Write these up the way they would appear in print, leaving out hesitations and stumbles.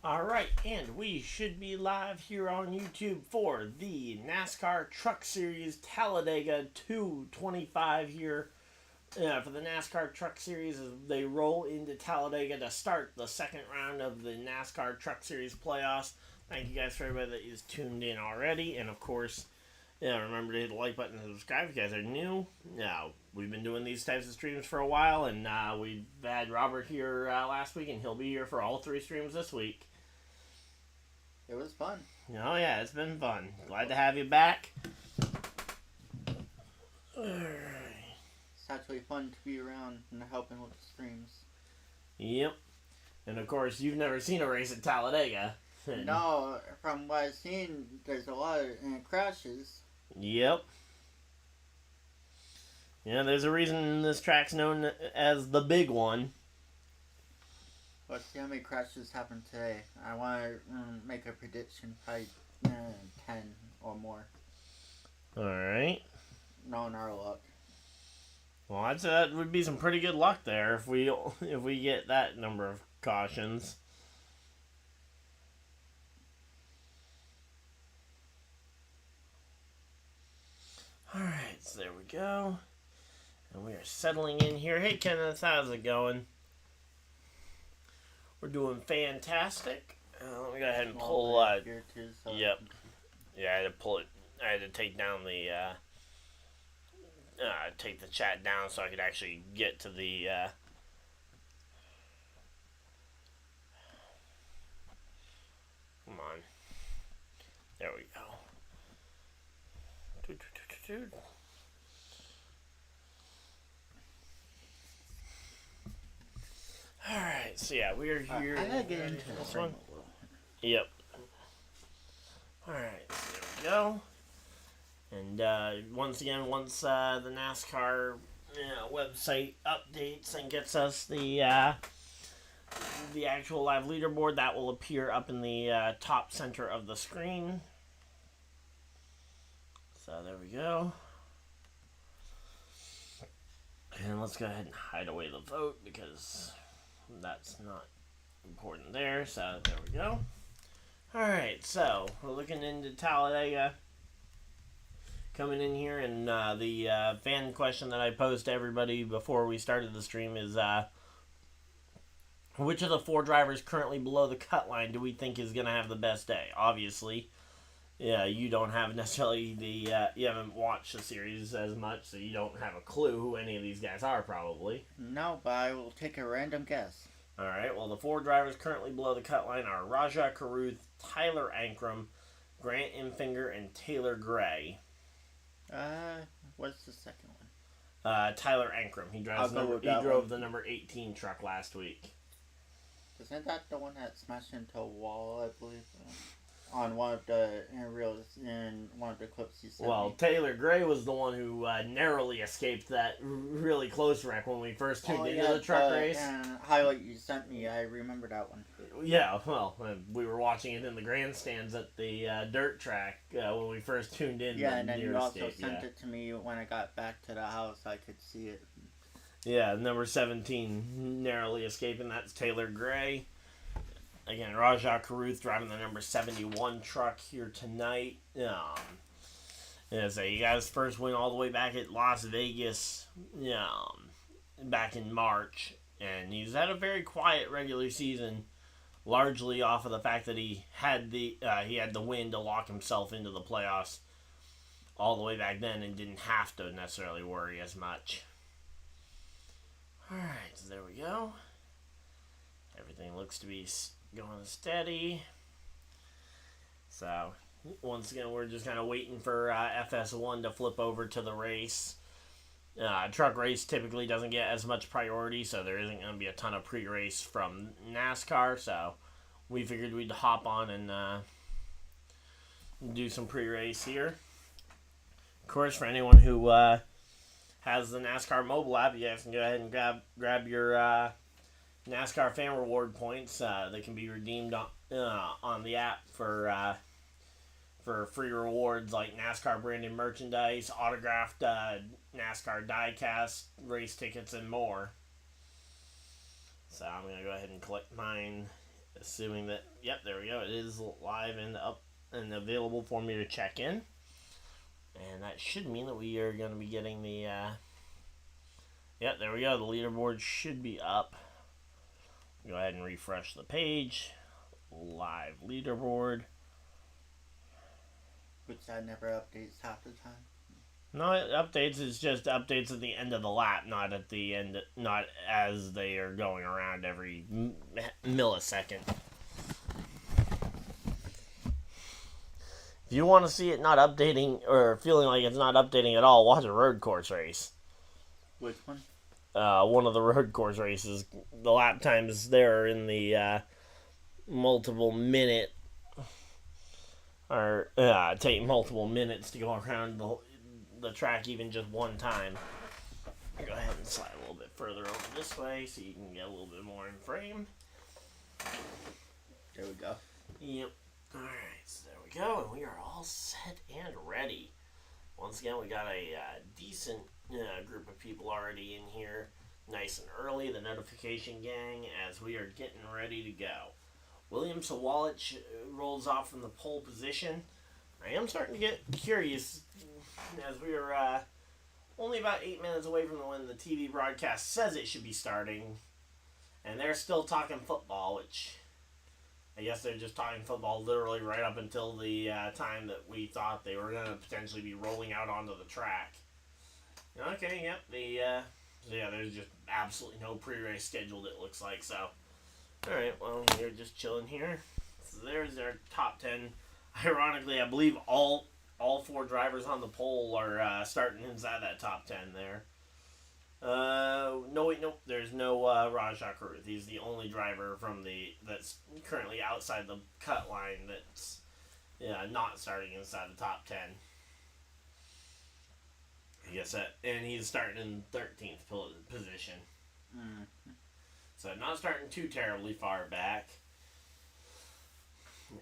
Alright, and we should be live here on YouTube for the NASCAR Truck Series Talladega 225 here. For the NASCAR Truck Series as they roll into Talladega to start the second round of the NASCAR Truck Series playoffs. Thank you guys for everybody that is tuned in already. And of course, remember to hit the like button and subscribe if you guys are new. Now, we've been doing these types of streams for a while, and we've had Robert here last week, and he'll be here for all three streams this week. It was fun. Oh, yeah, it's been fun. Glad to have you back. It's actually fun to be around and helping with the streams. Yep. And of course, you've never seen a race at Talladega. No, from what I've seen, there's a lot of crashes. Yep. Yeah, there's a reason this track's known as the big one. Let's see how many crashes happened today. I want to make a prediction, probably 10 or more. Alright. Knowing our luck. Well, I'd say that would be some pretty good luck there if we get that number of cautions. Alright, so there we go. And we are settling in here. Hey, Kenneth, how's it going? We're doing fantastic. Let me go ahead and pull. Yep. Yeah, I had to pull it. I had to take down the. Take the chat down so I could actually get to the. Come on. There we go. Alright, so yeah, we are here. I gotta get into this one. Yep. Alright, so there we go. And once again, once the NASCAR website updates and gets us the actual live leaderboard, that will appear up in the top center of the screen. So there we go. And let's go ahead and hide away the vote because that's not important there. So there we go. Alright, so we're looking into Talladega. Coming in here, and the fan question that I posed to everybody before we started the stream is which of the four drivers currently below the cut line do we think is going to have the best day? Obviously, you don't have necessarily you haven't watched the series as much, so you don't have a clue who any of these guys are, probably. No, but I will take a random guess. Alright, well, the four drivers currently below the cut line are Rajah Caruth, Tyler Ankrum, Grant Enfinger, and Taylor Gray. What's the second one? Tyler Ankrum. He drove the number 18 truck last week. Isn't that the one that smashed into a wall, I believe? On one of the reels in one of the clips you sent me. Taylor Gray was the one who narrowly escaped that really close wreck when we first tuned into the truck race. Highlight you sent me, I remember that one. Yeah, well, we were watching it in the grandstands at the dirt track when we first tuned in. Yeah, and then you also sent it to me when I got back to the house. I could see it. Yeah, number 17 narrowly escaping. That's Taylor Gray. Again, Rajah Caruth driving the number 71 truck here tonight. So he got his first win all the way back at Las Vegas back in March. And he's had a very quiet regular season, largely off of the fact that he had the win to lock himself into the playoffs all the way back then and didn't have to necessarily worry as much. Alright, so there we go. Everything looks to be going steady. So, once again, we're just kind of waiting for FS1 to flip over to the race. Truck race typically doesn't get as much priority, so there isn't going to be a ton of pre-race from NASCAR, so we figured we'd hop on and do some pre-race here. Of course, for anyone who has the NASCAR mobile app, you guys can go ahead and grab your NASCAR fan reward points. They can be redeemed on the app for free rewards like NASCAR branded merchandise, autographed NASCAR diecast, race tickets, and more. So I'm going to go ahead and collect mine Assuming that, yep, there we go. It is live and up and available for me to check in. And that should mean that we are going to be getting the, yep, there we go. The leaderboard should be up. Go ahead and refresh the page. Live leaderboard. Which that never updates half the time. No, it updates. It's just updates at the end of the lap, not at the end, not as they are going around every millisecond. If you want to see it not updating or feeling like it's not updating at all, watch a road course race. Which one? One of the road course races. The lap times there are in the multiple minute, or take multiple minutes to go around the track even just one time. Go ahead and slide a little bit further over this way so you can get a little bit more in frame. There we go. Yep. Alright, so there we go, and we are all set and ready. Once again, we got a decent group of people already in here, nice and early, the notification gang, as we are getting ready to go. William Sawalisch rolls off from the pole position. I am starting to get curious, as we are only about 8 minutes away from when the TV broadcast says it should be starting, and they're still talking football, which I guess they're just talking football literally right up until the time that we thought they were going to potentially be rolling out onto the track. Okay, yep, so yeah, there's just absolutely no pre-race scheduled, it looks like, so. Alright, well, we're just chilling here. So there's our top 10. Ironically, I believe all 4 drivers on the pole are starting inside that top 10 there. Nope. There's no Rajah Karuth. He's the only driver that's currently outside the cut line that's not starting inside the top 10. I guess that, and he's starting in 13th position. Mm-hmm. So not starting too terribly far back.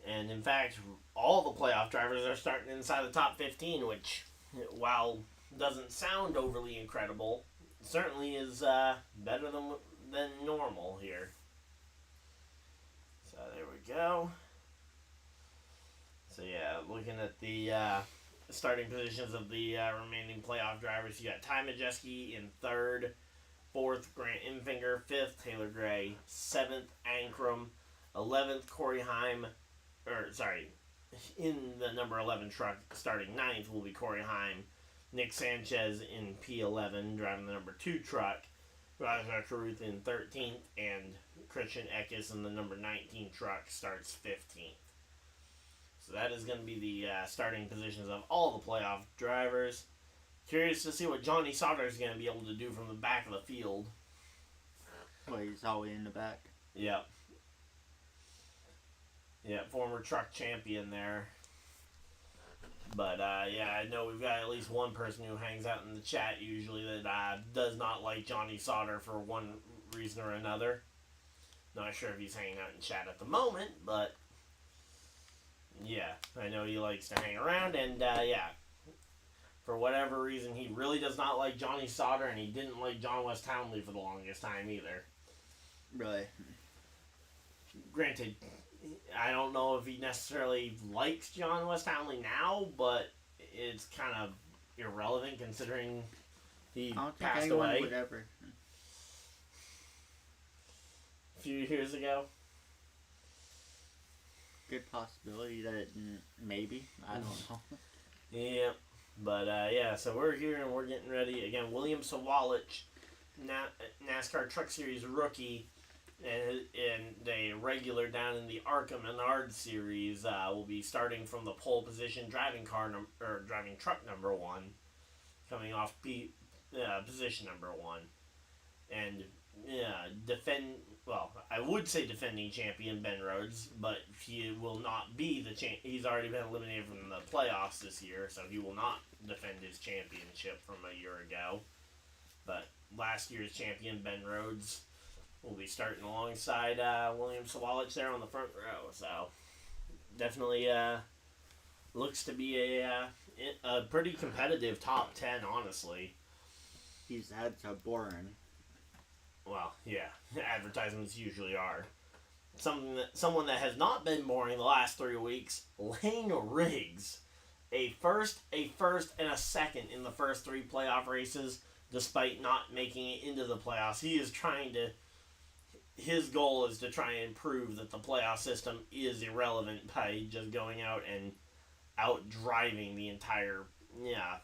And in fact, all the playoff drivers are starting inside the top 15, which, while doesn't sound overly incredible, certainly is better than normal here. So there we go. So yeah, looking at the starting positions of the remaining playoff drivers, you got Ty Majeski in 3rd, 4th, Grant Infinger, 5th, Taylor Gray, 7th, Ankrum, 11th, coreyheim, in the number 11 truck, starting 9th will be coreyheim, Nick Sanchez in P11, driving the number 2 truck, Rajah Karuth in 13th, and Christian Eckes in the number 19 truck starts 15th. So that is going to be the starting positions of all the playoff drivers. Curious to see what Johnny Sauter is going to be able to do from the back of the field. Well, he's all the way in the back. Yep. Yeah, former truck champion there. But, yeah, I know we've got at least one person who hangs out in the chat usually that does not like Johnny Sauter for one reason or another. Not sure if he's hanging out in chat at the moment, but yeah, I know he likes to hang around, and, yeah. For whatever reason, he really does not like Johnny Sauter, and he didn't like John West Townley for the longest time either. Really? Granted, I don't know if he necessarily likes John West Townley now, but it's kind of irrelevant considering he passed away would ever. a few years ago. Good possibility that maybe. I don't know. Yeah. But, yeah, so we're here and we're getting ready. Again, William Sawalich, NASCAR Truck Series rookie, and a regular down in the ARCA Menard Series, will be starting from the pole position, driving truck number 1, coming off position number 1. And, I would say defending champion Ben Rhodes, but he will not be the he's already been eliminated from the playoffs this year, so he will not defend his championship from a year ago. But last year's champion Ben Rhodes will be starting alongside William Sawalisch there on the front row, so definitely looks to be a pretty competitive top 10, honestly. These ads are boring. Well, yeah, advertisements usually are. someone that has not been boring the last 3 weeks, Lane Riggs. A first, and a second in the first 3 playoff races, despite not making it into the playoffs. His goal is to try and prove that the playoff system is irrelevant by just going out and out driving the entire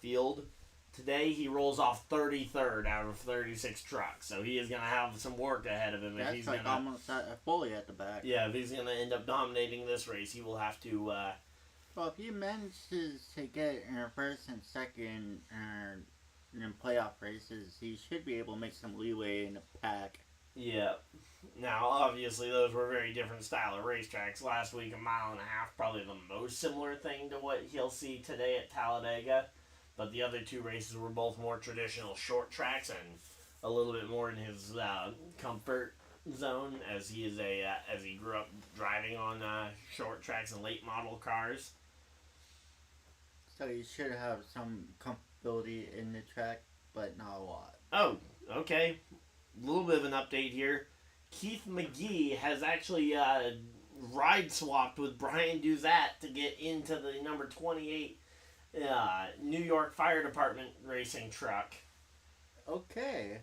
field. Today he rolls off 33rd out of 36 trucks, so he is going to have some work ahead of him. That's if he's like almost fully at the back. Yeah, if he's going to end up dominating this race, he will have to... well, if he manages to get in first and second in playoff races, he should be able to make some leeway in the pack. Yeah. Now, obviously, those were very different style of racetracks. Last week, 1.5 miles, probably the most similar thing to what he'll see today at Talladega. But the other 2 races were both more traditional short tracks and a little bit more in his comfort zone, as he is as he grew up driving on short tracks and late model cars. So he should have some comfortability in the track, but not a lot. Oh, okay. A little bit of an update here. Keith McGee has actually ride swapped with Brian Duzat to get into the number 28 New York Fire Department racing truck. Okay.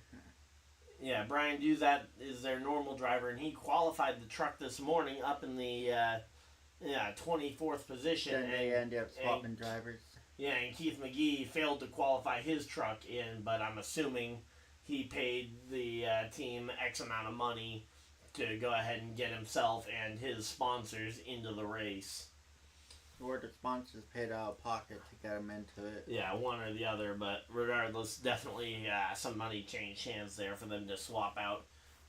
Yeah, Brian Duzat is their normal driver, and he qualified the truck this morning up in the 24th position. Then they ended up swapping drivers. Yeah, and Keith McGee failed to qualify his truck in, but I'm assuming he paid the team X amount of money to go ahead and get himself and his sponsors into the race. Or the sponsors paid out of pocket to get him into it. Yeah, one or the other, but regardless, definitely some money changed hands there for them to swap out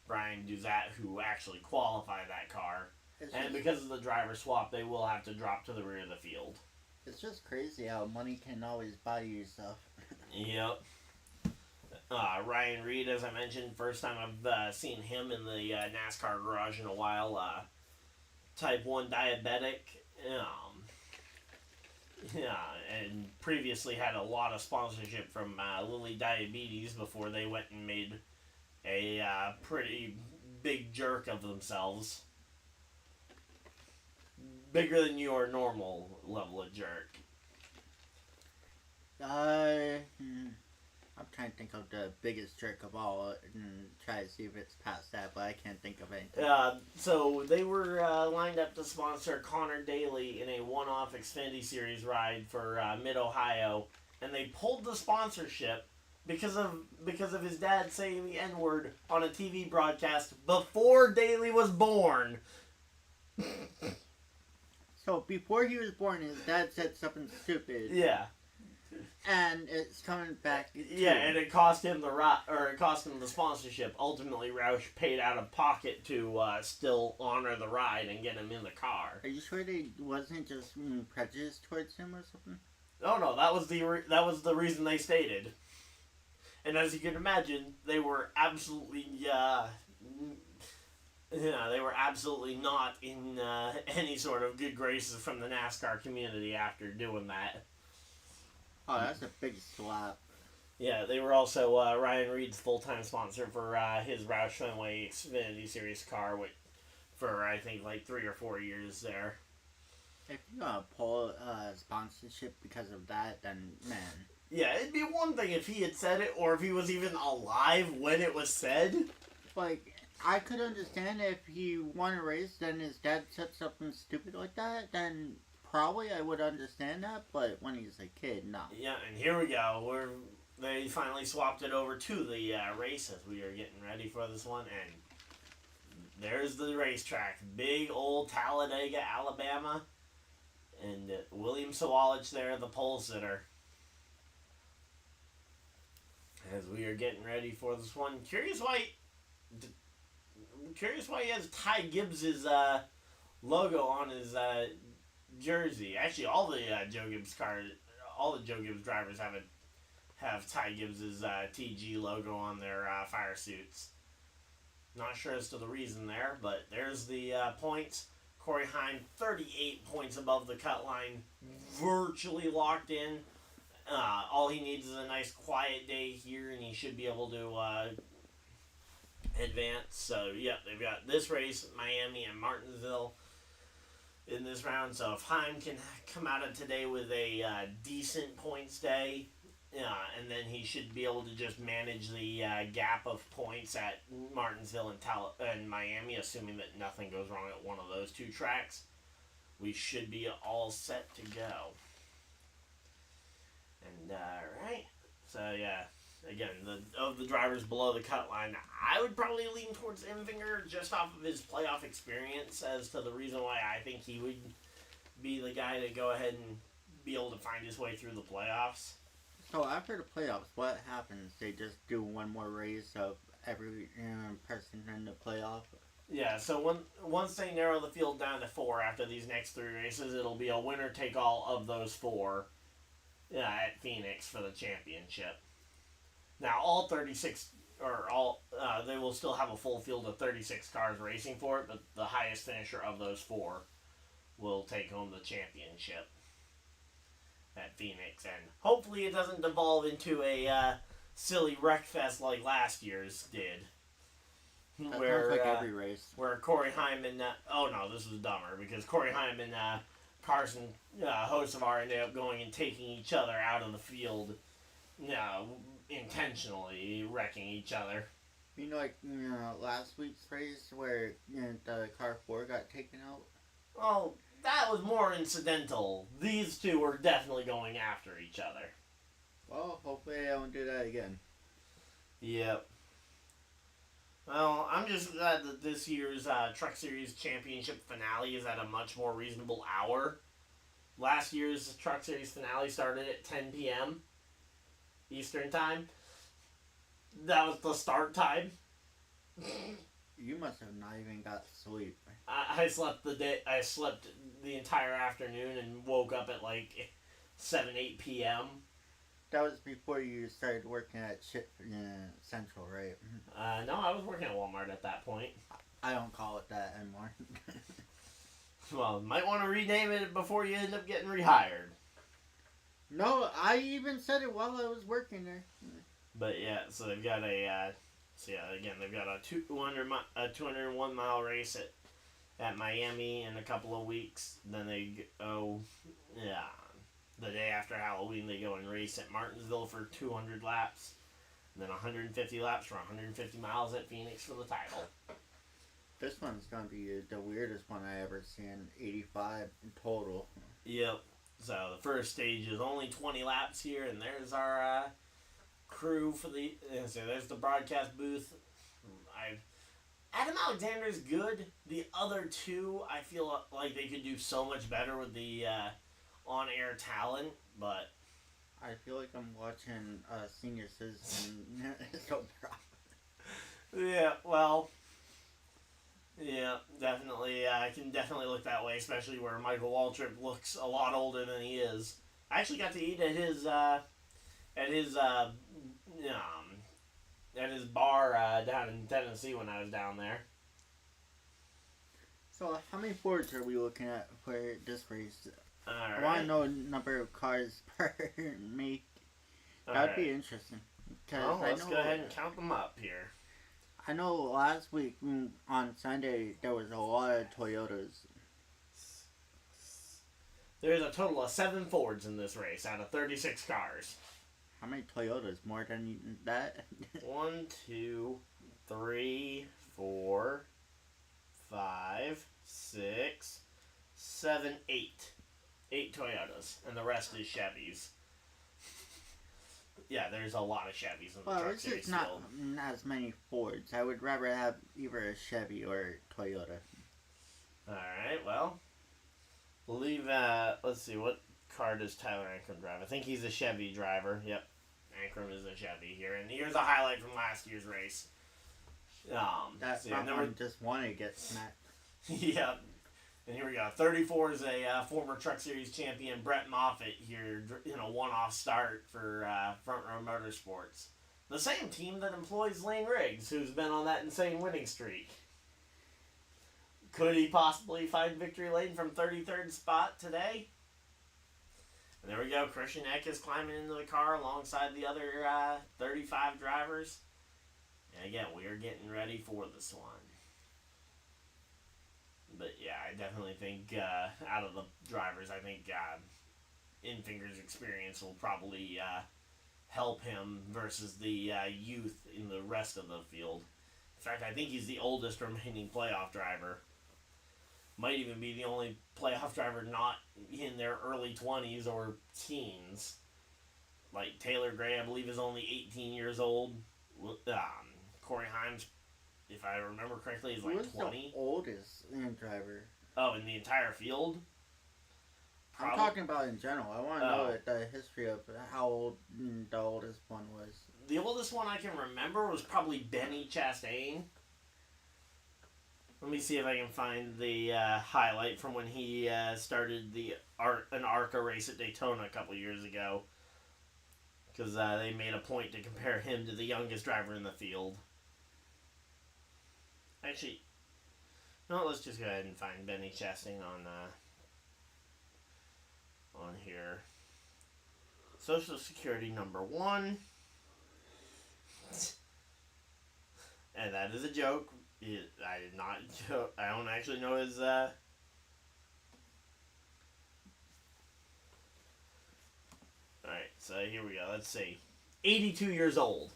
Brian Duzat, who actually qualified that car. And because of the driver swap, they will have to drop to the rear of the field. It's just crazy how money can always buy you stuff. Yep. Ryan Reed, as I mentioned, first time I've seen him in the NASCAR garage in a while. Type 1 diabetic. And previously had a lot of sponsorship from Lilly Diabetes before they went and made a pretty big jerk of themselves. Bigger than your normal level of jerk. I'm trying to think of the biggest jerk of all and try to see if it's past that, but I can't think of anything. So they were lined up to sponsor Connor Daly in a one-off Xfinity Series ride for Mid-Ohio, and they pulled the sponsorship because of his dad saying the N-word on a TV broadcast before Daly was born. So before he was born, his dad said something stupid. Yeah. And it's coming back. Yeah, and it cost him the sponsorship. Ultimately, Roush paid out of pocket to still honor the ride and get him in the car. Are you sure they wasn't just prejudiced towards him or something? Oh no, that was the reason they stated. And as you can imagine, they were absolutely not in any sort of good graces from the NASCAR community after doing that. Oh, that's a big slap. Yeah, they were also Ryan Reed's full-time sponsor for his Roush Fenway Xfinity Series car for, I think, like 3 or 4 years there. If you're going to pull sponsorship because of that, then, man. Yeah, it'd be one thing if he had said it, or if he was even alive when it was said. Like, I could understand if he won a race, then his dad said something stupid like that, then... Probably I would understand that, but when he's a kid, no. Yeah, and here we go. They finally swapped it over to the race as we are getting ready for this one, and there's the racetrack. Big old Talladega, Alabama, and William Sawalich there, the pole sitter. As we are getting ready for this one. Curious why he has Ty Gibbs' logo on his... jersey. Actually, all the Joe Gibbs drivers have Ty Gibbs' TG logo on their fire suits. Not sure as to the reason there, but there's the points. Coreyheim 38 points above the cut line, virtually locked in. All he needs is a nice quiet day here, and he should be able to advance. So, yep, they've got this race, Miami and Martinsville in this round. So if Heim can come out of today with a decent points day, and then he should be able to just manage the gap of points at Martinsville and Miami, assuming that nothing goes wrong at one of those two tracks, we should be all set to go. And, right. So, yeah. Again, of the drivers below the cut line, I would probably lean towards Enfinger just off of his playoff experience as to the reason why I think he would be the guy to go ahead and be able to find his way through the playoffs. So after the playoffs, what happens? They just do one more race of every person in the playoff? Yeah, so once they narrow the field down to 4 after these next 3 races, it'll be a winner-take-all of those 4 at Phoenix for the championship. Now, all 36, they will still have a full field of 36 cars racing for it, but the highest finisher of those 4 will take home the championship at Phoenix. And hopefully it doesn't devolve into a silly wreckfest like last year's did. That sounds like every race. Where Coreyheim and... this was dumber, because Coreyheim and Carson, hosts of R, ended up going and taking each other out of the field, intentionally wrecking each other. Last week's race where the car 4 got taken out? Well, that was more incidental. These two were definitely going after each other. Well, hopefully I don't do that again. Yep. Well, I'm just glad that this year's Truck Series Championship finale is at a much more reasonable hour. Last year's Truck Series finale started at 10 p.m. Eastern Time. That was the start time. You must have not even got sleep. I slept the entire afternoon and woke up at like 7-8 p.m. That was before you started working at Central, right? No, I was working at Walmart at that point. I don't call it that anymore. Well, might want to rename it before you end up getting rehired. No, I even said it while I was working there. But yeah, so they've got they've got a 201 mile race at Miami in a couple of weeks. Then they go, the day after Halloween they go and race at Martinsville for 200 laps. And then 150 laps for 150 miles at Phoenix for the title. This one's going to be the weirdest one I ever seen. 85 in total. Yep. So the first stage is only 20 laps here, and there's our crew for the... So there's the broadcast booth. Adam Alexander's good. The other two, I feel like they could do so much better with the on-air talent, but... I feel like I'm watching Senior Citizen. So yeah, well... Yeah, definitely. I can definitely look that way, especially where Michael Waltrip looks a lot older than he is. I actually got to eat at his bar down in Tennessee when I was down there. So, how many Fords are we looking at for this race? Alright. I want to know the number of cars per make. That'd be interesting. Well, let's go ahead and count them up here. I know last week on Sunday there was a lot of Toyotas. There's a total of 7 Fords in this race out of 36 cars. How many Toyotas? More than that? 1, 2, 3, 4, 5, 6, 7, 8. 8 Toyotas, and the rest is Chevys. Yeah, there's a lot of Chevys in the Truck Series it's not as many Fords. I would rather have either a Chevy or a Toyota. Alright, well, believe, let's see, what car does Tyler Ankrum drive? I think he's a Chevy driver. Yep, Ankrum is a Chevy here. And here's a highlight from last year's race. That one just wanted to get smacked. Yep. And here we go. 34 is a former Truck Series champion, Brett Moffitt, here in a one-off start for Front Row Motorsports. The same team that employs Lane Riggs, who's been on that insane winning streak. Could he possibly find victory lane from 33rd spot today? And there we go. Christian Eck is climbing into the car alongside the other 35 drivers. And again, we are getting ready for this one. But yeah, I definitely think out of the drivers, I think Infinger's experience will probably help him versus the youth in the rest of the field. In fact, I think he's the oldest remaining playoff driver. Might even be the only playoff driver not in their early 20s or teens. Like Taylor Gray, I believe, is only 18 years old. Coreyheim, if I remember correctly, is like 20. Who's the oldest driver? Oh, in the entire field? I'm talking about in general. I want to know the history of how old the oldest one was. The oldest one I can remember was probably Benny Chastain. Let me see if I can find the highlight from when he started an ARCA race at Daytona a couple years ago. Because they made a point to compare him to the youngest driver in the field. Actually, no, let's just go ahead and find Benny Chastain on here. Social Security number 1. And that is a joke. I did not joke. I don't actually know his Alright, so here we go. Let's see. 82 years old.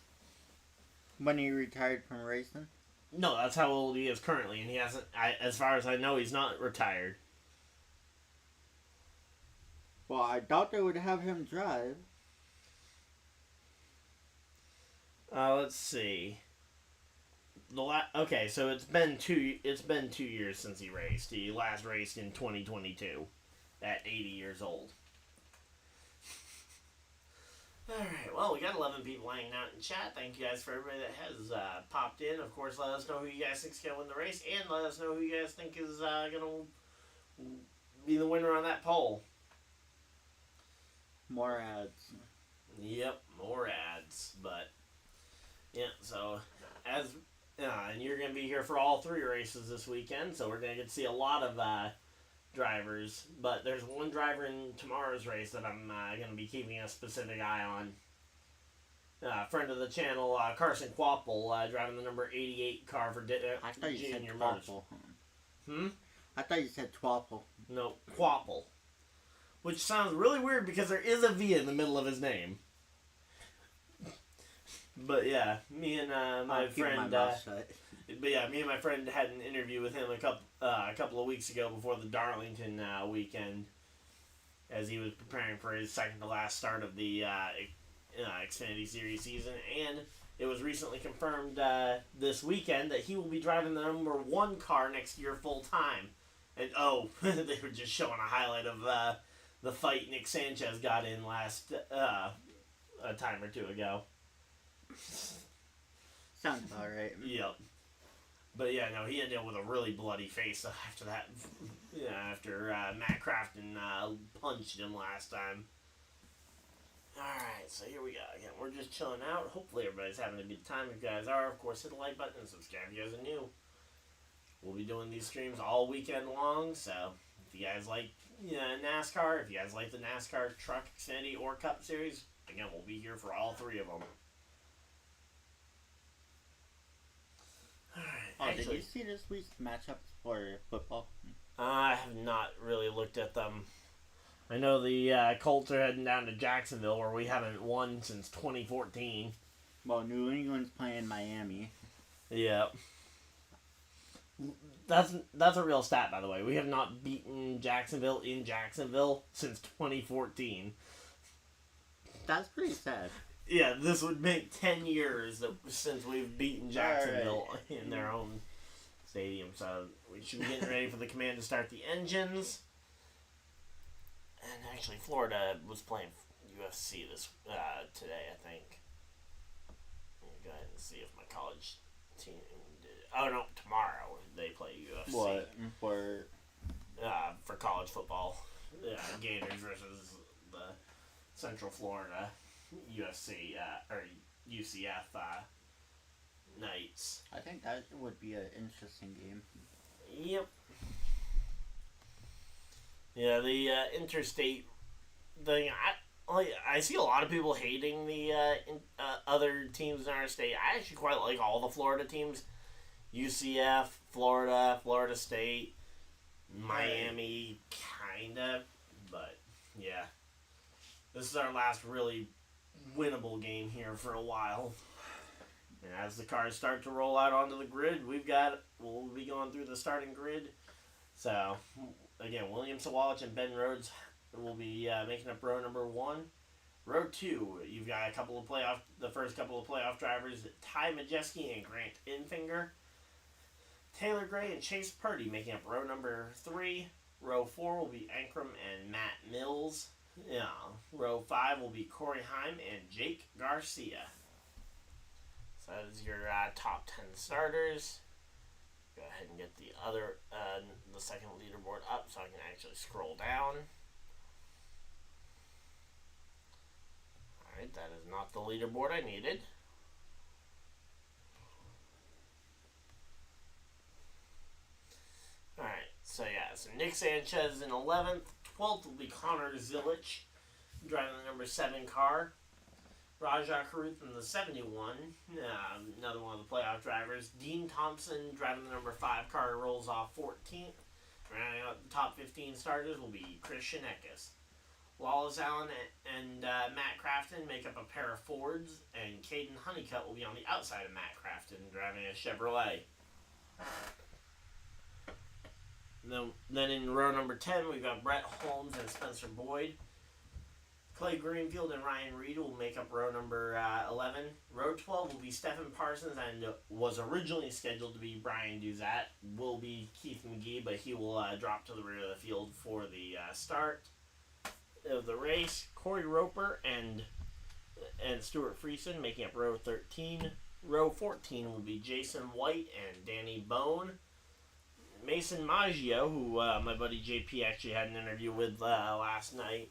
When he retired from racing? No, that's how old he is currently, and he hasn't. As far as I know, he's not retired. Well, I doubt they would have him drive. Let's see. Okay, so it's been 2 years since he raced. He last raced in 2022 at 80 years old. Alright, well, we got 11 people hanging out in chat. Thank you guys for everybody that has popped in. Of course, let us know who you guys think is going to win the race, and let us know who you guys think is going to be the winner on that poll. More ads. Yep, more ads. But, yeah, so, and you're going to be here for all 3 races this weekend, so we're going to get to see a lot of drivers. But there's one driver in tomorrow's race that I'm going to be keeping a specific eye on. Friend of the channel, Carson Quapple, driving the number 88 car for I thought you said Junior Twapple. I thought you said Twapple. No, Quapple. Which sounds really weird because there is a V in the middle of his name. But yeah, me and my friend. Me and my friend had an interview with him a couple of weeks ago before the Darlington weekend, as he was preparing for his second to last start of the Xfinity Series season, and it was recently confirmed this weekend that he will be driving the number 1 car next year full time. And they were just showing a highlight of the fight Nick Sanchez got in last a time or two ago. Sounds about right. Yep. But yeah, no, he ended up with a really bloody face after that. Yeah, after Matt Crafton punched him last time. Alright, so here we go. Again, we're just chilling out. Hopefully everybody's having a good time. If you guys are, of course, hit the like button and subscribe if you guys are new. We'll be doing these streams all weekend long, so if you guys like NASCAR, if you guys like the NASCAR Truck, Xfinity, or Cup Series, again, we'll be here for all 3 of them. Alright, did you see this week's matchups for football? I have not really looked at them. I know the Colts are heading down to Jacksonville, where we haven't won since 2014. Well, New England's playing Miami. Yeah. That's a real stat, by the way. We have not beaten Jacksonville in Jacksonville since 2014. That's pretty sad. Yeah, this would make 10 years since we've beaten Jacksonville in their own stadium. So we should be getting ready for the command to start the engines. And actually, Florida was playing UFC today, I think. Let me go ahead and see if my college team did. Oh no, tomorrow they play UFC. What for college football? Gators versus the Central Florida UFC or UCF Knights. I think that would be an interesting game. Yep. Yeah, the interstate thing. I see a lot of people hating the other teams in our state. I actually quite like all the Florida teams. UCF, Florida State, Miami, kinda. But, yeah. This is our last really winnable game here for a while. And as the cars start to roll out onto the grid, we'll be going through the starting grid. So, again, William Sawalisch and Ben Rhodes will be making up row number 1. Row 2, you've got the first couple of playoff drivers, Ty Majeski and Grant Infinger. Taylor Gray and Chase Purdy making up row number 3. Row 4 will be Ankrum and Matt Mills. Yeah. Row 5 will be Corey Heim and Jake Garcia. So that is your top 10 starters. Go ahead and get the second leaderboard up so I can actually scroll down. Alright, that is not the leaderboard I needed. Alright, so Nick Sanchez in 11th. 12th will be Connor Zilich, driving the number 7 car. Rajah Caruth in the 71, another one of the playoff drivers. Dean Thompson driving the number 5 car, rolls off 14th. Rounding out the top 15 starters will be Christian Eckes. Wallace Allen and Matt Crafton make up a pair of Fords, and Caden Honeycutt will be on the outside of Matt Crafton, driving a Chevrolet. Then in row number 10, we've got Brett Holmes and Spencer Boyd. Clay Greenfield and Ryan Reed will make up row number 11. Row 12 will be Stephen Parsons and was originally scheduled to be Brian Duzat. Will be Keith McGee, but he will drop to the rear of the field for the start of the race. Corey Roper and Stuart Friesen making up row 13. Row 14 will be Jason White and Danny Bone. Mason Maggio, who my buddy JP actually had an interview with last night,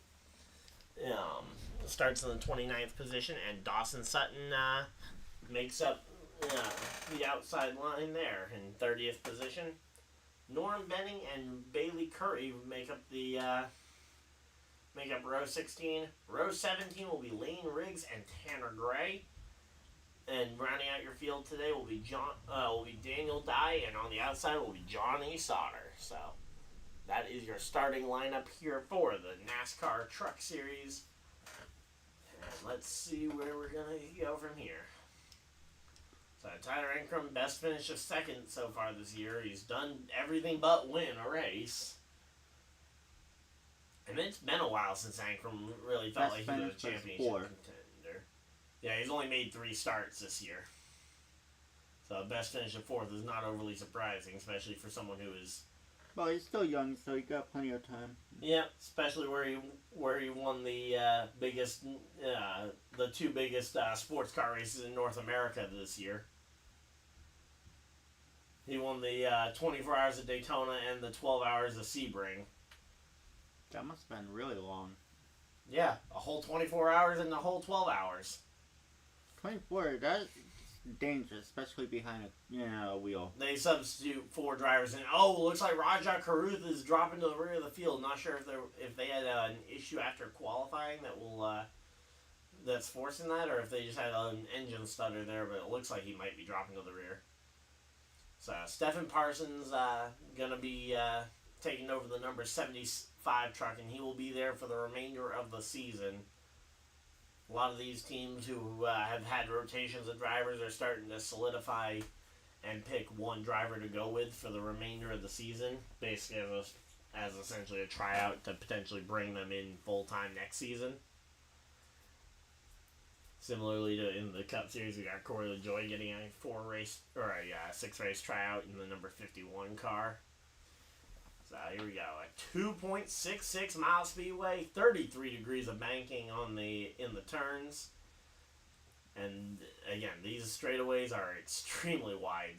starts in the 29th position, and Dawson Sutton makes up the outside line there in 30th position. Norm Benning and Bailey Curry make up row 16. Row 17 will be Lane Riggs and Tanner Gray. And rounding out your field today will be Daniel Dye, and on the outside will be Johnny Sauter. So that is your starting lineup here for the NASCAR Truck Series. And let's see where we're going to go from here. So Tyler Ankrum, best finish of second so far this year. He's done everything but win a race. And it's been a while since Ankrum really felt like he was a championship contender. Yeah, he's only made 3 starts this year. So best finish of 4th is not overly surprising, especially for someone who is... Well, he's still young, so he got plenty of time. Yeah, especially where he won the the 2 biggest sports car races in North America this year. He won the 24 Hours of Daytona and the 12 Hours of Sebring. That must have been really long. Yeah, a whole 24 hours and a whole 12 hours. 24, that's dangerous, especially behind a wheel. They substitute 4 drivers, and looks like Rajah Caruth is dropping to the rear of the field. Not sure if they had an issue after qualifying that's forcing that, or if they just had an engine stutter there, but it looks like he might be dropping to the rear. So Stephen Parsons gonna be taking over the number 75 truck, and he will be there for the remainder of the season. A lot of these teams who have had rotations of drivers are starting to solidify and pick one driver to go with for the remainder of the season, basically as essentially a tryout to potentially bring them in full-time next season. Similarly to in the Cup Series, we got Corey LaJoy getting a 6-race tryout in the number 51 car. So here we go, a 2.66 mile speedway, 33 degrees of banking in the turns. And again, these straightaways are extremely wide,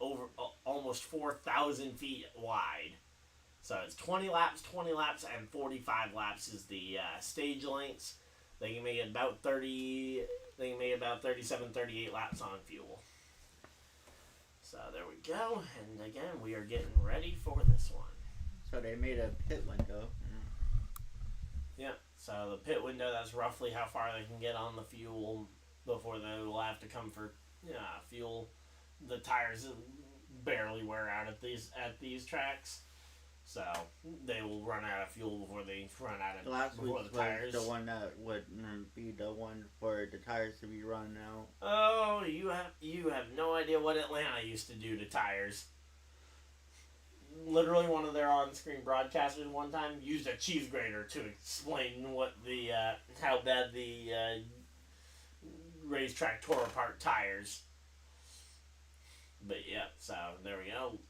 over almost 4,000 feet wide. So it's 20 laps, and 45 laps is the stage lengths. They can make it about 37, 38 laps on fuel. So there we go, and again, we are getting ready for this one. So they made a pit window. Yeah, So the pit window, that's roughly how far they can get on the fuel before they will have to come for fuel. The tires barely wear out at these tracks, so they will run out of fuel before they run out of Last before week the tires. was the one that would be the one for the tires to be run out. Oh, you have no idea what Atlanta used to do to tires. Literally, one of their on-screen broadcasters one time used a cheese grater to explain what the how bad the racetrack tore apart tires. But yeah, so there we go.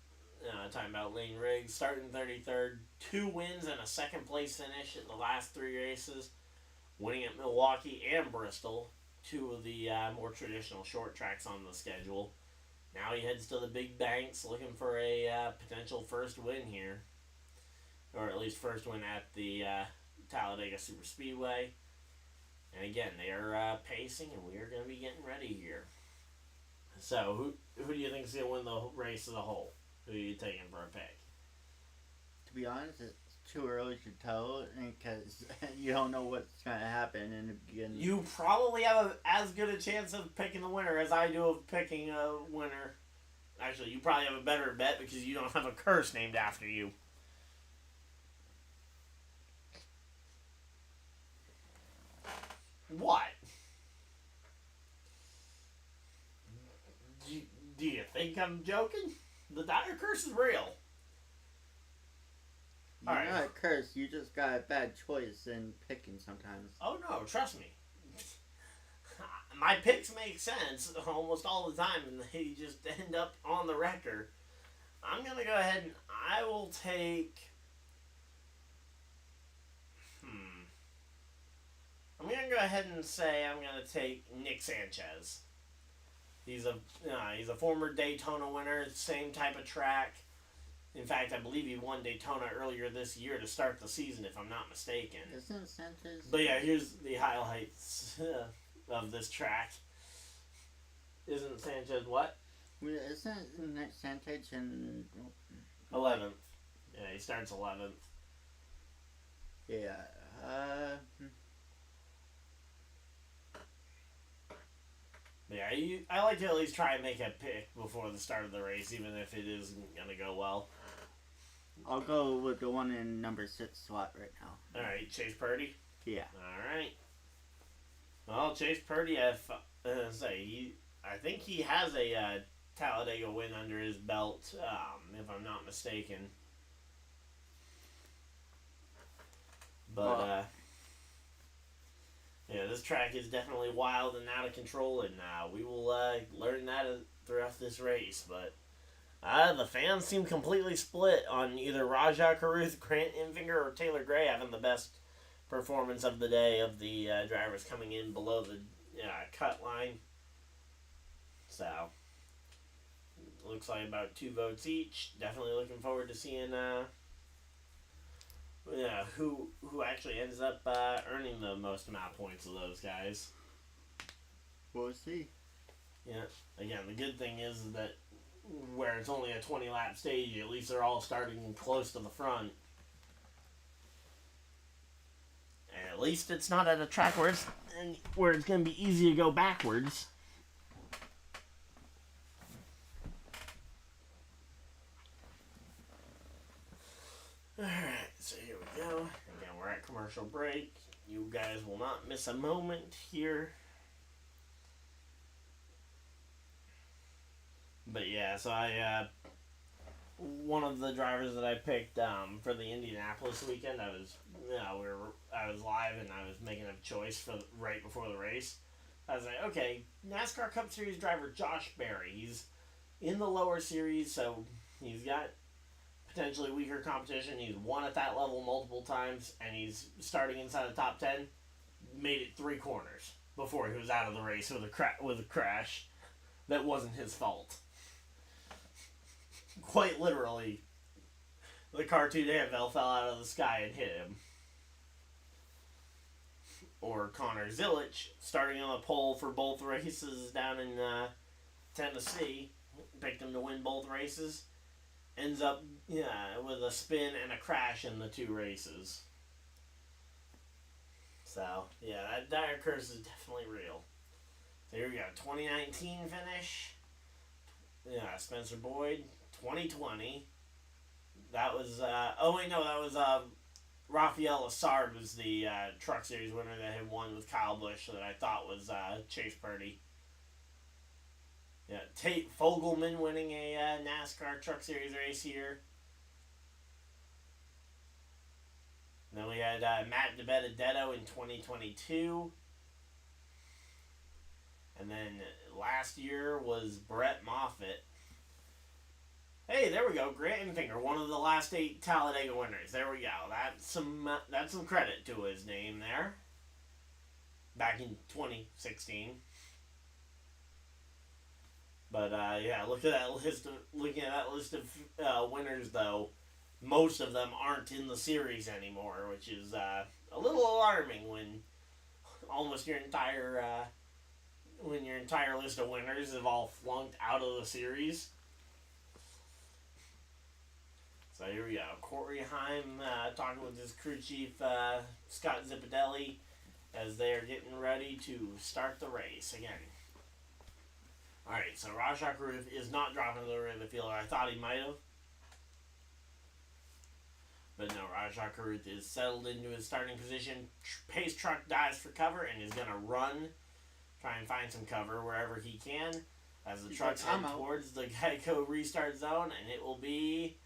Talking about Lane Riggs, starting 33rd, 2 wins and a second place finish in the last 3 races, winning at Milwaukee and Bristol, 2 of the more traditional short tracks on the schedule. Now he heads to the big banks looking for a potential first win here. Or at least first win at the Talladega Superspeedway. And again, they are pacing, and we are going to be getting ready here. So, who do you think is going to win the race as a whole? Who are you taking for a pick? To be honest, it's too early to tell because you don't know what's going to happen in the beginning. You probably have as good a chance of picking the winner as I do of picking a winner. Actually, you probably have a better bet because you don't have a curse named after you. What? Do you think I'm joking? The dire curse is real. You're not cursed, you just got a bad choice in picking sometimes. Oh no, trust me. My picks make sense almost all the time and they just end up on the record. I'm going to go ahead and I will take... I'm going to go ahead and say I'm going to take Nick Sanchez. He's a former Daytona winner, same type of track. In fact, I believe he won Daytona earlier this year to start the season, if I'm not mistaken. Isn't Sanchez... But yeah, here's the highlights of this track. Isn't Sanchez what? Isn't Sanchez in... 11th. Yeah, he starts 11th. Yeah, Yeah, I like to at least try and make a pick before the start of the race, even if it isn't going to go well. I'll go with the one in number 6 slot right now. Alright, Chase Purdy? Yeah. Alright. Well, Chase Purdy, I think he has a Talladega win under his belt, if I'm not mistaken. But, yeah, this track is definitely wild and out of control, and we will learn that throughout this race. But the fans seem completely split on either Rajah Caruth, Grant Enfinger, or Taylor Gray having the best performance of the day of the drivers coming in below the cut line. So, looks like about 2 votes each. Definitely looking forward to seeing who actually ends up earning the most amount of points of those guys. We'll see. Yeah. Again, the good thing is that where it's only a 20-lap stage, at least they're all starting close to the front. And at least it's not at a track where it's going to be easy to go backwards. Alright, so here we go. Again, we're at commercial break. You guys will not miss a moment here. But yeah, so one of the drivers that I picked for the Indianapolis weekend, I was live and I was making a choice for right before the race. I was like, okay, NASCAR Cup Series driver Josh Berry. He's in the lower series, so he's got potentially weaker competition. He's won at that level multiple times, and he's starting inside the top 10. Made it 3 corners before he was out of the race with a crash that wasn't his fault. Quite literally, the cartoon Anvil fell out of the sky and hit him. Or Connor Zilich, starting on the pole for both races down in Tennessee, picked him to win both races. Ends up with a spin and a crash in the 2 races. So, yeah, that dire curse is definitely real. So here we go. 2019 finish. Yeah, Spencer Boyd. 2020. That was, that was, Rafael Assard was the Truck Series winner that had won with Kyle Busch that I thought was Chase Purdy. Yeah, Tate Fogelman winning a NASCAR Truck Series race here. And then we had Matt DiBenedetto in 2022. And then last year was Brett Moffitt. Hey, there we go. Grant Enfinger, one of the last 8 Talladega winners. There we go. That's some credit to his name there. Back in 2016. But yeah, looking at that list of winners though, most of them aren't in the series anymore, which is a little alarming when almost your entire list of winners have all flunked out of the series. So here we go. Coreyheim talking with his crew chief, Scott Zipadelli, as they are getting ready to start the race again. Alright, so Rajah Caruth is not dropping to the rear of the field. I thought he might have. But no, Rajah Caruth is settled into his starting position. Pace truck dives for cover and is going to run, try and find some cover wherever he can as the trucks head towards the Geico restart zone, and it will be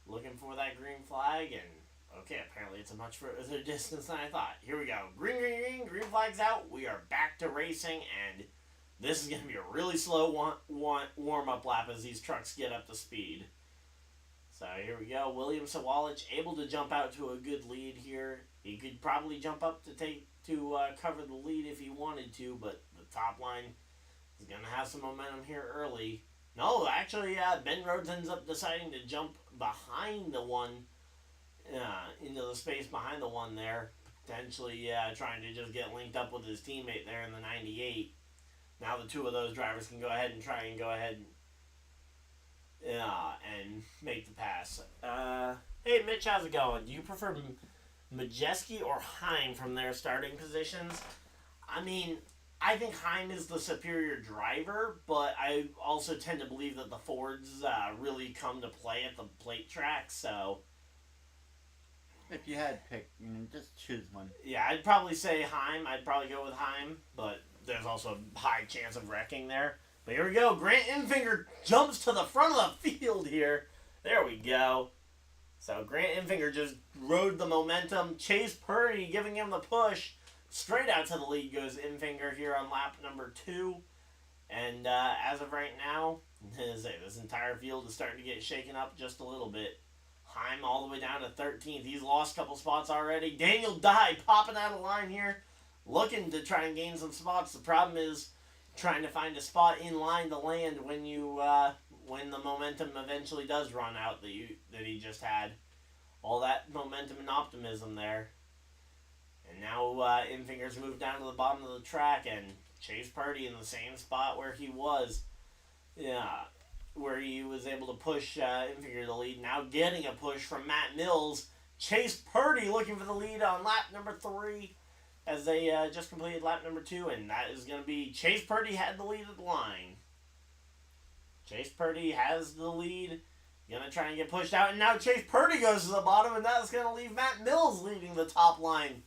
looking for that green flag, and okay, apparently it's a much further distance than I thought. Here we go. Green flag's out. We are back to racing, and this is going to be a really slow warm-up lap as these trucks get up to speed. So here we go. William Sawalich able to jump out to a good lead here. He could probably jump up to cover the lead if he wanted to, but the top line is going to have some momentum here early. No, actually, Ben Rhodes ends up deciding to jump behind the one, into the space behind the one there, potentially trying to just get linked up with his teammate there in the 98. Now the two of those drivers can go ahead and and make the pass. Hey, Mitch, how's it going? Do you prefer Majeski or Heim from their starting positions? I mean, I think Heim is the superior driver, but I also tend to believe that the Fords really come to play at the plate track, so... If you had to pick, just choose one. Yeah, I'd probably say Heim. I'd probably go with Heim, but there's also a high chance of wrecking there. But here we go. Grant Enfinger jumps to the front of the field here. There we go. So Grant Enfinger just rode the momentum. Chase Purdy giving him the push. Straight out to the lead goes Enfinger here on lap number 2. And as of right now, this entire field is starting to get shaken up just a little bit. Heim all the way down to 13th. He's lost a couple spots already. Daniel Dye popping out of line here, looking to try and gain some spots. The problem is trying to find a spot in line to land when the momentum eventually does run out that he just had. All that momentum and optimism there. And now Enfinger's moved down to the bottom of the track, and Chase Purdy in the same spot where he was. Yeah, where he was able to push Enfinger to the lead. Now getting a push from Matt Mills. Chase Purdy looking for the lead on lap number 3 as they just completed lap number 2, and that is going to be Chase Purdy had the lead at the line. Chase Purdy has the lead. Going to try and get pushed out, and now Chase Purdy goes to the bottom, and that's going to leave Matt Mills leading the top line,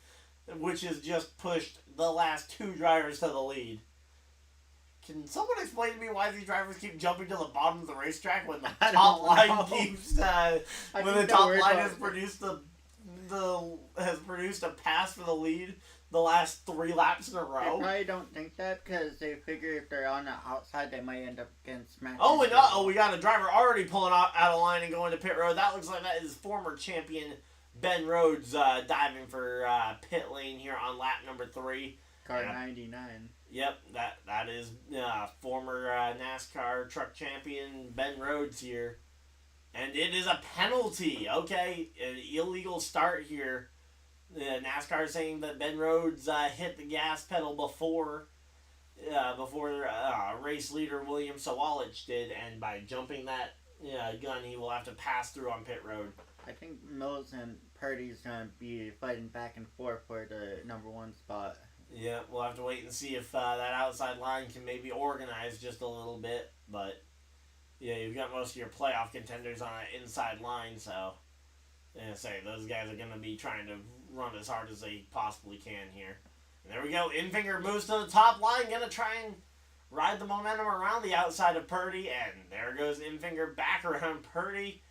which has just pushed the last 2 drivers to the lead. Can someone explain to me why these drivers keep jumping to the bottom of the racetrack when the top line keeps when the top line has produced has produced a pass for the lead the last 3 laps in a row? I probably don't think that because they figure if they're on the outside, they might end up getting smacked. Oh, and we got a driver already pulling out of line and going to pit road. That looks like that is former champion Ben Rhodes diving for pit lane here on lap number 3. Car 99. Yep, that is former NASCAR truck champion Ben Rhodes here. And it is a penalty. Okay, an illegal start here. NASCAR saying that Ben Rhodes hit the gas pedal before race leader William Sawalisch did, and by jumping that gun, he will have to pass through on pit road. I think Mills and Purdy's gonna be fighting back and forth for the #1 spot. Yeah, we'll have to wait and see if that outside line can maybe organize just a little bit. But yeah, you've got most of your playoff contenders on an inside line, so those guys are going to be trying to run as hard as they possibly can here. And there we go. Infinger moves to the top line, going to try and ride the momentum around the outside of Purdy, and there goes Infinger back around Purdy,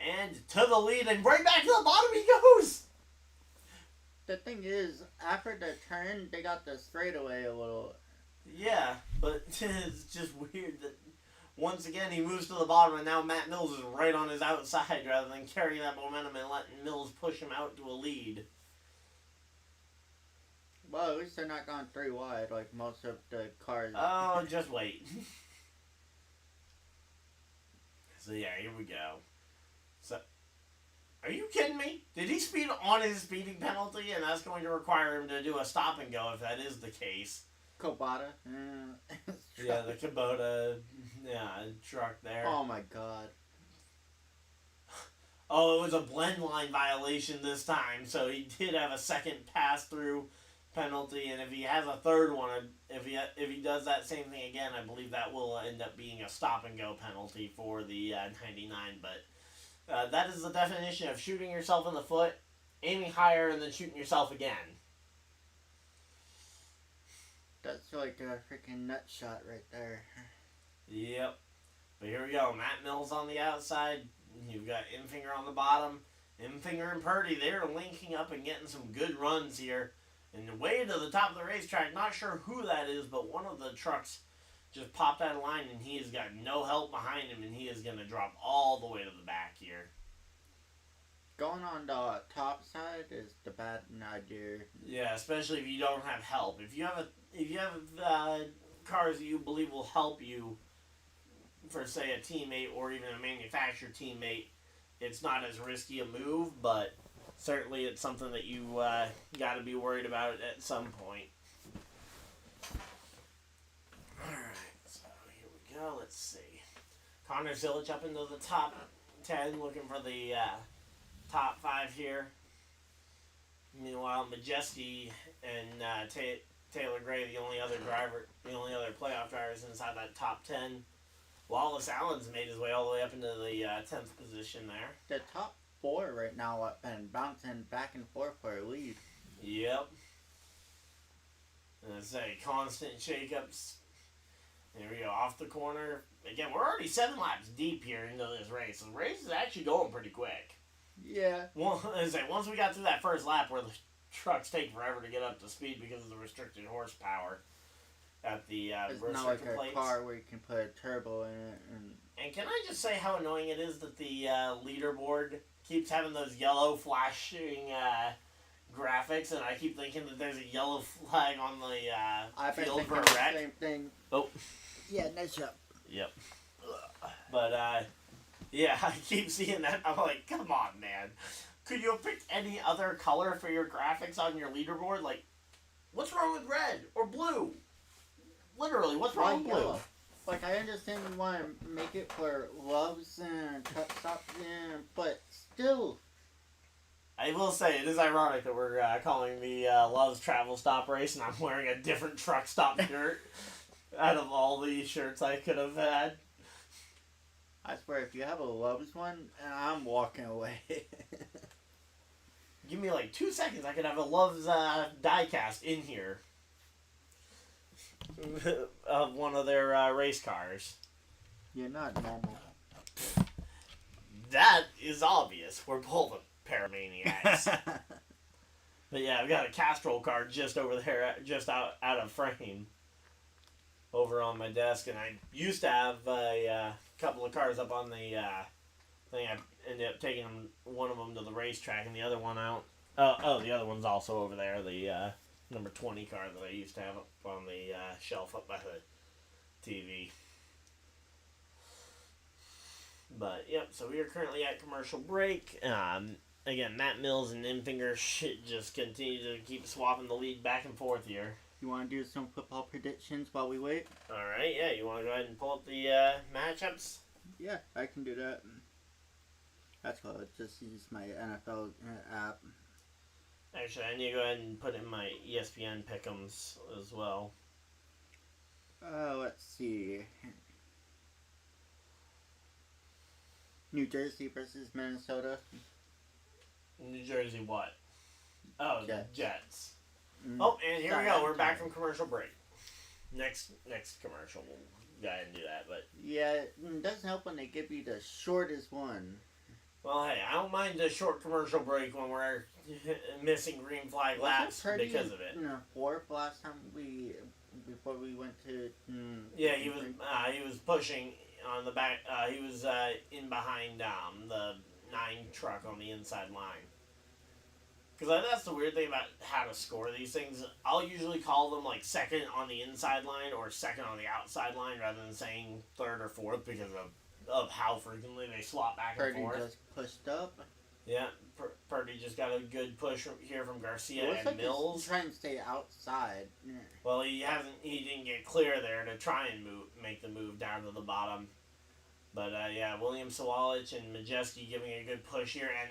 and to the lead, and right back to the bottom he goes! The thing is, after the turn, they got the straightaway a little. Yeah, but it's just weird that once again he moves to the bottom, and now Matt Mills is right on his outside rather than carrying that momentum and letting Mills push him out to a lead. Well, at least they're not going 3 wide like most of the cars. Oh, just wait. So yeah, here we go. So, are you kidding me? Did he speed on his speeding penalty, and that's going to require him to do a stop and go if that is the case? Kubota. Yeah, the Kubota, truck there. Oh my god. Oh, it was a blend line violation this time, so he did have a second pass-through penalty, and if he has a third one, if he does that same thing again, I believe that will end up being a stop-and-go penalty for the 99, but that is the definition of shooting yourself in the foot, aiming higher, and then shooting yourself again. That's like a freaking nut shot right there. Yep. But here we go. Matt Mills on the outside. You've got Infinger on the bottom. Infinger and Purdy, they're linking up and getting some good runs here. And way to the top of the racetrack. Not sure who that is, but one of the trucks just popped out of line, and he has got no help behind him, and he is going to drop all the way to the back here. Going on the top side is the bad idea. Yeah, especially if you don't have help. If you have cars that you believe will help you for, say, a teammate or even a manufacturer teammate, it's not as risky a move, but certainly it's something that you got to be worried about at some point. Alright, so here we go. Let's see. Connor Sawalich up into the top 10, looking for the top 5 here. Meanwhile, Majeski and Taylor Gray, the only other playoff drivers inside that top 10. Wallace Allen's made his way all the way up into the 10th position there. The top 4 right now have been bouncing back and forth for a lead. Yep. And I say, constant shakeups. There we go, off the corner. Again, we're already 7 laps deep here into this race. The race is actually going pretty quick. Yeah. Well, once we got through that first lap where the trucks take forever to get up to speed because of the restricted horsepower at the it's not like a car where you can put a turbo in it. And can I just say how annoying it is that the leaderboard keeps having those yellow flashing graphics, and I keep thinking that there's a yellow flag on the field for a wreck. Same thing. Oh. Yeah, nice job. Yep. But, yeah, I keep seeing that. I'm like, come on, man. Could you have picked any other color for your graphics on your leaderboard? Like, what's wrong with red or blue? Literally, what's wrong with blue? Yellow. Like, I understand you want to make it for loves and truck stops, but still. I will say, it is ironic that we're calling the Love's Travel Stop race, and I'm wearing a different truck stop shirt out of all the shirts I could have had. I swear, if you have a Loves one, I'm walking away. Give me like 2 seconds, I could have a Love's diecast in here of one of their race cars. You're not normal. That is obvious. We're both a pair of maniacs. But yeah, I've got a Castrol car just over there, just out of frame, over on my desk, and I used to have a couple of cars up on the thing. I ended up taking one of them to the racetrack and the other one out. The other one's also over there, the number 20 car that I used to have up on the shelf up by the TV. But, yep, so we are currently at commercial break. Again, Matt Mills and Infinger should just continue to keep swapping the lead back and forth here. You want to do some football predictions while we wait? Alright, yeah, you want to go ahead and pull up the matchups? Yeah, I can do that. That's cool. I just use my NFL app. Actually, I need to go ahead and put in my ESPN pick'ems as well. Let's see. New Jersey versus Minnesota. New Jersey what? Oh, Jets. the Jets. Oh, and here we go. We're back from commercial break. Next commercial, we'll go ahead and do that. But yeah, it doesn't help when they give you the shortest one. Well, hey, I don't mind a short commercial break when we're missing green flag laps because of it. Fourth last time before we went to. Yeah, he was pushing on the back. He was in behind the 9 truck on the inside line. Because that's the weird thing about how to score these things. I'll usually call them like second on the inside line or second on the outside line rather than saying third or fourth because of how frequently they swap back and forth. Purdy just pushed up. Yeah, Purdy just got a good push here from Garcia and Mills. He's trying to stay outside. Yeah. Well, he didn't get clear there to try and make the move down to the bottom. But yeah, William Sawalich and Majeski giving a good push here, and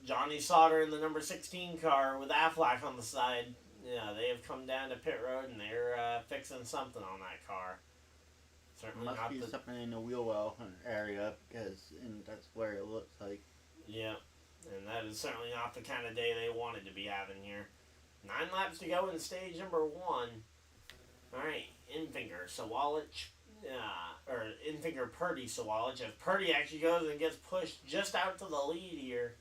Johnny Sauter in the number 16 car with Affleck on the side. Yeah, they have come down to pit road and they're fixing something on that car. Certainly must be something in the wheel well area and that's where it looks like. Yeah, and that is certainly not the kind of day they wanted to be having here. 9 laps to go in stage number 1. All right, Infinger, Sawalich. Or Infinger Purdy Sawalich, as Purdy actually goes and gets pushed just out to the lead here.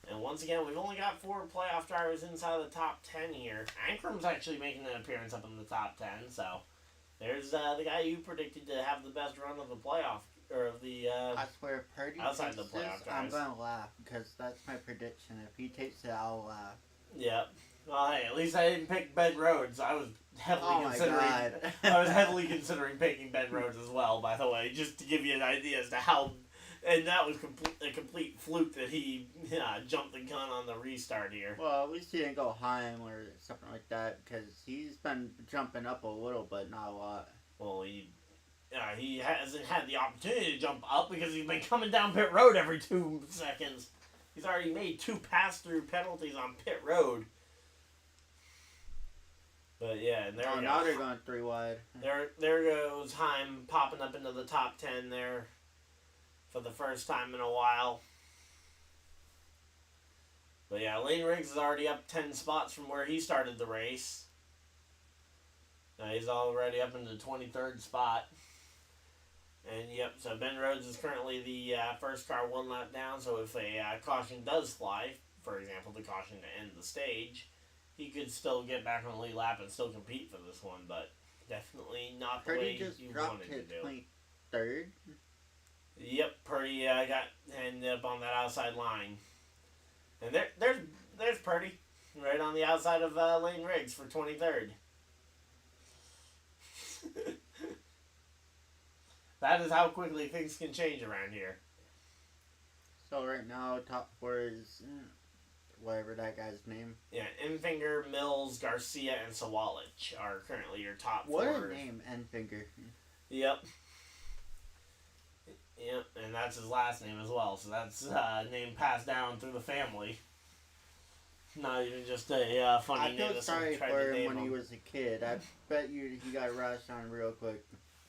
And once again, we've only got 4 playoff drivers inside the top 10 here. Ankram's actually making an appearance up in the top 10, so there's the guy you predicted to have the best run of the playoff, or of the I swear, Purdy outside the playoff guys, I'm gonna laugh, because that's my prediction. If he takes it, I'll laugh. Yep. Well, hey, at least I didn't pick Ben Rhodes. I was heavily considering picking Ben Rhodes as well, by the way, just to give you an idea as to how. And that was a complete fluke that he jumped the gun on the restart here. Well, at least he didn't go Heim or something like that, because he's been jumping up a little, but not a lot. Well, he hasn't had the opportunity to jump up because he's been coming down pit road every 2 seconds. He's already made 2 pass-through penalties on pit road. But yeah, and there we go. Now they're going 3 wide. There goes Heim popping up into the top 10 there for the first time in a while. But yeah, Lane Riggs is already up 10 spots from where he started the race. Now he's already up in the 23rd spot. And yep, so Ben Rhodes is currently the first car 1 lap down. So if a caution does fly, for example, the caution to end the stage, he could still get back on the lead lap and still compete for this one, but definitely not the way you wanted to do. 23rd? Yep, Purdy ended up on that outside line. And there's Purdy, right on the outside of Lane Riggs for 23rd. That is how quickly things can change around here. So right now, top 4 is whatever that guy's name. Yeah, Enfinger, Mills, Garcia, and Sawalich are currently your top 4. What a name, Enfinger. Yep. Yep, and that's his last name as well, so that's a name passed down through the family. Not even just a funny name. I feel sorry for him when he was a kid. I bet you he got rushed on real quick.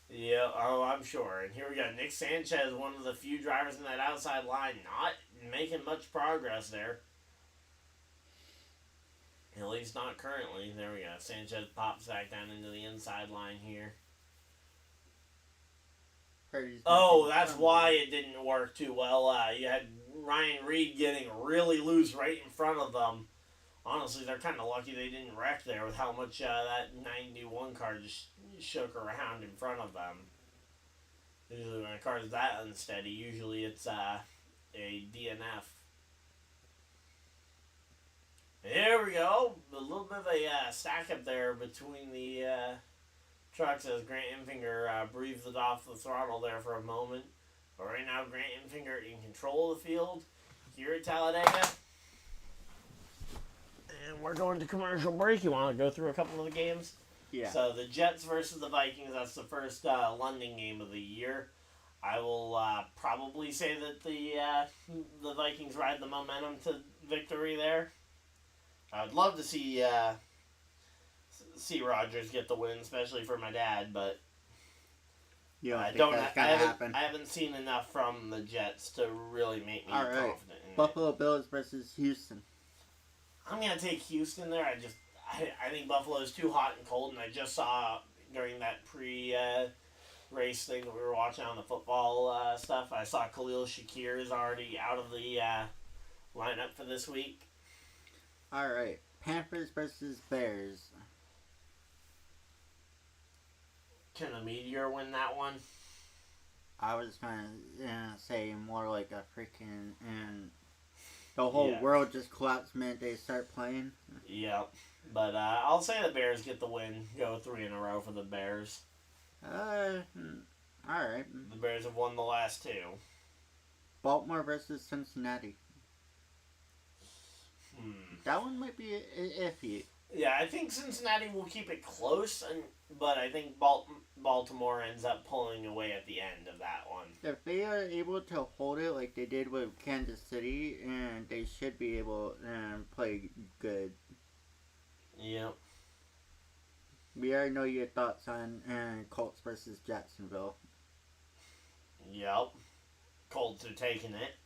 Yeah, I'm sure. And here we go. Nick Sanchez, one of the few drivers in that outside line, not making much progress there. At least not currently. There we go. Sanchez pops back down into the inside line here. Oh, that's why it didn't work too well. You had Ryan Reed getting really loose right in front of them. Honestly, they're kind of lucky they didn't wreck there with how much that 91 car just shook around in front of them. Usually when a car is that unsteady, usually it's a DNF. There we go. A little bit of a stack up there between the trucks as Grant Enfinger breathed it off the throttle there for a moment. But right now, Grant Enfinger in control of the field here at Talladega. And we're going to commercial break. You want to go through a couple of the games? Yeah. So the Jets versus the Vikings, that's the first London game of the year. I will probably say that the Vikings ride the momentum to victory there. I would love to see Rodgers get the win, especially for my dad, but You don't I think don't. that's I gonna haven't. happen? I haven't seen enough from the Jets to really make me All right. confident in it. Buffalo Bills versus Houston. I'm gonna take Houston there. I think Buffalo's too hot and cold, and I just saw during that race thing that we were watching on the football stuff. I saw Khalil Shakir is already out of the lineup for this week. All right. Panthers versus Bears. Can the Meteor win that one? I was gonna say more like a freaking and the whole Yeah. world just collapsed the minute they start playing. Yep. But I'll say the Bears get the win. Go 3 in a row for the Bears. All right. The Bears have won the last 2. Baltimore versus Cincinnati. That one might be iffy. Yeah, I think Cincinnati will keep it close, but I think Baltimore ends up pulling away at the end of that one. If they are able to hold it like they did with Kansas City, and they should be able to play good. Yep. We already know your thoughts on Colts versus Jacksonville. Yep. Colts are taking it.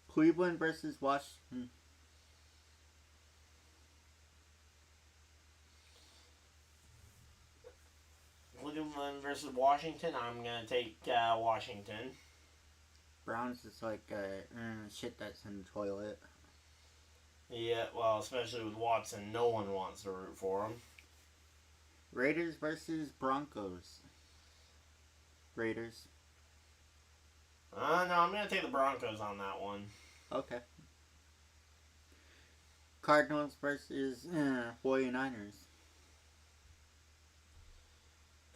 Cleveland versus Washington. Cleveland versus Washington. I'm gonna take Washington. Browns is like shit that's in the toilet. Yeah, well, especially with Watson, no one wants to root for him. Raiders versus Broncos. Raiders. No, I'm gonna take the Broncos on that one. Okay. Cardinals versus 49ers.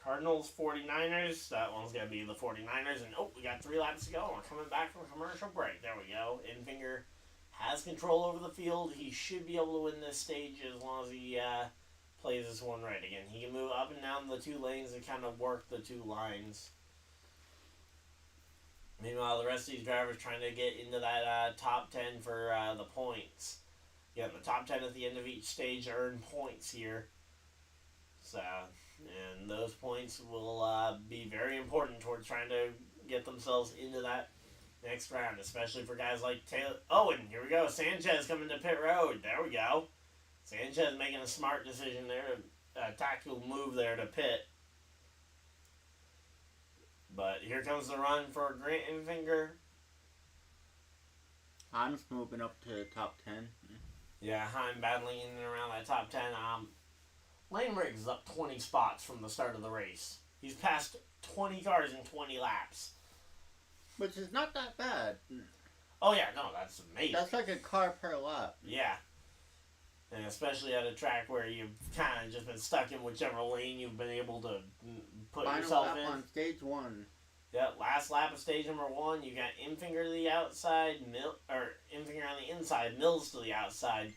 Cardinals, 49ers. That one's going to be the 49ers. And, we got 3 laps to go. We're coming back from commercial break. There we go. Infinger has control over the field. He should be able to win this stage as long as he plays this one right. Again, he can move up and down the 2 lanes and kind of work the 2 lines. Meanwhile, the rest of these drivers trying to get into that top 10 for the points. Getting the top 10 at the end of each stage earn points here. So... and those points will be very important towards trying to get themselves into that next round, especially for guys like Taylor. Oh, and here we go. Sanchez coming to pit road. There we go. Sanchez making a smart decision there, a tactical move there to pit. But here comes the run for Grant Enfinger. I'm just moving up to the top 10. Yeah, I'm battling in and around that top 10. Lane Riggs is up 20 spots from the start of the race. He's passed 20 cars in 20 laps. Which is not that bad. Oh, yeah, no, that's amazing. That's like a car per lap. Yeah. And especially at a track where you've kind of just been stuck in whichever lane you've been able to put Final yourself lap in. on stage 1. Yeah, last lap of stage number 1, you got Infinger to the outside, Infinger on the inside, Mills to the outside.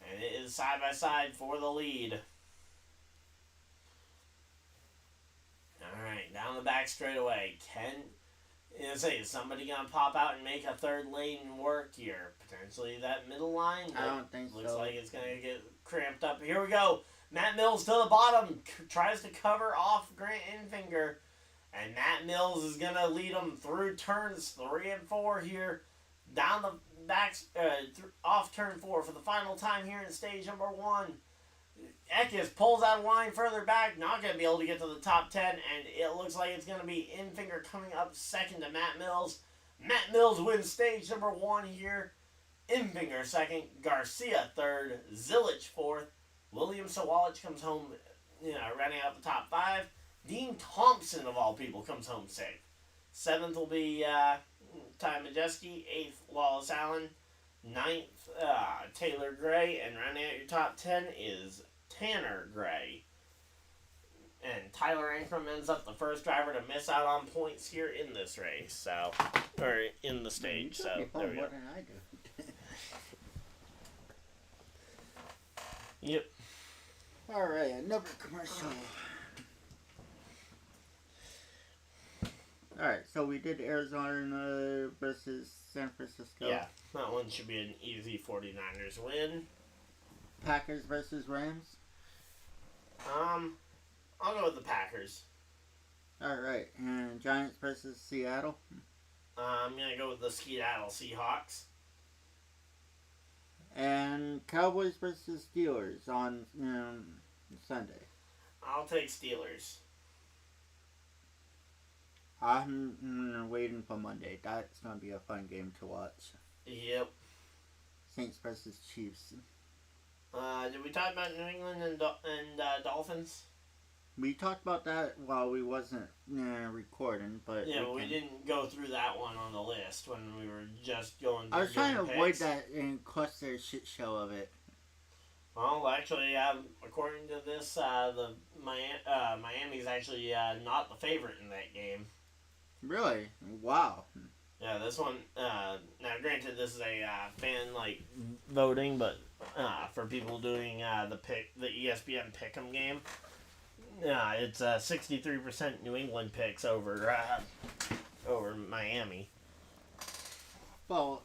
And it is side by side for the lead. Alright, down the back straightaway. Is somebody going to pop out and make a third lane work here? Potentially that middle line? I don't think so. Looks like it's going to get cramped up. Here we go. Matt Mills to the bottom. Tries to cover off Grant Enfinger. And Matt Mills is going to lead him through turns 3 and 4 here. Down the back, off turn 4 for the final time here in stage number 1. Eckes pulls out a line further back, not going to be able to get to the top 10, and it looks like it's going to be Enfinger coming up second to Matt Mills. Matt Mills wins stage number 1 here. Enfinger second, Garcia third, Zilich fourth. William Sawalisch comes home, running out the top 5. Dean Thompson, of all people, comes home safe. 7th will be Ty Majeski, 8th Wallace Allen, 9th Taylor Gray, and rounding out your top 10 is Tanner Gray. And Tyler Ankrum ends up the first driver to miss out on points here in this race, or in the stage. So there we go. More than I do. Yep. All right, another commercial. All Alright, so we did Arizona versus San Francisco. Yeah, that one should be an easy 49ers win. Packers versus Rams. I'll go with the Packers. Alright, and Giants versus Seattle. I'm going to go with the Skedaddle Seahawks. And Cowboys versus Steelers on Sunday. I'll take Steelers. I'm waiting for Monday. That's going to be a fun game to watch. Yep. Saints versus Chiefs. Did we talk about New England and Dolphins? We talked about that while we wasn't recording, but yeah, we didn't go through that one on the list when we were just going through. I was trying to avoid picks. that and cluster shit show of it. Well, actually, according to this, the Miami's actually not the favorite in that game. Really? Wow. Yeah, this one. Now, granted, this is a fan voting, but for people doing the ESPN Pick'em game, it's 63% New England picks over Miami. Well,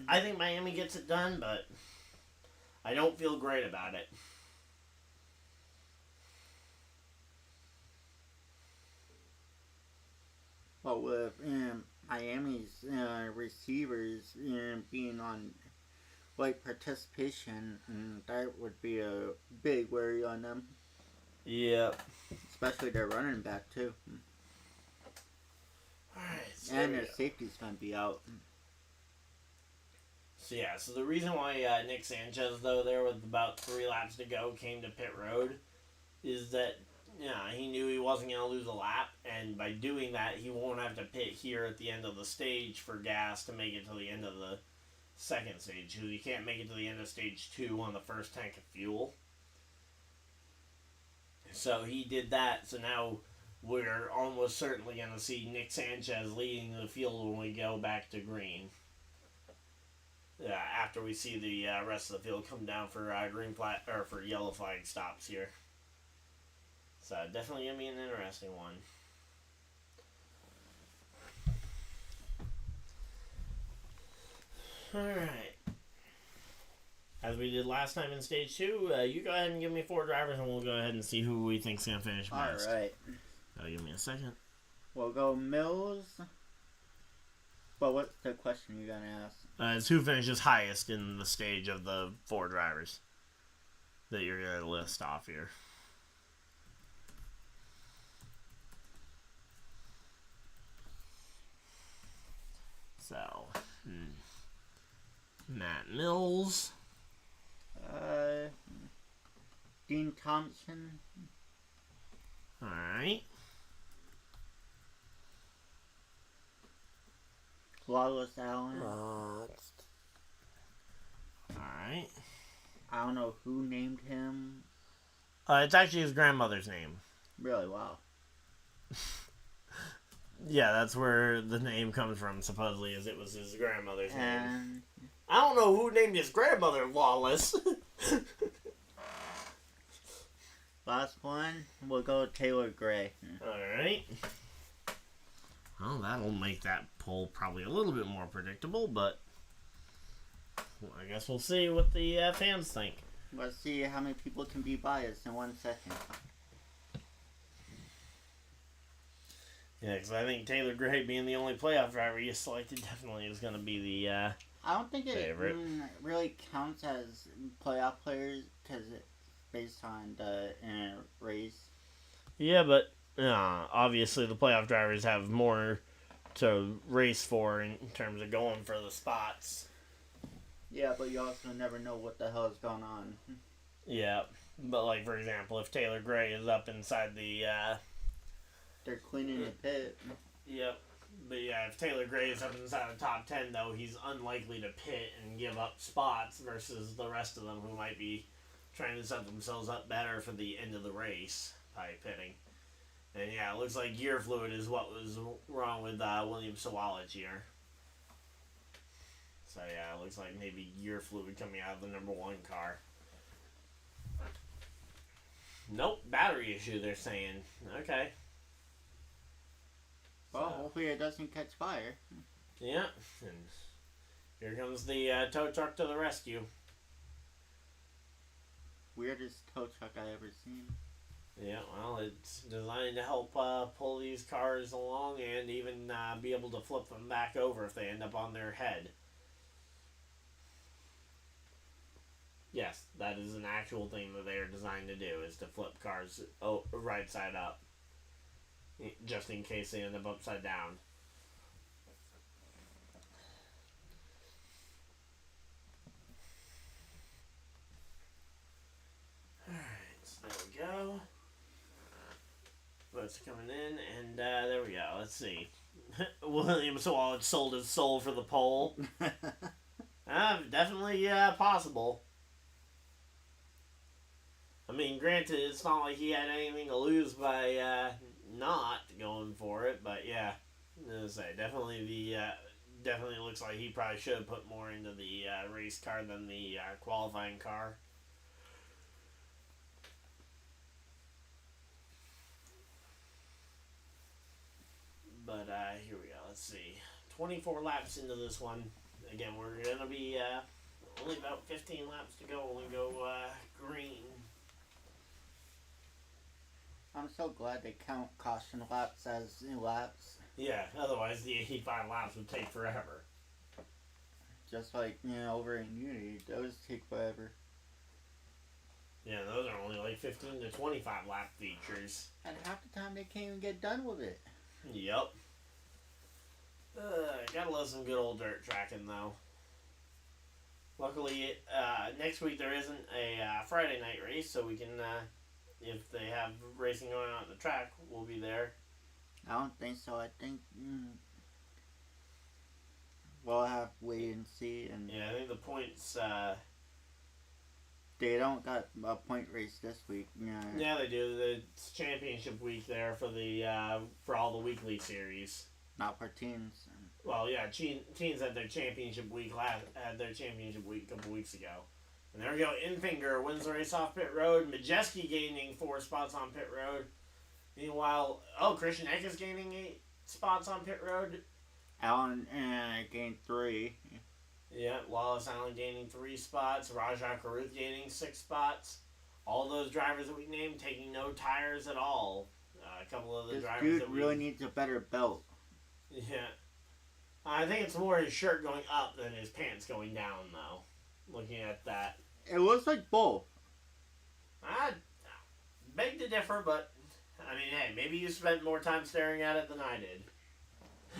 I think Miami gets it done, but I don't feel great about it. Well, with Miami's receivers being on participation, that would be a big worry on them. Yep. Especially their running back too. Alright. So and their safety's gonna be out. So yeah, so the reason why Nick Sanchez, though, there with about 3 laps to go, came to pit road is that he knew he wasn't going to lose a lap, and by doing that, he won't have to pit here at the end of the stage for gas to make it to the end of the second stage, because he can't make it to the end of stage 2 on the first tank of fuel. So he did that, so now we're almost certainly going to see Nick Sanchez leading the field when we go back to green. After we see the rest of the field come down for green flag or for yellow flag stops here. So definitely gonna be an interesting one. All right. As we did last time in stage 2, you go ahead and give me 4 drivers, and we'll go ahead and see who we think's gonna finish best. All right. Give me a second. We'll go Mills. But what's the question you're gonna ask? It's who finishes highest in the stage of the 4 drivers that you're going to list off here. So, Matt Mills. Dean Thompson. Alright. Wallace Allen. Alright. I don't know who named him. It's actually his grandmother's name. Really? Wow. Yeah, that's where the name comes from, supposedly, as it was his grandmother's name. And I don't know who named his grandmother Wallace. last one, we'll go Taylor Gray. Alright. Well, that'll make that poll probably a little bit more predictable, but I guess we'll see what the fans think. Let's see how many people can be biased in 1 second. Yeah, because I think Taylor Gray being the only playoff driver you selected definitely is going to be the I don't think it favorite. Really counts as playoff players because it's based on the race. Yeah, but obviously the playoff drivers have more to race for in terms of going for the spots. Yeah, but you also never know what the hell is going on. Yeah, but like for example, if Taylor Gray is up inside the they're cleaning the pit. Yep. But yeah, if Taylor Gray is up inside the top 10, though, he's unlikely to pit and give up spots versus the rest of them who might be trying to set themselves up better for the end of the race by pitting. And yeah, it looks like gear fluid is what was wrong with William Sawalich here. So yeah, it looks like maybe gear fluid coming out of the number 1 car. Nope, battery issue, they're saying. Okay. Well, hopefully it doesn't catch fire. Yeah, and here comes the tow truck to the rescue. Weirdest tow truck I ever seen. Yeah, well, it's designed to help pull these cars along and even be able to flip them back over if they end up on their head. Yes, that is an actual thing that they are designed to do, is to flip cars right side up. Just in case they end up upside down. Alright, so there we go. Votes coming in, and there we go. Let's see. William Sawalisch sold his soul for the pole. Definitely possible. I mean, granted, it's not like he had anything to lose by not going for it, but yeah, as I say, definitely definitely looks like he probably should have put more into the race car than the qualifying car. But here we go. Let's see. 24 laps into this one. Again, we're gonna be only about 15 laps to go. When we go green. I'm so glad they count caution laps as laps. Yeah, otherwise the 85 laps would take forever. Just like, over in Unity, those take forever. Yeah, those are only like 15 to 25 lap features. And half the time they can't even get done with it. Yep. Gotta love some good old dirt tracking though. Luckily, next week there isn't a Friday night race, so we can, if they have racing going on at the track, we'll be there. I don't think so. I think we'll have to wait and see. And yeah, I think the points. They don't got a point race this week. Yeah, they do. It's championship week there for the for all the weekly series. Not for teams. Well, yeah, teams had their championship week a couple weeks ago. And there we go. Infinger wins the race off pit road. Majeski gaining 4 spots on pit road. Meanwhile, Christian Eck is gaining 8 spots on pit road. Allen gained 3. Yeah, Wallace Allen gaining 3 spots. Rajah Caruth gaining 6 spots. All those drivers that we named taking no tires at all. A couple of the drivers dude that we really needs a better belt. Yeah. I think it's more his shirt going up than his pants going down, though. Looking at that. It looks like both. I beg to differ, but I mean, hey, maybe you spent more time staring at it than I did.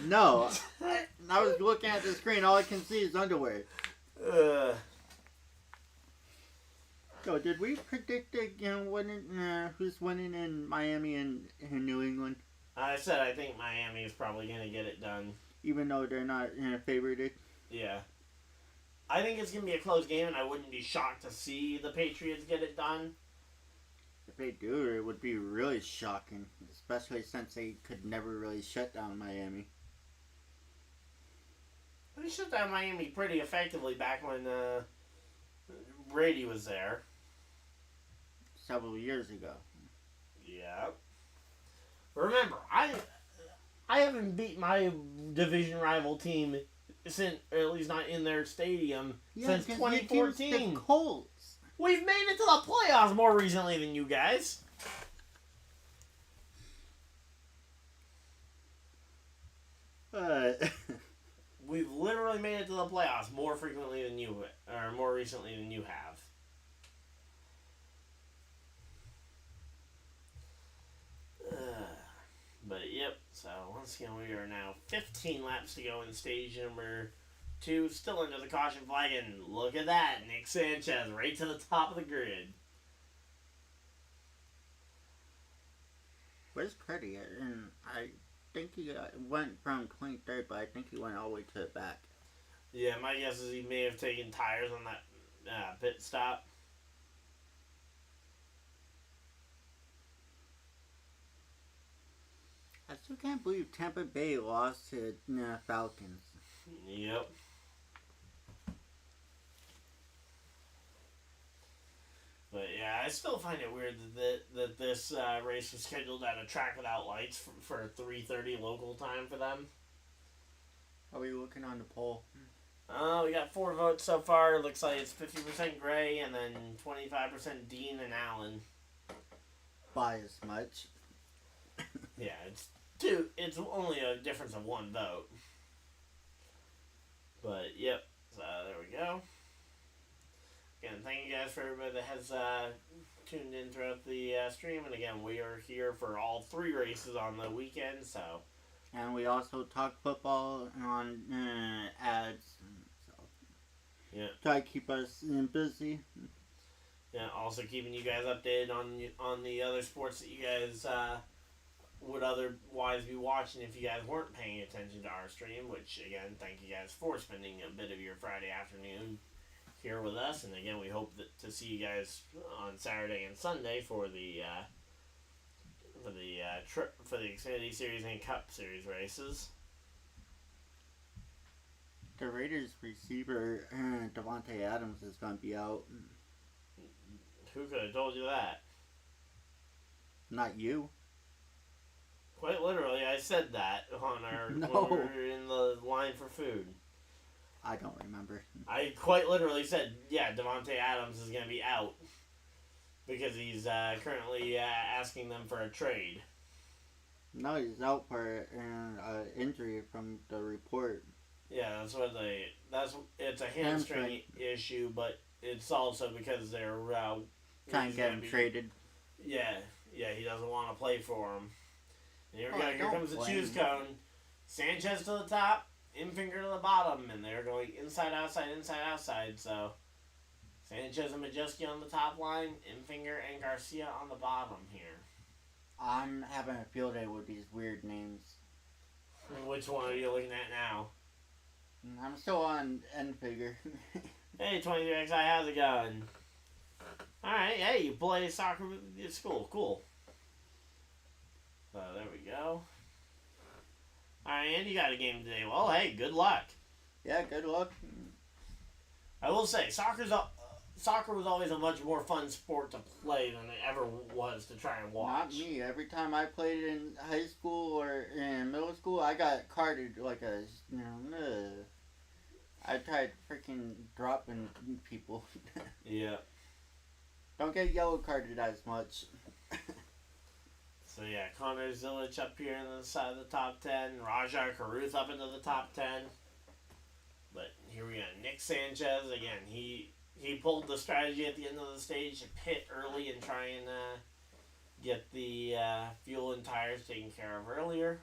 No. I was looking at the screen. All I can see is underwear. So, did we predict who's winning in Miami and in New England? I said I think Miami is probably going to get it done. Even though they're not favored? Yeah. I think it's going to be a close game, and I wouldn't be shocked to see the Patriots get it done. If they do, it would be really shocking. Especially since they could never really shut down Miami. They shut down Miami pretty effectively back when Brady was there. Several years ago. Yeah. Remember, I haven't beat my division rival team since, or at least not in their stadium, since 2014. The Colts. We've made it to the playoffs more recently than you guys. We've literally made it to the playoffs more frequently than you, or more recently than you have. But yep, so once again we are now 15 laps to go in stage number 2, still under the caution flag, and look at that, Nick Sanchez right to the top of the grid. Where's Purdy? I think he went from 23rd, but I think he went all the way to the back. Yeah, my guess is he may have taken tires on that pit stop. I still can't believe Tampa Bay lost to Falcons. Yep. But yeah, I still find it weird that this race was scheduled at a track without lights for 3:30 local time for them. How are you looking on the poll? We got 4 votes so far. Looks like it's 50% Gray and then 25% Dean and Allen. By as much. Yeah, it's 2. It's only a difference of 1 vote. But yep, so there we go. Again, thank you guys for everybody that has tuned in throughout the stream. And again, we are here for all 3 races on the weekend. So, and we also talk football on ads. So yeah, try to keep us busy. Yeah, also keeping you guys updated on the other sports that you guys would otherwise be watching if you guys weren't paying attention to our stream. Which again, thank you guys for spending a bit of your Friday afternoon here with us, and again, we hope to see you guys on Saturday and Sunday for the Xfinity Series and Cup Series races. The Raiders receiver Davante Adams is going to be out. Who could have told you that? Not you. Quite literally, I said that on our No. when we were in the line for food. I don't remember. I quite literally said, yeah, Davante Adams is going to be out because he's currently asking them for a trade. No, he's out for injury from the report. Yeah, it's a hamstring issue, but it's also because they're trying to get him traded. Yeah, he doesn't want to play for him. And here we go. Here comes the choose him. cone. Sanchez to the top. Infinger to the bottom, and they're going inside, outside. So, Sanchez and Majeski on the top line, Infinger and Garcia on the bottom here. I'm having a field day with these weird names. Which one are you looking at now? I'm still on Infinger. Hey, 23XI, how's it going? Alright, hey, you play soccer at school. Cool. So, there we go. Alright, and you got a game today. Well, hey, good luck. Yeah, good luck. I will say, soccer was always a much more fun sport to play than it ever was to try and watch. Not me. Every time I played in high school or in middle school, I got carded like a... I tried freaking dropping people. Yeah. Don't get yellow carded as much. So yeah, Connor Zilich up here on the side of the top 10. Rajah Caruth up into the top 10. But here we go. Nick Sanchez, again, he pulled the strategy at the end of the stage to pit early and try and get the fuel and tires taken care of earlier.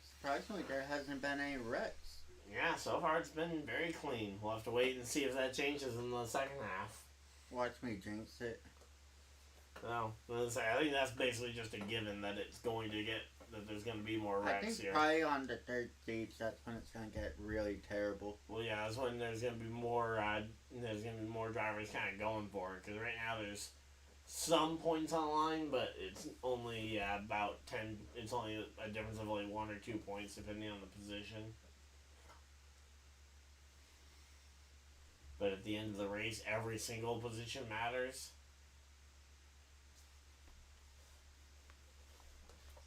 Surprisingly, there hasn't been any wrecks. Yeah, so far it's been very clean. We'll have to wait and see if that changes in the second half. Watch me jinx it. No, I think that's basically just a given that it's going to that there's going to be more wrecks I think here. probably on the third stage, that's when it's going to get really terrible. Well, yeah, that's when there's going to be more. There's going to be more drivers kind of going for it because right now there's some points on the line, but it's only about 10. It's only a difference of like 1 or 2 points depending on the position. But at the end of the race, every single position matters.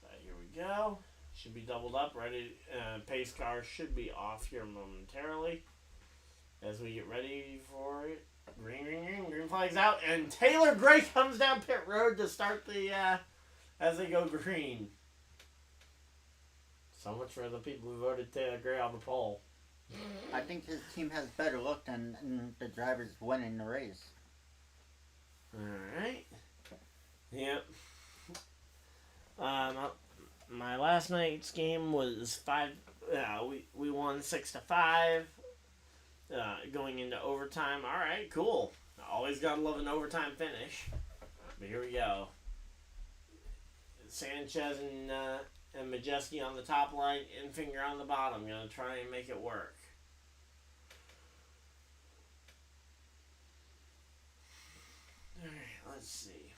So here we go. Should be doubled up. Ready. Pace car should be off here momentarily. As we get ready for it. Green flag's out. And Taylor Gray comes down pit road to start the, as they go green. So much for the people who voted Taylor Gray on the pole. I think his team has better luck than the drivers winning the race. Alright. Yep. My last night's game was 5. We won 6-5. Going into overtime. Alright, cool. Always gotta love an overtime finish. But here we go. Sanchez and Majeski on the top line, Infinger on the bottom. Gonna try and make it work. Alright, let's see.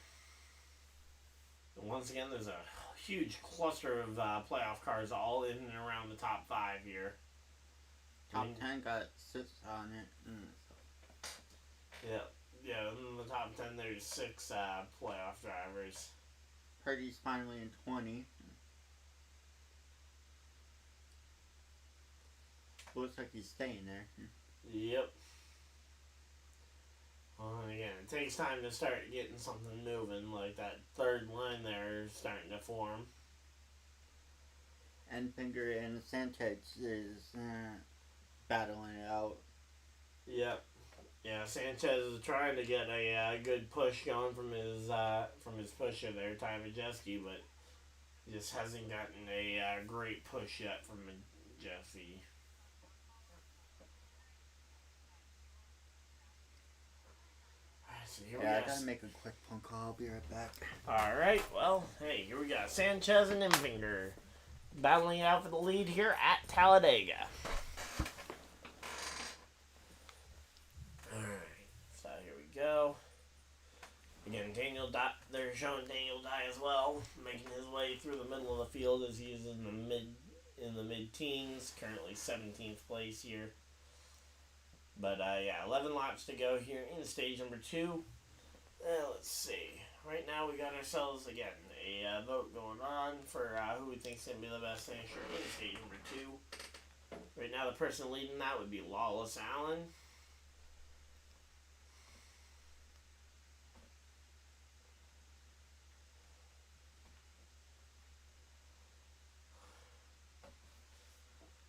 And once again, there's a huge cluster of playoff cars all in and around the top 5 here. Top 10 got 6 on it. Yeah, in the top 10, there's 6 playoff drivers. Purdy's finally in 20. Looks like he's staying there. Yep. Well, again, it takes time to start getting something moving, like that third line there is starting to form. Enfinger and Sanchez is battling it out. Yep. Yeah, Sanchez is trying to get a good push going from his pusher there, Ty Majeski, but he just hasn't gotten a great push yet from Majeski. So I gotta make a quick phone call. I'll be right back. Alright, well, hey, here we got Sanchez and Enfinger battling out for the lead here at Talladega. Alright, so here we go. Again, they're showing Daniel Dye as well, making his way through the middle of the field as he is in the mid-teens, currently 17th place here. But, 11 laps to go here in stage number 2. Let's see. Right now we got ourselves, again, a vote going on for who we think is going to be the best finisher in stage number 2. Right now the person leading that would be Lawless Allen.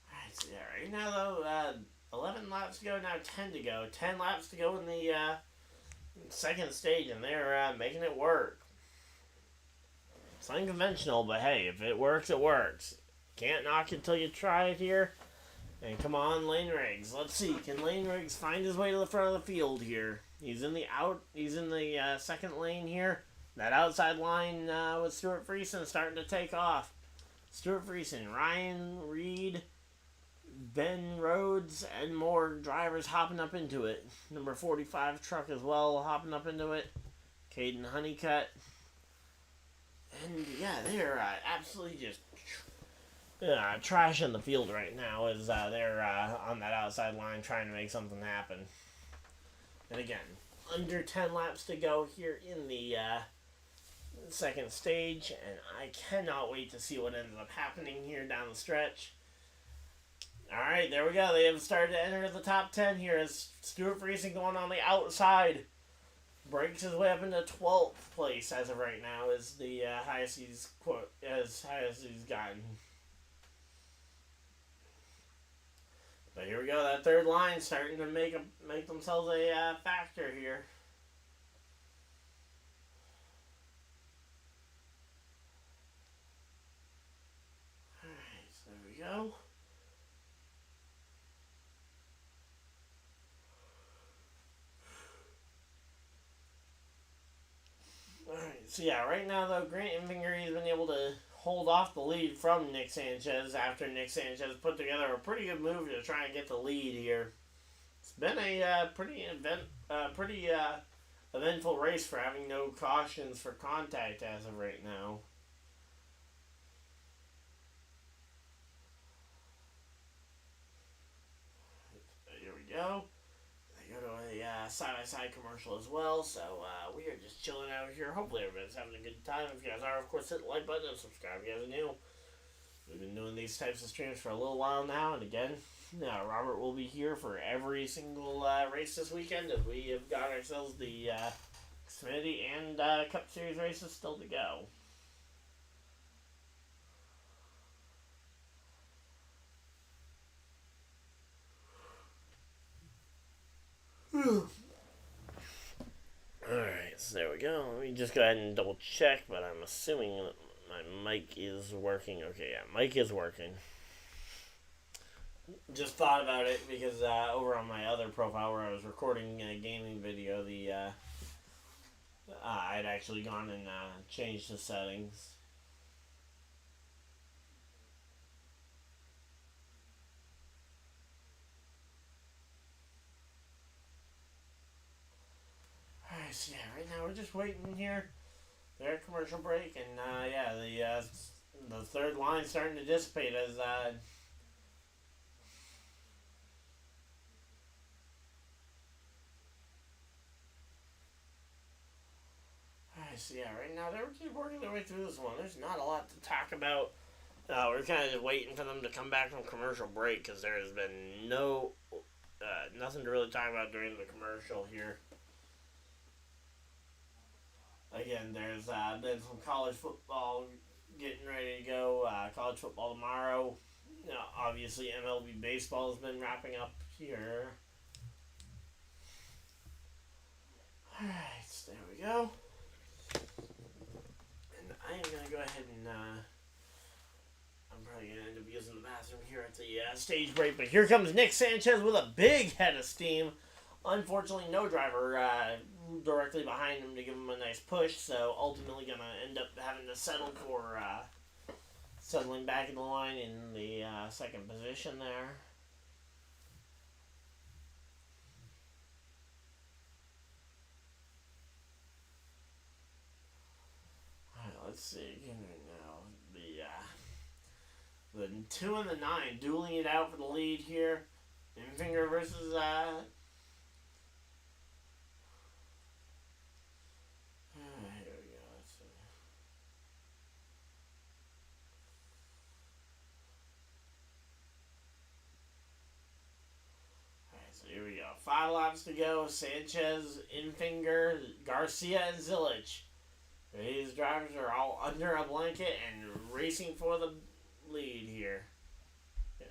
Alright, so yeah, right now though, 11 laps to go, now 10 to go. 10 laps to go in the second stage, and they're making it work. It's unconventional, but hey, if it works, it works. Can't knock it till you try it here. And come on, Lane Riggs. Let's see, can Lane Riggs find his way to the front of the field here? He's in the second lane here. That outside line with Stuart Friesen starting to take off. Stuart Friesen, Ryan Reed, Ben Rhodes, and more drivers hopping up into it. Number 45 truck as well hopping up into it. Caden Honeycutt. And yeah, they're absolutely just trashing the field right now as they're on that outside line trying to make something happen. And again, under 10 laps to go here in the second stage, and I cannot wait to see what ends up happening here down the stretch. Alright, there we go. They have started to enter the top 10 here as Stuart Friesen going on the outside. Breaks his way up into 12th place as of right now, is the highest he's gotten. But here we go, that third line starting to make themselves a factor here. Alright, so there we go. Alright, so yeah, right now though, Grant Enfinger has been able to hold off the lead from Nick Sanchez after Nick Sanchez put together a pretty good move to try and get the lead here. It's been a pretty eventful race for having no cautions for contact as of right now. Here we go. They go to a side-by-side commercial as well, so we are just chilling out here. Hopefully everybody's having a good time. If you guys are, of course, hit the like button and subscribe if you guys are new. We've been doing these types of streams for a little while now, and again, Robert will be here for every single race this weekend, as we have got ourselves the Xfinity and Cup Series races still to go. Alright, so there we go. Let me just go ahead and double check, but I'm assuming that my mic is working. Okay, yeah, mic is working. Just thought about it because over on my other profile where I was recording a gaming video, I'd actually gone and changed the settings. Alright, so yeah, right now we're just waiting here. They're at commercial break, and the third line starting to dissipate as So yeah, right now they're just working their way through this one. There's not a lot to talk about. We're kind of just waiting for them to come back from commercial break because there has been nothing to really talk about during the commercial here. Again, there's been some college football getting ready to go. College football tomorrow. Obviously, MLB baseball has been wrapping up here. Alright, so there we go. And I am going to go ahead and I'm probably going to end up using the bathroom here at the stage break. But here comes Nick Sanchez with a big head of steam. Unfortunately, no driver directly behind him to give him a nice push. So ultimately going to end up having to settle for settling back in the line in the second position there. Alright, let's see again right now. The 2 and the 9 dueling it out for the lead here. Infinger versus here we go. Let's see. Alright, so here we go. 5 laps to go. Sanchez, Infinger, Garcia, and Sawalich. These drivers are all under a blanket and racing for the lead here. Yeah.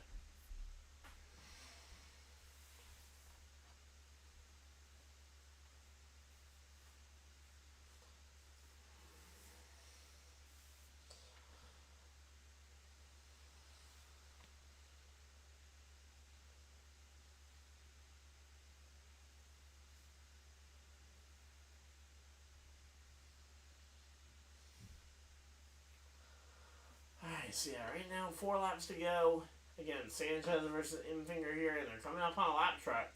So yeah, right now 4 laps to go. Again, Sanchez versus Infinger here, and they're coming up on a lap track.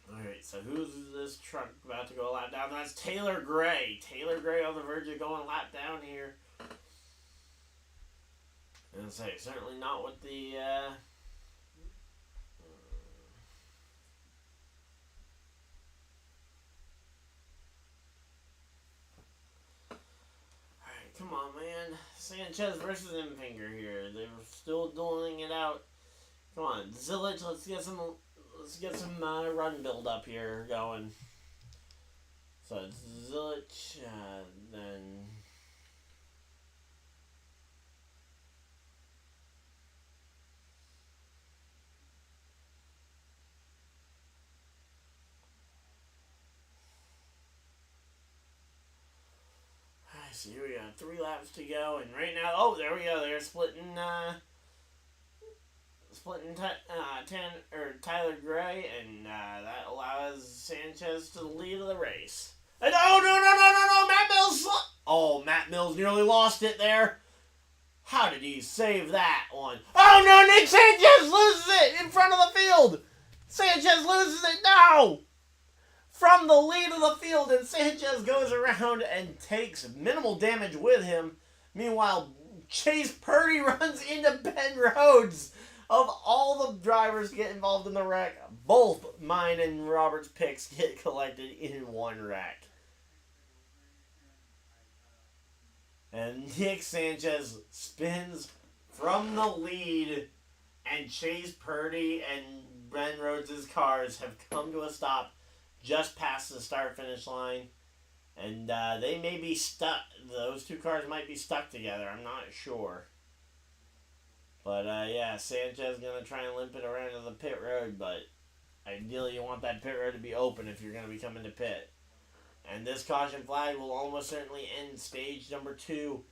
Alright, so who's this truck about to go a lap down? That's Taylor Gray. Taylor Gray on the verge of going a lap down here. And say, certainly not with the come on, man. Sanchez versus Infinger here. They're still dueling it out. Come on, Sawalich, let's get some run build up here going. So it's Sawalich, then so here we got 3 laps to go, and right now, oh, there we go. They're splitting Tyler Gray, and that allows Sanchez to the lead of the race. And no, Matt Mills! Oh, Matt Mills nearly lost it there. How did he save that one? Oh no, Nick Sanchez loses it in front of the field. Sanchez loses it now. From the lead of the field, and Sanchez goes around and takes minimal damage with him. Meanwhile, Chase Purdy runs into Ben Rhodes. Of all the drivers to get involved in the wreck, both mine and Robert's picks get collected in one wreck. And Nick Sanchez spins from the lead, and Chase Purdy and Ben Rhodes' cars have come to a stop just past the start-finish line, and they may be stuck. Those 2 cars might be stuck together. I'm not sure. But, yeah, Sanchez going to try and limp it around to the pit road, but ideally you want that pit road to be open if you're going to be coming to pit. And this caution flag will almost certainly end stage number 2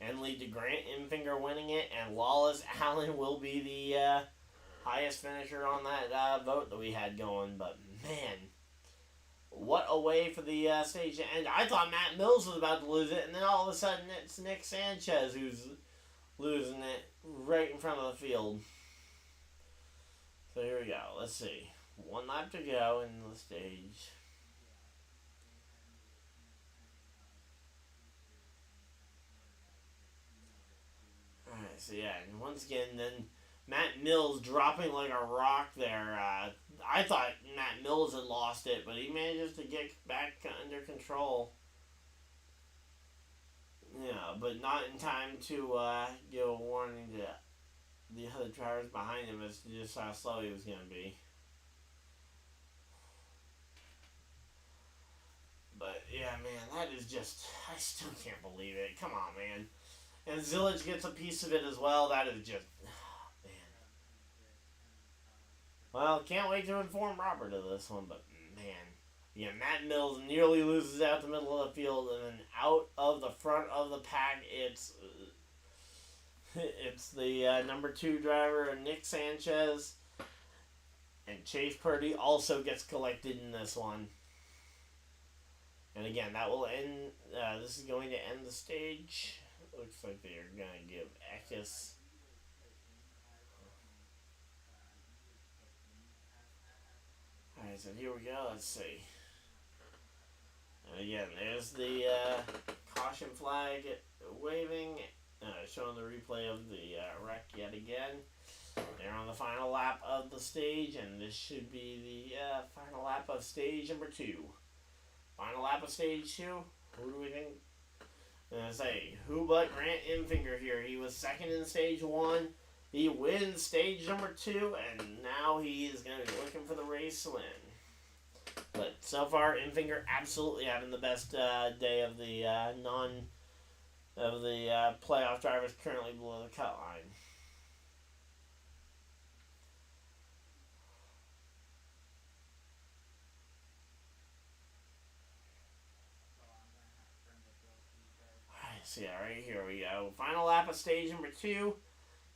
and lead to Grant Infinger winning it, and Lawless Allen will be the highest finisher on that vote that we had going. But, man, what a way for the stage to end. I thought Matt Mills was about to lose it, and then all of a sudden it's Nick Sanchez who's losing it right in front of the field. So here we go. Let's see. 1 lap to go in the stage. Alright, so yeah, and once again, then Matt Mills dropping like a rock there. I thought Matt Mills had lost it, but he manages to get back under control. Yeah, but not in time to give a warning to the other drivers behind him as to just how slow he was going to be. But yeah, man, that is just, I still can't believe it. Come on, man. And Zillage gets a piece of it as well. That is just, oh, man. Well, can't wait to inform Robert of this one, but man. Yeah, Matt Mills nearly loses out the middle of the field, and then out of the front of the pack, it's the number 2 driver, Nick Sanchez, and Chase Purdy also gets collected in this one. And again, that will end. This is going to end the stage. Looks like they are going to give Eckes. Alright, so here we go. Let's see. And again, there's the caution flag waving, showing the replay of the wreck yet again. They're on the final lap of the stage, and this should be the final lap of stage number 2. Final lap of stage 2. Who do we think? I'm going to say, who but Grant Enfinger here? He was second in stage 1. He wins stage number 2, and now he is going to be looking for the race win. But so far, Enfinger absolutely having the best day of the playoff drivers currently below the cut line. Alright, so yeah, right here we go. Final lap of stage number 2.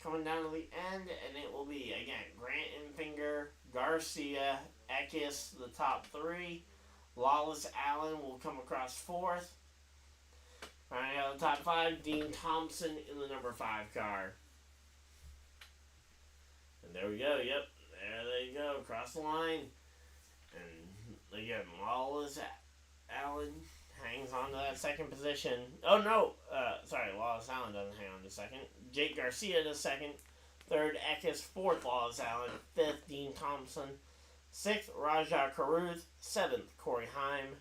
Coming down to the end, and it will be, again, Grant Enfinger, Garcia, Eckes, the top 3. Lawless Allen will come across 4th. Rounding out the top 5, Dean Thompson in the number 5 car. And there we go, yep, there they go, across the line. And again, Lawless Allen hangs on to that second position. Oh no, sorry, Lawless Allen doesn't hang on to second. Jake Garcia to second. 3rd, Eckes. 4th, Lawless Allen. 5th, Dean Thompson. 6th, Rajah Caruth. 7th, coreyheim.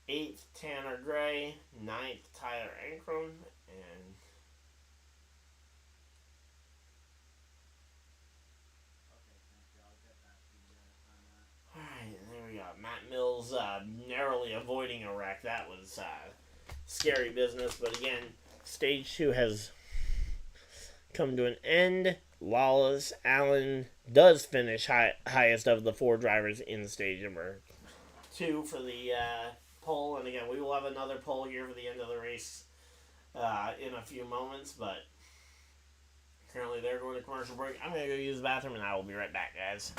8th, Tanner Gray. 9th, Tyler Ankrum. And alright, there we go. Matt Mills narrowly avoiding a wreck. That was scary business. But again, stage 2 has come to an end. Lawless Allen does finish highest of the 4 drivers in stage number 2 for the pole. And again, we will have another pole here for the end of the race in a few moments. But currently they're going to commercial break. I'm going to go use the bathroom, and I will be right back, guys.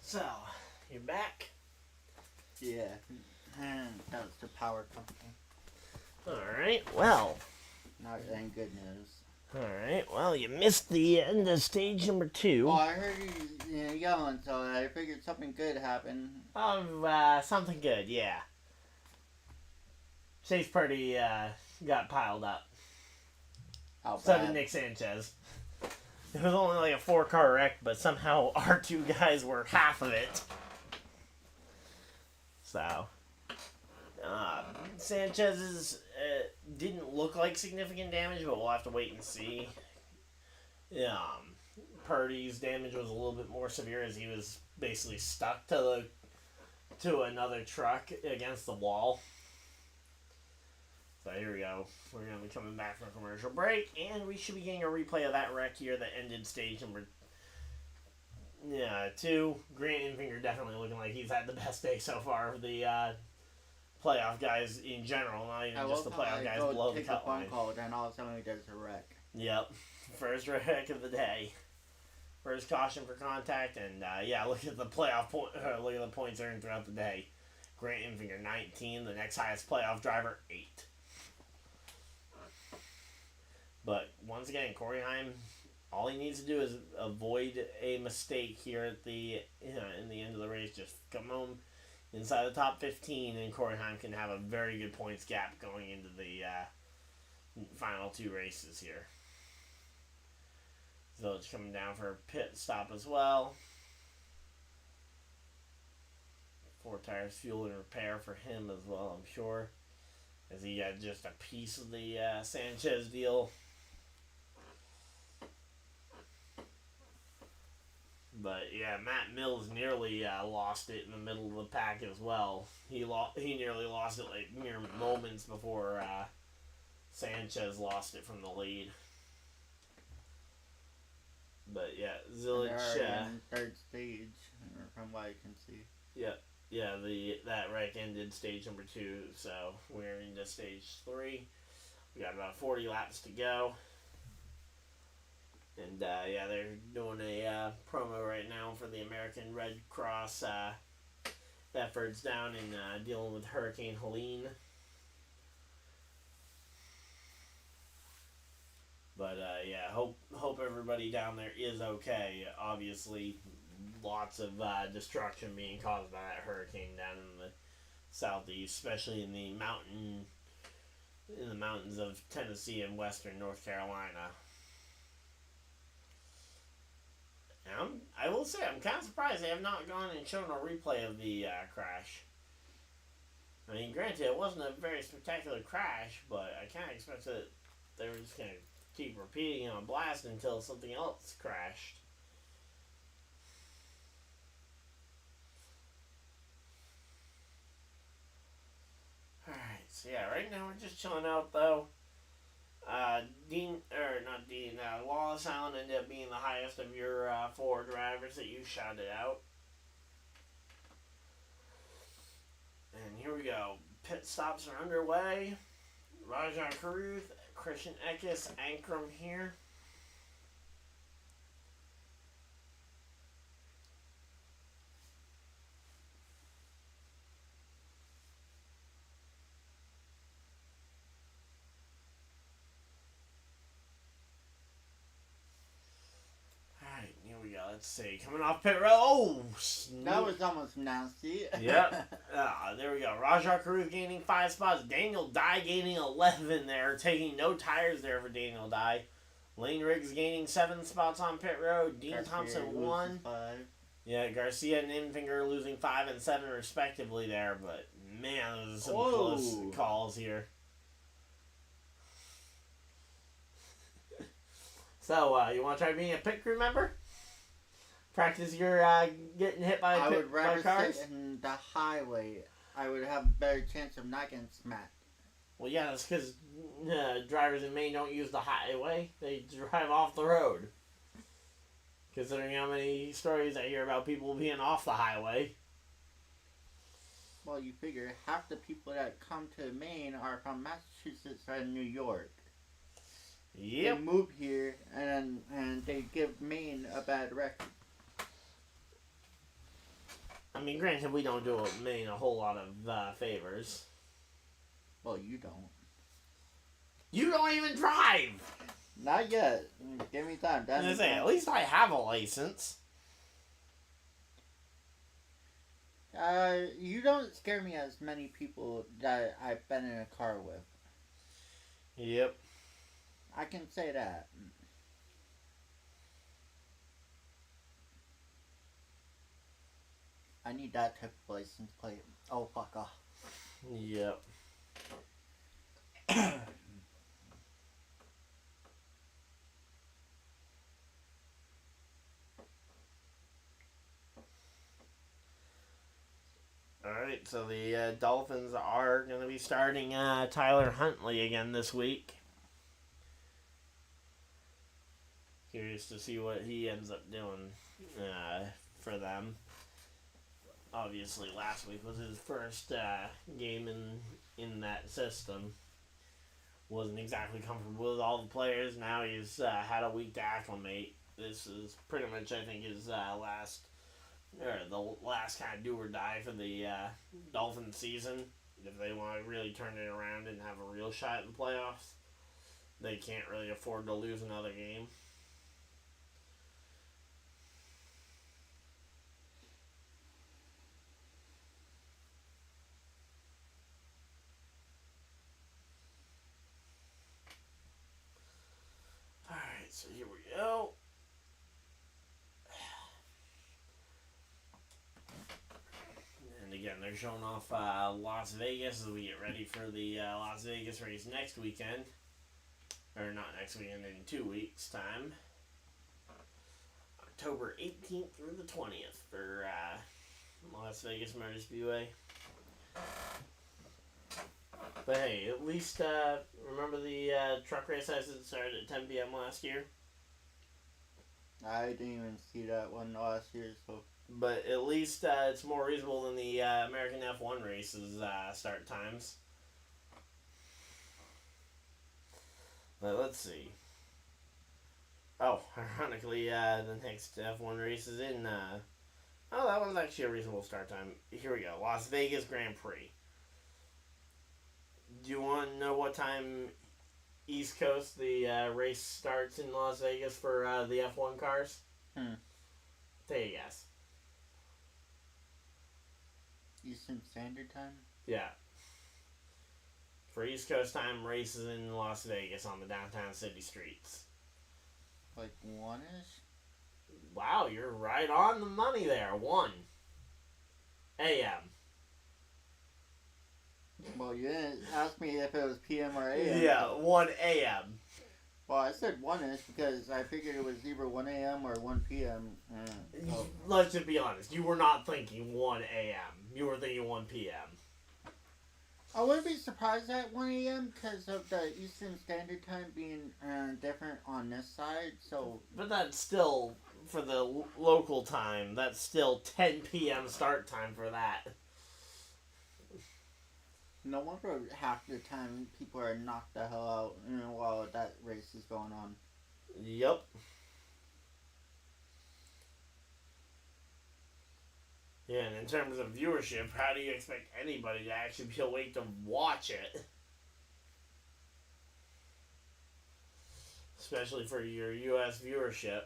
So, you're back? Yeah. That was the power company. Alright, well. Not any good news. Alright, well, you missed the end of stage number 2. Oh, I heard you yelling, so I figured something good happened. Something good, yeah. Chase Purdy, got piled up. How So bad? did Nick Sanchez. It was only like a 4-car wreck, but somehow our 2 guys were half of it. So, Sanchez's didn't look like significant damage, but we'll have to wait and see. Purdy's damage was a little bit more severe as he was basically stuck to another truck against the wall. So here we go. We're going to be coming back from a commercial break, and we should be getting a replay of that wreck here that ended stage number 2. Grant Enfinger definitely looking like he's had the best day so far for the playoff guys in general, not even just the playoff guys below the cut line. Call, then all of a sudden he does a wreck. Yep. First wreck of the day. First caution for contact, and look at the playoff look at the points earned throughout the day. Grant Enfinger 19, the next highest playoff driver 8. But once again, Coreyheim, all he needs to do is avoid a mistake here at the in the end of the race. Just come home inside the top 15, and Coreyheim can have a very good points gap going into the final 2 races here. Village coming down for a pit stop as well. 4 tires, fuel and repair for him as well, I'm sure, as he got just a piece of the Sanchez deal. But yeah, Matt Mills nearly lost it in the middle of the pack as well. He nearly lost it like mere moments before Sanchez lost it from the lead. But yeah, Zilich. In 3rd stage, from what I can see. Yeah, that wreck ended stage number 2, so we're into stage 3. We got about 40 laps to go. And they're doing a promo right now for the American Red Cross efforts down in dealing with Hurricane Helene. But hope everybody down there is okay. Obviously, lots of destruction being caused by that hurricane down in the southeast, especially in the mountains of Tennessee and western North Carolina. And I will say, I'm kind of surprised they have not gone and shown a replay of the crash. I mean, granted, it wasn't a very spectacular crash, but I kind of expected that they were just going to keep repeating on blast until something else crashed. Alright, so yeah, right now we're just chilling out though. Wallace Island ended up being the highest of your 4 drivers that you shouted out. And here we go. Pit stops are underway. Rajan Caruth, Christian Eckes, Ankrum here. Let's see. Coming off pit road. Oh! That was almost nasty. Yep. There we go. Rajah Caruth gaining 5 spots. Daniel Dye gaining 11 there. Taking no tires there for Daniel Dye. Lane Riggs gaining 7 spots on pit road. Dean Garcia Thompson 1. 5. Yeah, Garcia and Enfinger losing 5 and 7 respectively there. But, man, those are some close calls here. So, you want to try being a pit crew member? Practice your getting hit by cars? I would rather sit in the highway. I would have a better chance of not getting smacked. Well, yeah, that's because drivers in Maine don't use the highway. They drive off the road. Considering how many stories I hear about people being off the highway. Well, you figure half the people that come to Maine are from Massachusetts and New York. Yep. They move here and they give Maine a bad record. mean, granted, we don't do Maine a whole lot of favors. Well, you don't. You don't even drive! Not yet. Give me time. I was gonna say, at least I have a license. You don't scare me as many people that I've been in a car with. Yep. I can say that. I need that type of license plate. Oh, fuck off. Yep. Alright, so the Dolphins are going to be starting Tyler Huntley again this week. Curious to see what he ends up doing for them. Obviously, last week was his first game in that system. Wasn't exactly comfortable with all the players. Now he's had a week to acclimate. This is pretty much, I think, his the last kind of do or die for the Dolphins season. If they want to really turn it around and have a real shot at the playoffs, they can't really afford to lose another game. Alright, so here we go. And again, they're showing off Las Vegas as we get ready for the Las Vegas race next weekend. Or not next weekend, in 2 weeks' time. October 18th through the 20th for Las Vegas Motor Speedway. But hey, at least remember the truck race I said started at 10 p.m. last year? I didn't even see that one last year, so... But at least it's more reasonable than the American F1 races start times. But let's see. Oh, ironically, the next F1 race is in... oh, that one's actually a reasonable start time. Here we go. Las Vegas Grand Prix. Do you want to know what time East Coast the race starts in Las Vegas for the F1 cars? Take a guess. Eastern Standard Time? Yeah. For East Coast time, races in Las Vegas on the downtown city streets. Like 1-ish? Wow, you're right on the money there. 1 a.m. Well, you didn't ask me if it was PM or AM. Yeah, 1 a.m. Well, I said 1-ish because I figured it was either 1 a.m. or 1 p.m. Oh. Let's just be honest. You were not thinking 1 a.m. You were thinking 1 p.m. I wouldn't be surprised at 1 a.m. because of the Eastern Standard Time being different on this side, so... But that's still, for the local time, that's still 10 p.m. start time for that. No wonder half the time people are knocked the hell out while that race is going on. Yep. Yeah, and in terms of viewership, how do you expect anybody to actually be awake to watch it? Especially for your U.S. viewership.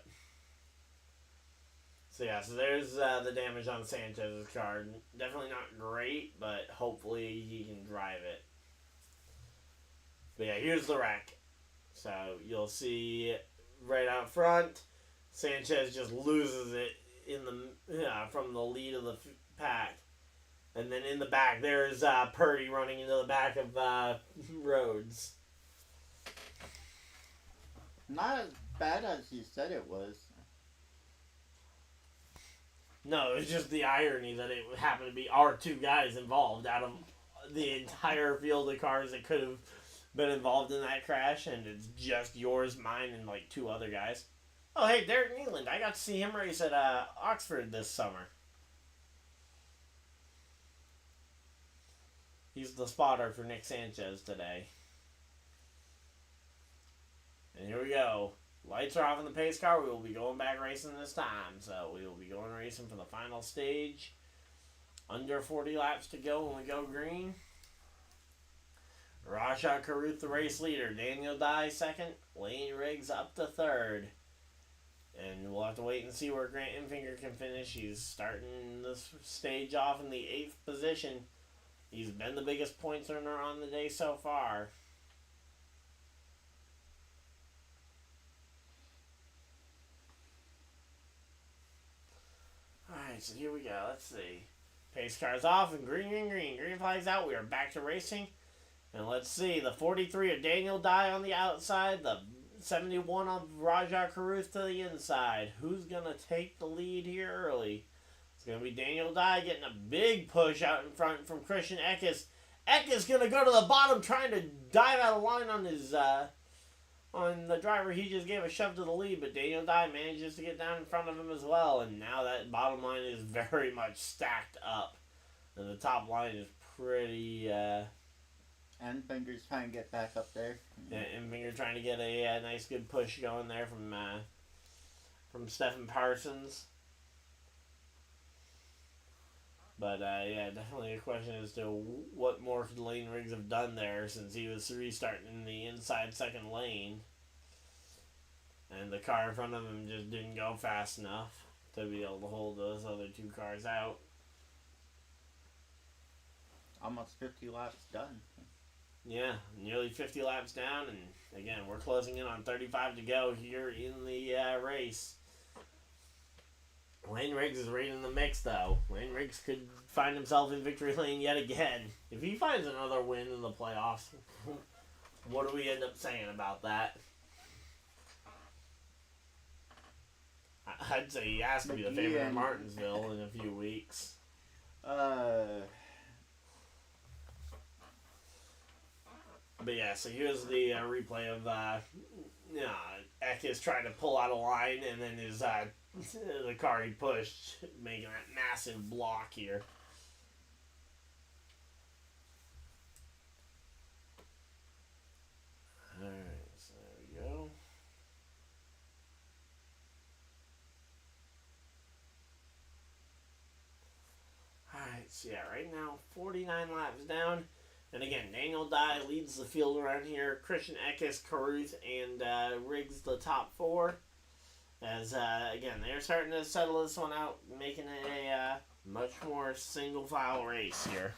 So yeah, so there's the damage on Sanchez's car. Definitely not great, but hopefully he can drive it. But yeah, here's the wreck. So you'll see right out front, Sanchez just loses it in the from the lead of the pack, and then in the back there's Purdy running into the back of Rhodes. Not as bad as you said it was. No, it's just the irony that it happened to be our 2 guys involved out of the entire field of cars that could have been involved in that crash, and it's just yours, mine, and like 2 other guys. Oh, hey, Derek Nealand. I got to see him race at Oxford this summer. He's the spotter for Nick Sanchez today. And here we go. Lights are off in the pace car. We will be going back racing this time. So we will be going racing for the final stage Under 40 laps to go when we go green. Rajah Caruth, the race leader. Daniel Dye second. Lane Riggs up to third. And we'll have to wait and see where Grant Enfinger can finish. He's starting this stage off in the 8th position. He's been the biggest points earner on the day so far. Alright, so here we go. Let's see. Pace car's off and green, green, green. Green flag's out. We are back to racing. And let's see. The 43 of Daniel Dye on the outside. The 71 of Rajah Caruth to the inside. Who's going to take the lead here early? It's going to be Daniel Dye getting a big push out in front from Christian Eckes. Eckes going to go to the bottom trying to dive out of line on his on the driver he just gave a shove to the lead, but Daniel Dye manages to get down in front of him as well, and now that bottom line is very much stacked up. And the top line is pretty... Enfinger's trying to get back up there. Yeah, Enfinger trying to get a nice good push going there from Stephen Parsons. But, yeah, definitely a question as to what more could Lane Riggs have done there since he was restarting in the inside second lane. And the car in front of him just didn't go fast enough to be able to hold those other two cars out. Almost 50 laps done. Yeah, nearly 50 laps down, and again, we're closing in on 35 to go here in the race. Lane Riggs is right in the mix, though. Lane Riggs could find himself in victory lane yet again. If he finds another win in the playoffs, what do we end up saying about that? I'd say he has to be the favorite of Martinsville in a few weeks. But yeah, so here's the replay of Eckes trying to pull out a line, and then his the car he pushed making that massive block here. Alright, so there we go. Alright, so yeah, right now 49 laps down. And again, Daniel Dye leads the field around here. Christian Eckes, Caruth, and Riggs the top four. As, again, they're starting to settle this one out, making it a much more single-file race here.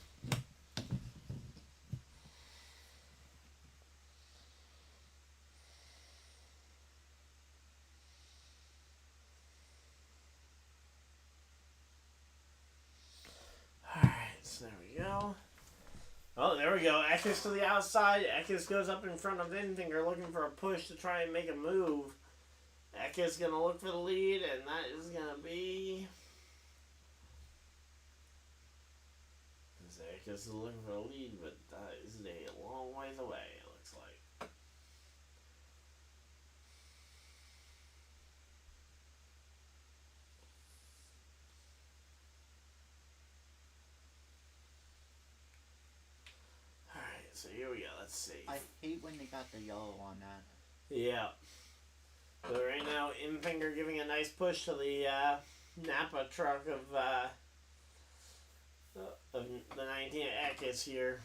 Alright, so there we go. Oh, there we go. Eckes to the outside. Eckes goes up in front of Enfinger looking for a push to try and make a move. Eckes going to look for the lead, and that is going to be... Eckes is looking for the lead, but that is a long ways away, it looks like. Alright, so here we go. Let's see. I hate when they got the yellow on that. Yeah. So right now, Enfinger giving a nice push to the Napa truck of the 19 Eckes here.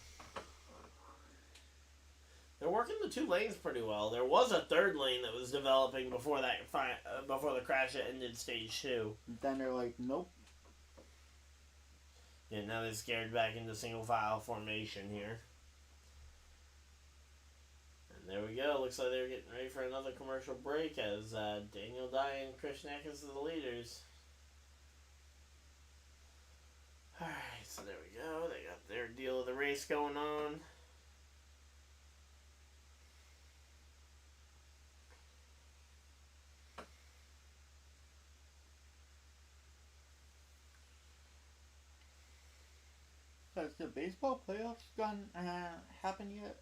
They're working the two lanes pretty well. There was a third lane that was developing before before the crash that ended stage 2. Then they're like, nope. Yeah, now they're scared back into single file formation here. There we go. Looks like they're getting ready for another commercial break as Daniel Dye and Christian Eckes are the leaders. Alright, so there we go. They got their deal of the race going on. Has the baseball playoffs happened yet?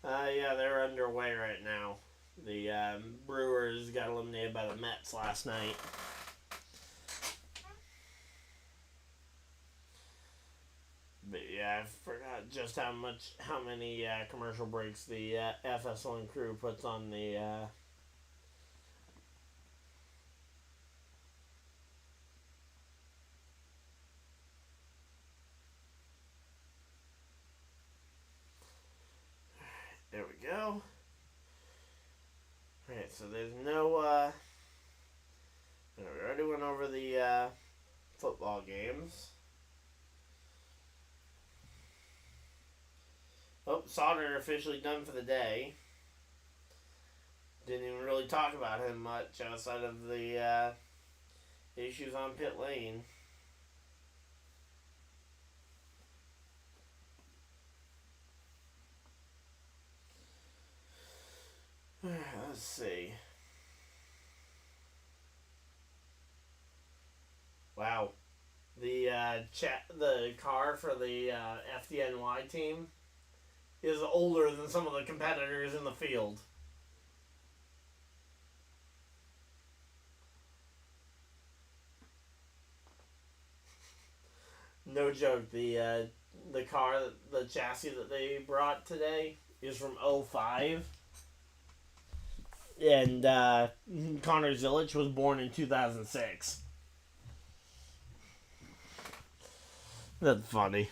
Yeah, they're underway right now. The Brewers got eliminated by the Mets last night. But yeah, I forgot just how many commercial breaks the FS1 crew puts on the so there's no, we already went over the football games. Oh, Sauter officially done for the day. Didn't even really talk about him much outside of the issues on pit lane. Let's see. Wow. The car for the FDNY team is older than some of the competitors in the field. No joke, the car, the chassis that they brought today is from 05. And Connor Zilich was born in 2006. That's funny.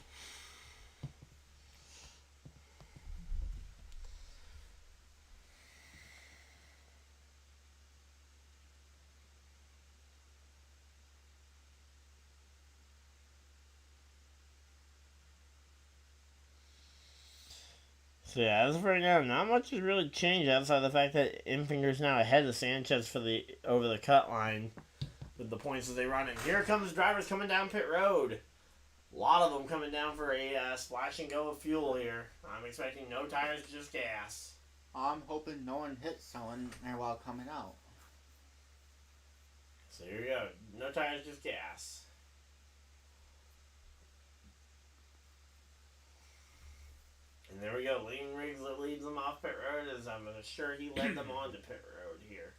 So yeah, as of right now, not much has really changed outside of the fact that Infinger's now ahead of Sanchez for the over the cut line with the points as they run. And here comes drivers coming down pit road. A lot of them coming down for a splash and go of fuel here. I'm expecting no tires, just gas. I'm hoping no one hits someone while coming out. So here we go. No tires, just gas. And there we go. Leighton Riggs leads them off pit road, as I'm sure he led them on to pit road here.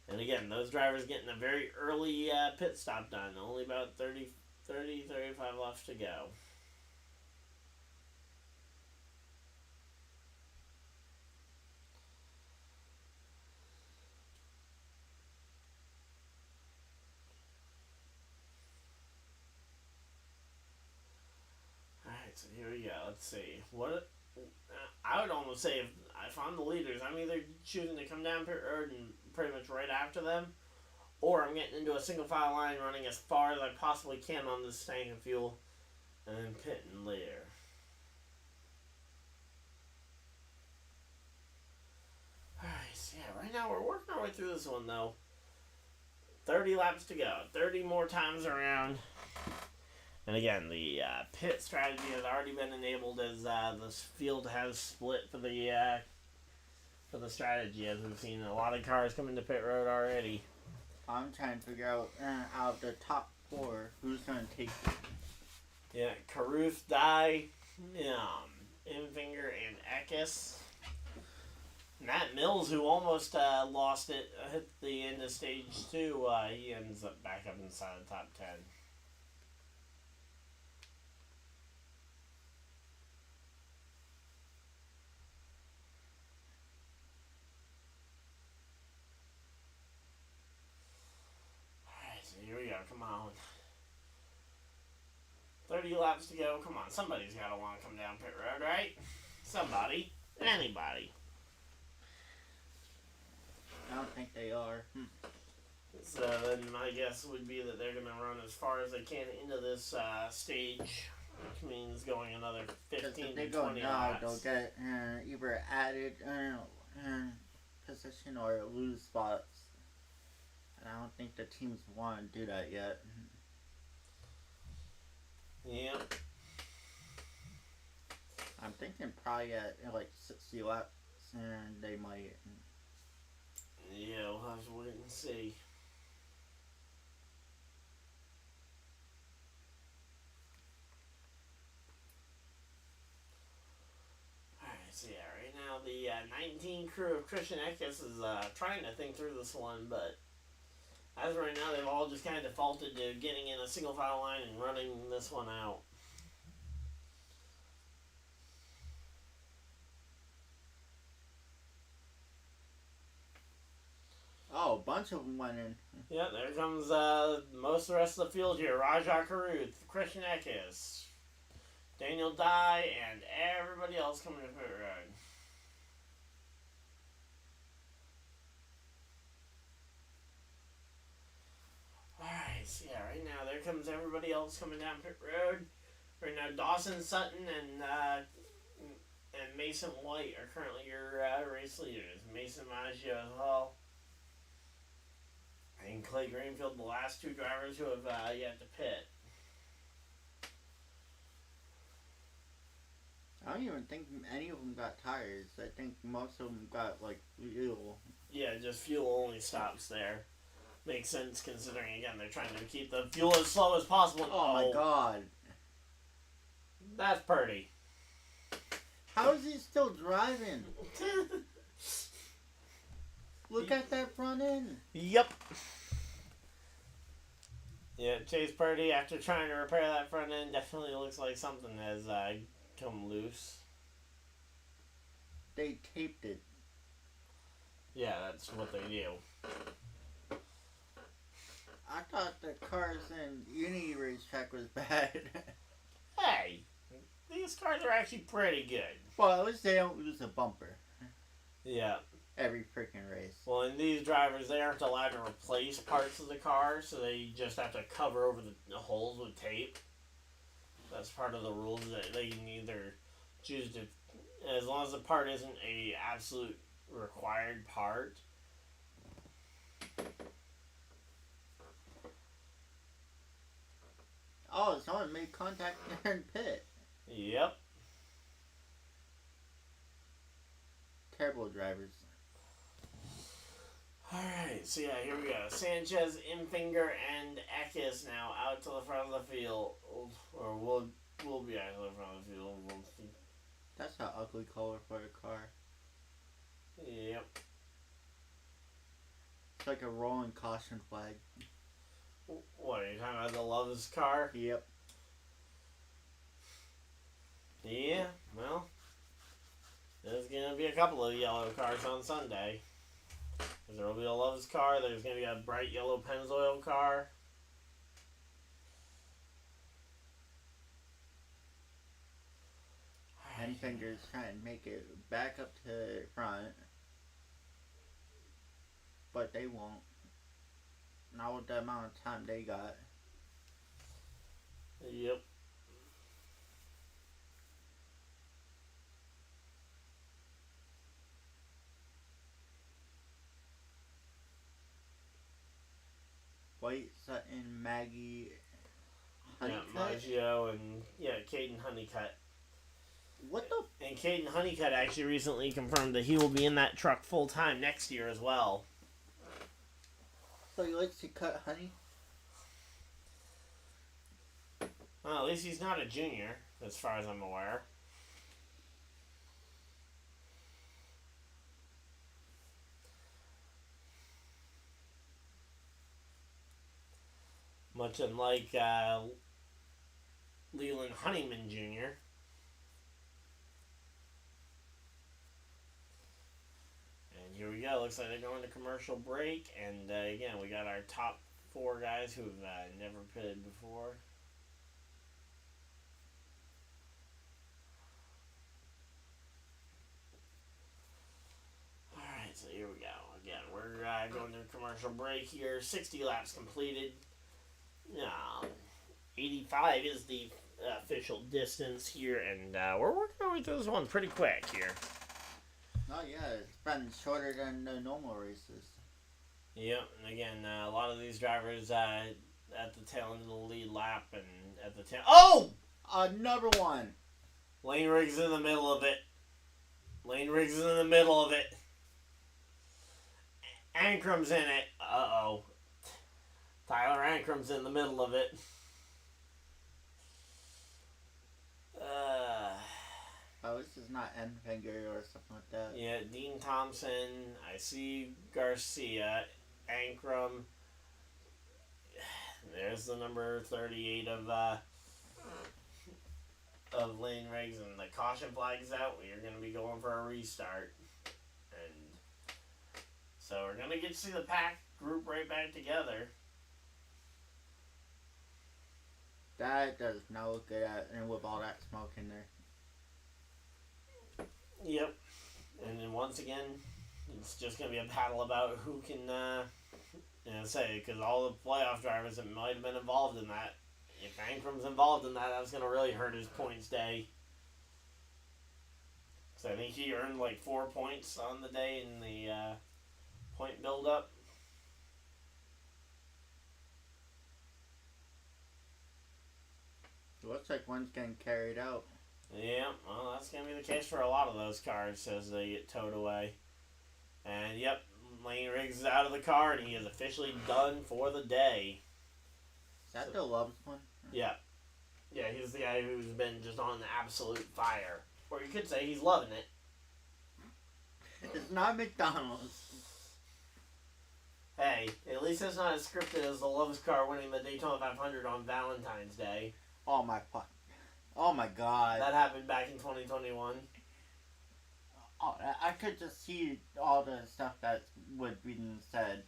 And again, those drivers getting a very early pit stop done. Only about 35 left to go. Alright, so here we go. Let's see. I would almost say if I'm the leaders, I'm either choosing to come down pit road and pretty much right after them, or I'm getting into a single file line running as far as I possibly can on this tank of fuel and then pitting later. Alright, so yeah, right now we're working our way through this one though. 30 laps to go. 30 more times around. And again, the pit strategy has already been enabled as this field has split for the strategy, as we've seen a lot of cars come into pit road already. I'm trying to figure out of the top 4 who's going to take it. Yeah, Caruth, Dye, Infinger, and Eckes. Matt Mills, who almost lost it, hit the end of stage 2, he ends up back up inside the top 10. Here we go, come on. 30 laps to go, come on, somebody's got to want to come down pit road, right? Somebody. Anybody. I don't think they are. So then my guess would be that they're going to run as far as they can into this stage, which means going another 15 to 20 laps. They'll get either added position or lose spots. And I don't think the teams want to do that yet. Yep. I'm thinking probably at like 60 laps, and they might. Yeah, we'll have to wait and see. Alright, so yeah, right now the 19 crew of Christian Eckes is trying to think through this one, but as of right now, they've all just kind of defaulted to getting in a single file line and running this one out. Oh, a bunch of them went in. Yeah, there comes most of the rest of the field here. Rajah Caruth, Christian Eckes, Daniel Dye, and everybody else coming to pit road. Alright, so yeah, right now there comes everybody else coming down pit road. Right now Dawson Sutton and Mason White are currently your race leaders. Mason Maggio as well. And Clay Greenfield, the last two drivers who have yet to pit. I don't even think any of them got tires. I think most of them got, like, fuel. Yeah, just fuel only stops there. Makes sense considering, again, they're trying to keep the fuel as slow as possible. Oh my god. That's Purdy. How is he still driving? Look at that front end. Yep. Yeah, Chase Purdy, after trying to repair that front end, definitely looks like something has come loose. They taped it. Yeah, that's what they do. I thought the cars in Uni Racetrack was bad. Hey, these cars are actually pretty good. Well, at least they don't lose a bumper. Yeah. Every freaking race. Well, and these drivers, they aren't allowed to replace parts of the car, so they just have to cover over the holes with tape. That's part of the rules, that they can either choose to, as long as the part isn't a absolute required part. Oh, someone made contact there in pit. Yep. Terrible drivers. Alright, so yeah, here we go. Sanchez, Infinger, and Eckes now out to the front of the field. Or we'll be out to the front of the field. We'll see. That's an ugly color for a car. Yep. It's like a rolling caution flag. What, are you talking about the Love's car? Yep. Yeah, well, there's going to be a couple of yellow cars on Sunday. There will be a Love's car, there's going to be a bright yellow Pennzoil car. Henfinger's trying to make it back up to front. But they won't. Not with the amount of time they got. Yep. White, Sutton, Maggie, Honeycutt. Yeah, Maggio and, Caden Honeycutt. What the? And Caden Honeycutt actually recently confirmed that he will be in that truck full time next year as well. So he likes to cut honey? Well, at least he's not a junior, as far as I'm aware. Much unlike Leland Honeyman Jr. And here we go. Looks like they're going to commercial break. And again, we got our top 4 guys who've never pitted before. Alright, so here we go. Again, we're going to commercial break here. 60 laps completed. 85 is the official distance here, and we're working our way through this one pretty quick here. Oh yeah, it's been shorter than the normal races. Yep, and again, a lot of these drivers at the tail end of the lead lap, and at the tail... Oh! Another one! Lane Riggs in the middle of it. Lane Riggs is in the middle of it. Ancrum's in it. Uh-oh. Tyler Ancrum's in the middle of it. Oh, this is not Enfinger or something like that. Yeah, Dean Thompson. I see Garcia. Ancrum. There's the number 38 of Lane Riggs, and the caution flag is out. We are going to be going for a restart. And so we're going to get to see the pack group right back together. That does not look good, and with all that smoke in there. Yep. And then once again, it's just going to be a battle about who can And say, because all the playoff drivers that might have been involved in that, if Ankrum's involved in that, that's going to really hurt his points day. So I think he earned like 4 points on the day in the point build-up. It looks like one's getting carried out. Yeah, well, that's going to be the case for a lot of those cars as they get towed away. And, yep, Lane Riggs is out of the car, and he is officially done for the day. Is that the Loves one? Yeah. Yeah, he's the guy who's been just on absolute fire. Or you could say he's loving it. It's not McDonald's. Hey, at least it's not as scripted as the Loves car winning the Daytona 500 on Valentine's Day. Oh my god. That happened back in 2021. Oh, I could just see all the stuff that would be said.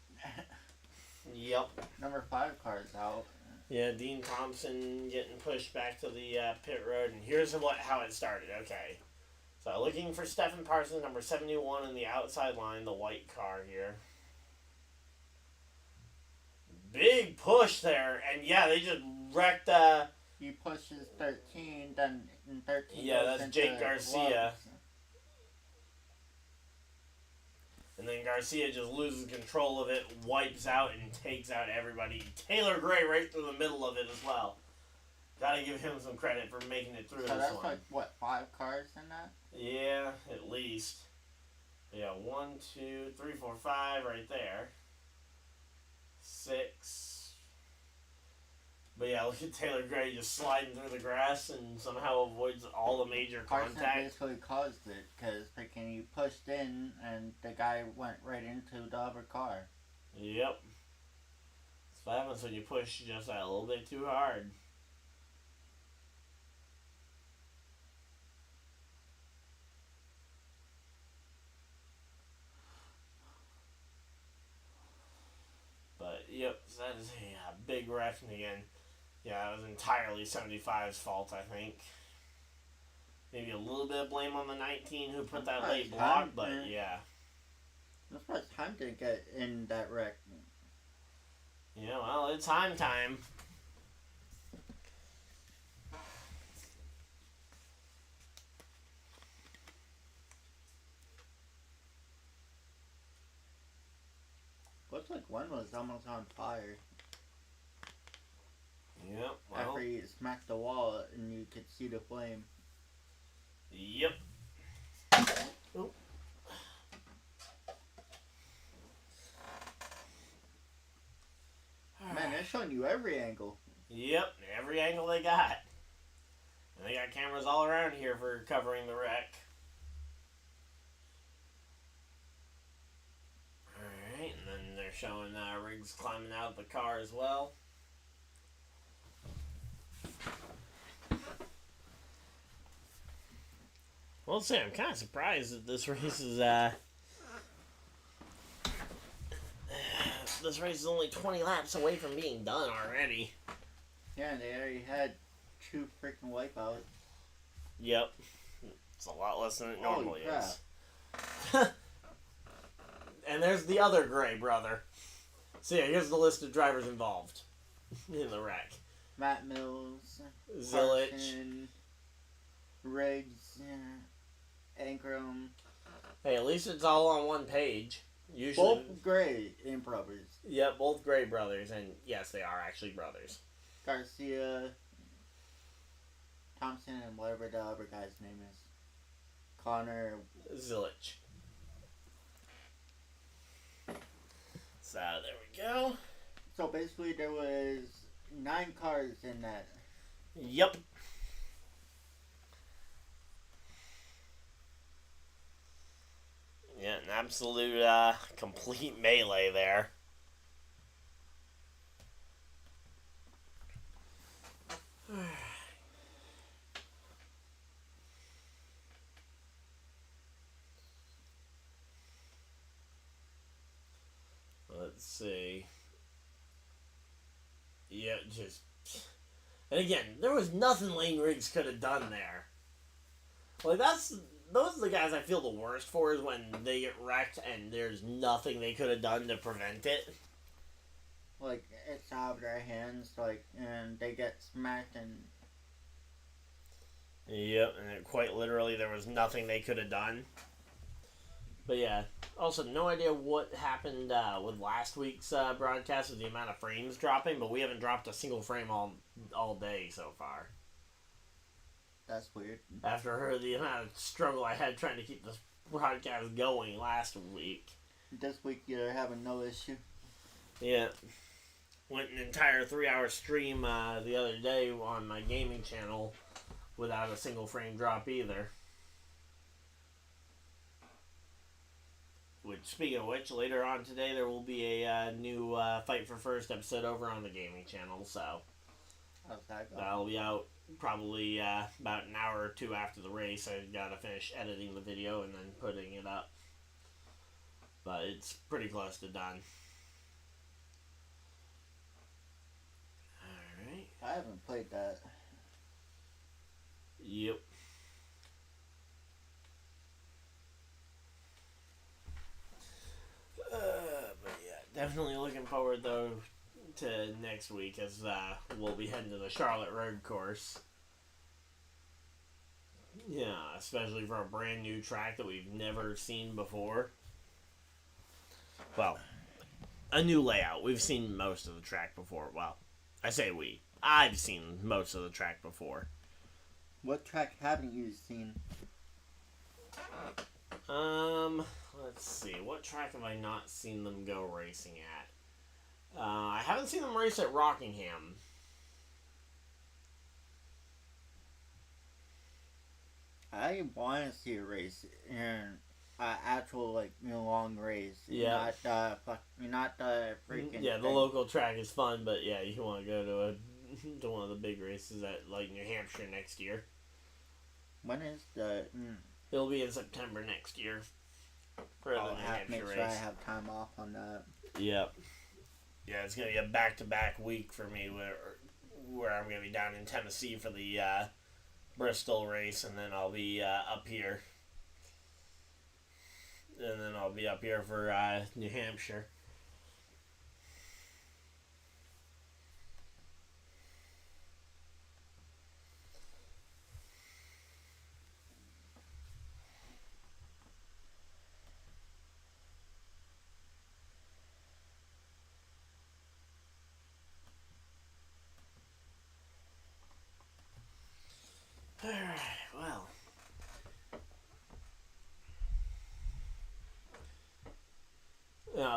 Yep. Number 5 car's out. Yeah, Dean Thompson getting pushed back to the pit road, and here's how it started. Okay. So looking for Stephen Parsons, number 71 in the outside line, the white car here. Big push there, and yeah, they just wrecked He pushes 13, then in 13 yeah, that's Jake Garcia. Loves. And then Garcia just loses control of it, wipes out, and takes out everybody. Taylor Gray right through the middle of it as well. Gotta give him some credit for making it through So this that's one. like, what, 5 cars in that? Yeah, at least. Yeah, 1, 2, 3, 4, 5 right there. 6. But yeah, look at Taylor Gray just sliding through the grass and somehow avoids all the major Carson contact. basically caused it, because he pushed in, and the guy went right into the other car. Yep. That's what happens when you push just a little bit too hard. But, yep, so that is a big wreck. And again, yeah, it was entirely 75's fault, I think. Maybe a little bit of blame on the 19 who put that late block, but yeah. I'm surprised Time didn't get in that wreck. Yeah, well, it's time. Looks like one was almost on fire. Yep, well. After he smacked the wall and you could see the flame. Yep. Oh. Man, they're showing you every angle. Yep, every angle they got. And they got cameras all around here for covering the wreck. Alright, and then they're showing Riggs climbing out of the car as well. Well, say I'm kind of surprised that this race is this race is only 20 laps away from being done already. Yeah, they already had 2 freaking wipeouts. Yep. It's a lot less than it normally is. And there's the other Gray brother. So yeah, here's the list of drivers involved in the wreck. Matt Mills, Sawalich, Carson, Riggs, Ankrum. Hey, at least it's all on one page. Usually, Both Gray in brothers. yeah, both Gray brothers, and yes, they are actually brothers. Garcia, Thompson, and whatever the other guy's name is. Connor. Sawalich. So there we go. So basically there was 9 cars in that. Yep. Yeah, an absolute complete melee there. Let's see. Yeah, just... And again, there was nothing Lane Riggs could have done there. Like, those are the guys I feel the worst for, is when they get wrecked and there's nothing they could have done to prevent it. like it's out of their hands, like, and they get smacked and. Yep, and quite literally there was nothing they could have done. But yeah, also no idea what happened with last week's broadcast with the amount of frames dropping, but we haven't dropped a single frame all day so far. That's weird. After the amount of struggle I had trying to keep this broadcast going last week. This week you're having no issue. Yeah. Went an entire 3-hour stream the other day on my gaming channel without a single frame drop either. Which, speaking of which, later on today there will be a new Fight for First episode over on the gaming channel, so how's that going? that'll be out probably about an hour or two after the race. I gotta finish editing the video and then putting it up. But it's pretty close to done. Alright. I haven't played that. Yep. But yeah, definitely looking forward though to next week as we'll be heading to the Charlotte Road Course. Yeah, especially for a brand new track that we've never seen before. Well, a new layout. We've seen most of the track before. Well, I say we. I've seen most of the track before. What track haven't you seen? Let's see. What track have I not seen them go racing at? I haven't seen them race at Rockingham. I want to see a race in actual long race. Yeah. Not the freaking. Yeah, the local track is fun, but yeah, you want to go to one of the big races at New Hampshire next year. When is the? It'll be in September next year. For the New Hampshire make race. sure I have time off on that. Yep. Yeah, it's gonna be a back-to-back week for me where I'm gonna be down in Tennessee for the Bristol race, and then I'll be up here. And then I'll be up here for New Hampshire. Alright, well.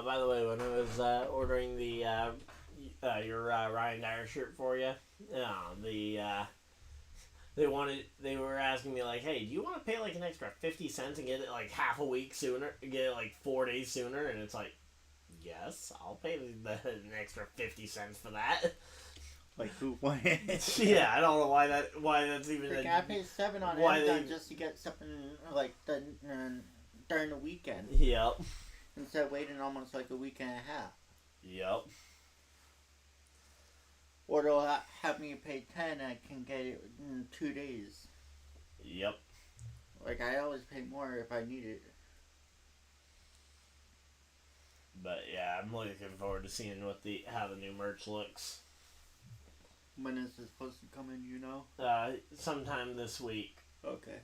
By the way, when I was ordering the your Ryan Dyer shirt for you, they were asking me like, hey, do you want to pay like an extra 50 cents and get it like half a week sooner, get it like 4 days sooner? And it's like, yes, I'll pay an extra 50 cents for that. Like who? Why? Yeah, I don't know why that's even. Like I paid $7 on Amazon just to get something like during the weekend. Yep. Instead of waiting almost like a week and a half. Yep. Or they'll have me pay $10 and I can get it in 2 days. Yep. Like I always pay more if I need it. But yeah, I'm looking forward to seeing how the new merch looks. When is it supposed to come in, you know? Sometime this week. Okay.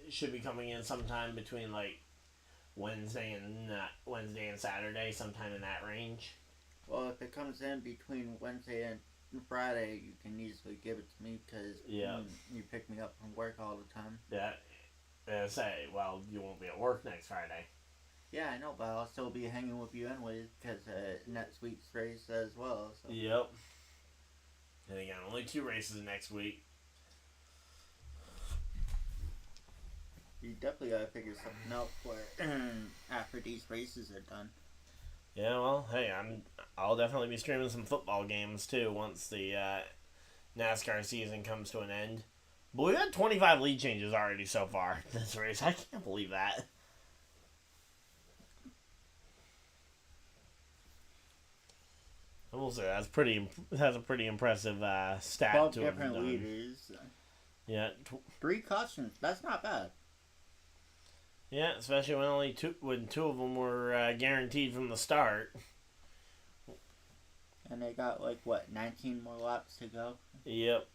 It should be coming in sometime between like Wednesday and Saturday, sometime in that range. Well, if it comes in between Wednesday and Friday, you can easily give it to me because you pick me up from work all the time. Yeah. Well, you won't be at work next Friday. Yeah, I know, but I'll still be hanging with you anyways because next week's race as well. So. Yep. And again, only 2 races next week. You definitely gotta figure something out for after these races are done. Yeah, well, hey, I'll definitely be streaming some football games too once the NASCAR season comes to an end. But we've had 25 lead changes already so far this race. I can't believe that. I will say that's a pretty impressive stat 12 to have different done. leaders. Yeah. 3 cautions. That's not bad. Yeah, especially when 2 of them were guaranteed from the start. And they got, like, what, 19 more laps to go? Yep.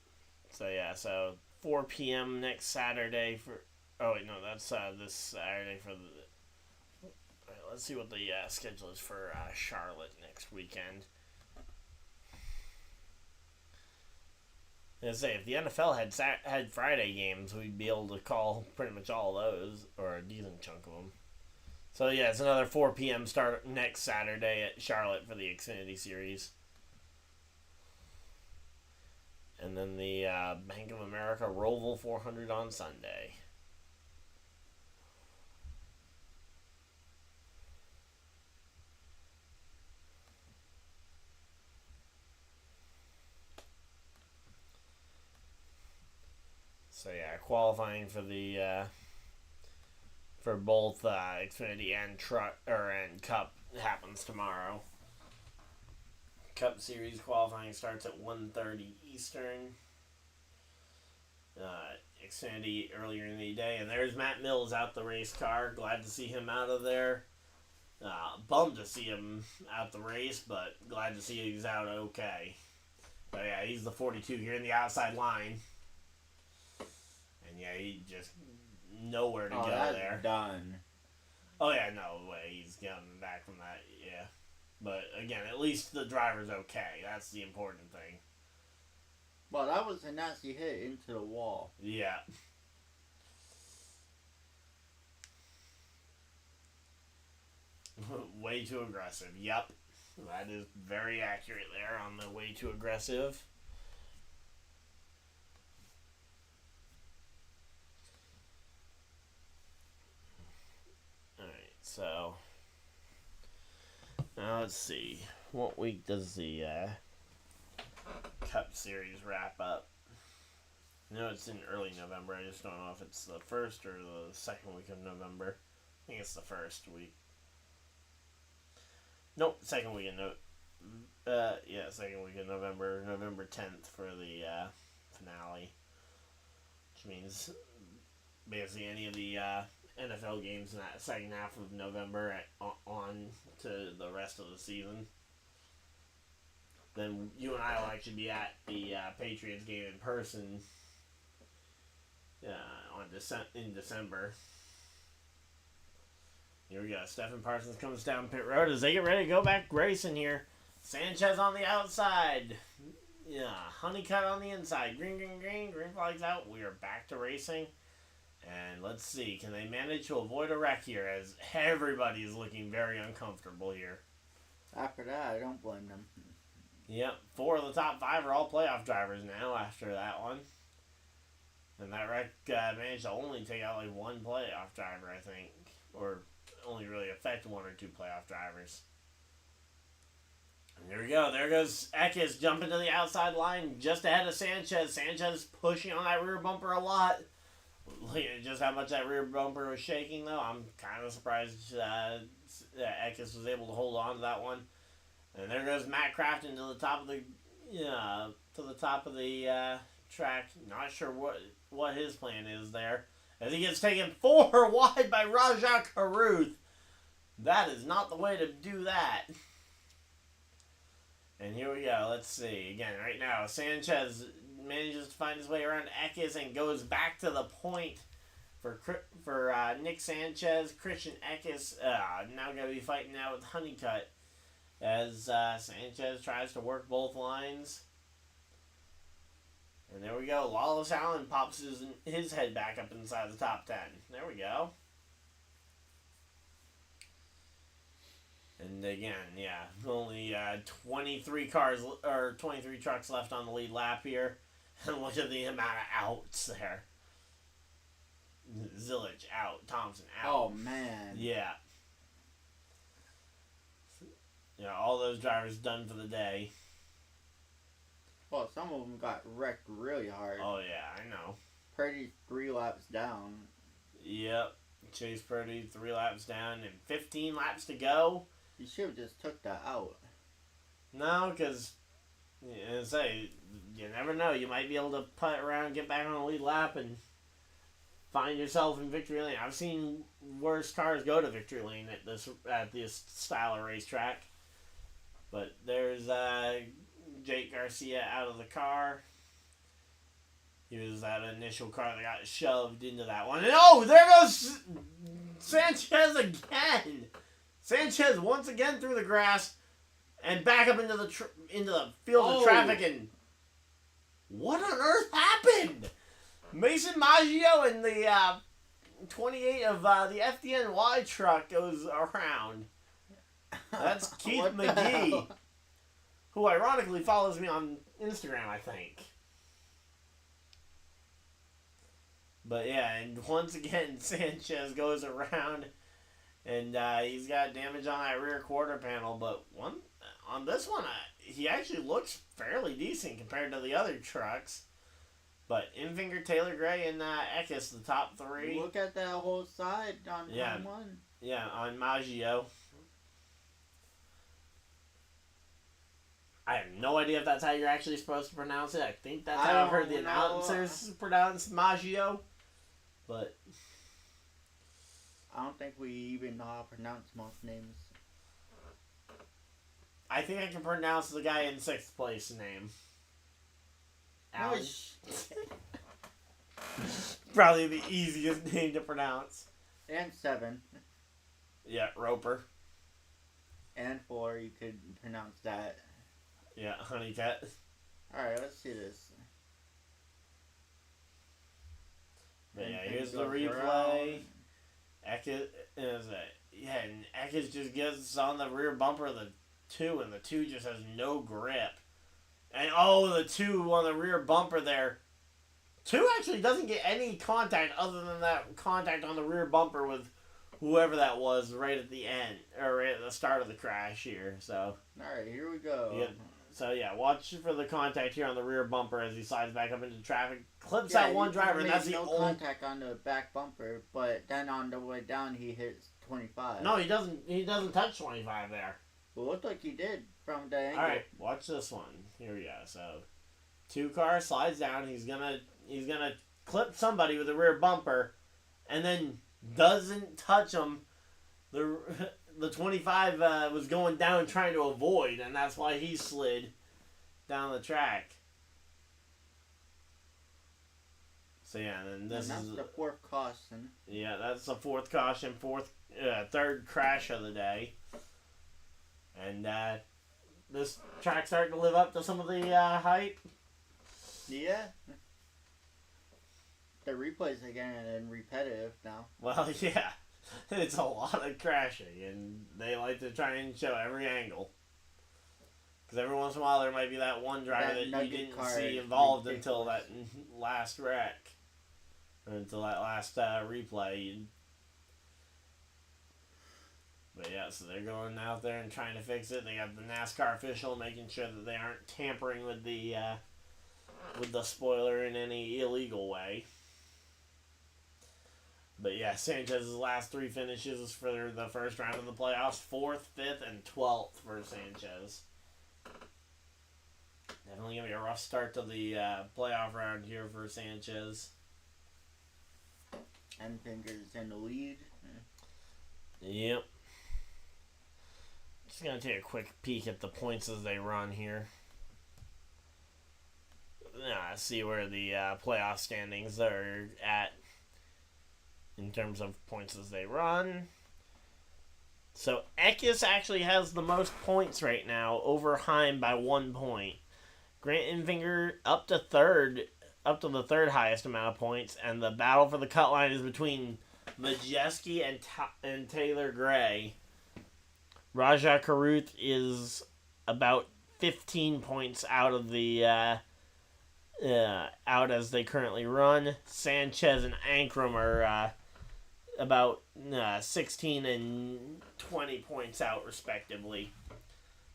So 4 p.m. next Saturday for... Oh, wait, no, that's this Saturday for the... Right, let's see what the schedule is for Charlotte next weekend. I say, if the NFL had Friday games, we'd be able to call pretty much all those, or a decent chunk of them. So, yeah, it's another 4 p.m. start next Saturday at Charlotte for the Xfinity Series. And then the Bank of America Roval 400 on Sunday. So yeah, qualifying for the for both Xfinity and and Cup happens tomorrow. Cup Series qualifying starts at 1:30 Eastern. Xfinity earlier in the day, and there's Matt Mills out the race car. Glad to see him out of there. Bummed to see him out the race, but glad to see he's out okay. But yeah, he's the 42 here in the outside line. And yeah, he just nowhere to go there. Done. Oh yeah, no way he's coming back from that. Yeah, but again, at least the driver's okay. That's the important thing. Well, that was a nasty hit into the wall. Yeah. Way too aggressive. Yep, that is very accurate there on the way too aggressive. So, now let's see. What week does the Cup Series wrap up? No, it's in early November. I just don't know if it's the first or the second week of November. I think it's the first week. Nope, second week of second week of November. November 10th for the finale. Which means basically any of the NFL games in that second half of November on to the rest of the season. Then you and I will actually be at the Patriots game in person in December. Here we go. Stephen Parsons comes down pit road as they get ready to go back racing here. Sanchez on the outside. Yeah, Honeycutt on the inside. Green flags out. We are back to racing. And let's see, can they manage to avoid a wreck here as everybody is looking very uncomfortable here. After that, I don't blame them. Yep, 4 of the top 5 are all playoff drivers now after that one. And that wreck managed to only take out like 1 playoff driver, I think. Or only really affect 1 or 2 playoff drivers. And there we go. There goes Eckes jumping to the outside line just ahead of Sanchez. Sanchez pushing on that rear bumper a lot. Look at just how much that rear bumper was shaking, though. I'm kind of surprised that Eckes was able to hold on to that one. And there goes Matt Crafton to the top of the track. Not sure what his plan is there, as he gets taken 4 wide by Rajah Caruth. That is not the way to do that. And here we go. Let's see again. Right now, Sanchez manages to find his way around Eckes and goes back to the point for Nick Sanchez. Christian Eckes now going to be fighting now with Honeycutt as Sanchez tries to work both lines. And there we go. Lawless Allen pops his head back up inside the top 10. There we go. And again, yeah, only 23 trucks left on the lead lap here. And look at the amount of outs there. Zilich out. Thompson out. Oh, man. Yeah. Yeah, all those drivers done for the day. Well, some of them got wrecked really hard. Oh, yeah, I know. Purdy's 3 laps down. Yep. Chase Purdy 3 laps down and 15 laps to go. You should have just took that out. No, because... you never know. You might be able to putt around, get back on the lead lap, and find yourself in victory lane. I've seen worse cars go to victory lane at this style of racetrack. But there's Jake Garcia out of the car. He was that initial car that got shoved into that one. And oh, there goes Sanchez again. Sanchez once again through the grass and back up into the field of traffic. And what on earth happened? Mason Maggio and the 28 of the FDNY truck goes around. That's Keith McGee, who ironically follows me on Instagram, I think. But yeah, and once again, Sanchez goes around, and he's got damage on that rear quarter panel. But on this one, he actually looks fairly decent compared to the other trucks. But Infinger, Taylor Gray, and Eckes, the top three. Look at that whole side on turn one. Yeah, on Maggio. I have no idea if that's how you're actually supposed to pronounce it. I think that's how I've heard the announcers pronounce Maggio. But I don't think we even know how to pronounce most names. I think I can pronounce the guy in 6th place name. Alan. Probably the easiest name to pronounce. And 7. Yeah, Roper. And 4, you could pronounce that. Yeah, Honeycutt. Alright, let's see this. But yeah, here's the replay. Eckes and Eckes just gets on the rear bumper of the 2, and the 2 just has no grip. And the 2 on the rear bumper there. 2 actually doesn't get any contact other than that contact on the rear bumper with whoever that was right at the end, or right at the start of the crash here. So. Alright, here we go. Yeah. So yeah, watch for the contact here on the rear bumper as he slides back up into traffic. Clips that one driver, and that's the only contact on the back bumper. But then on the way down, he hits 25. No, he doesn't. He doesn't touch 25 there. It looked like he did from the angle. All right, watch this one. Here we go. So, 2 car slides down. He's gonna clip somebody with the rear bumper, and then doesn't touch him. The 25 was going down trying to avoid, and that's why he slid down the track. So yeah, and that's the 4th caution. Yeah, that's the 4th caution, 3rd crash of the day. And this track's starting to live up to some of the hype. Yeah. The replays again and repetitive now. Well, yeah. It's a lot of crashing, and they like to try and show every angle. Because every once in a while there might be that one driver that you didn't see involved until that last wreck. Or until that last replay. But yeah, so they're going out there and trying to fix it. They got the NASCAR official making sure that they aren't tampering with the spoiler in any illegal way. But yeah, Sanchez's last 3 finishes for the first round of the playoffs. 4th, 5th, and 12th for Sanchez. Definitely going to be a rough start to the playoff round here for Sanchez. And Fingers in the lead. Yep. Just going to take a quick peek at the points as they run here. See where the playoff standings are at in terms of points as they run. So Eckes actually has the most points right now over Heim by 1 point. Grant Enfinger up to the 3rd highest amount of points, and the battle for the cut line is between Majeski and Taylor Gray. Raja Karuth is about 15 points out of the out as they currently run. Sanchez and Ankrum are about 16 and 20 points out respectively.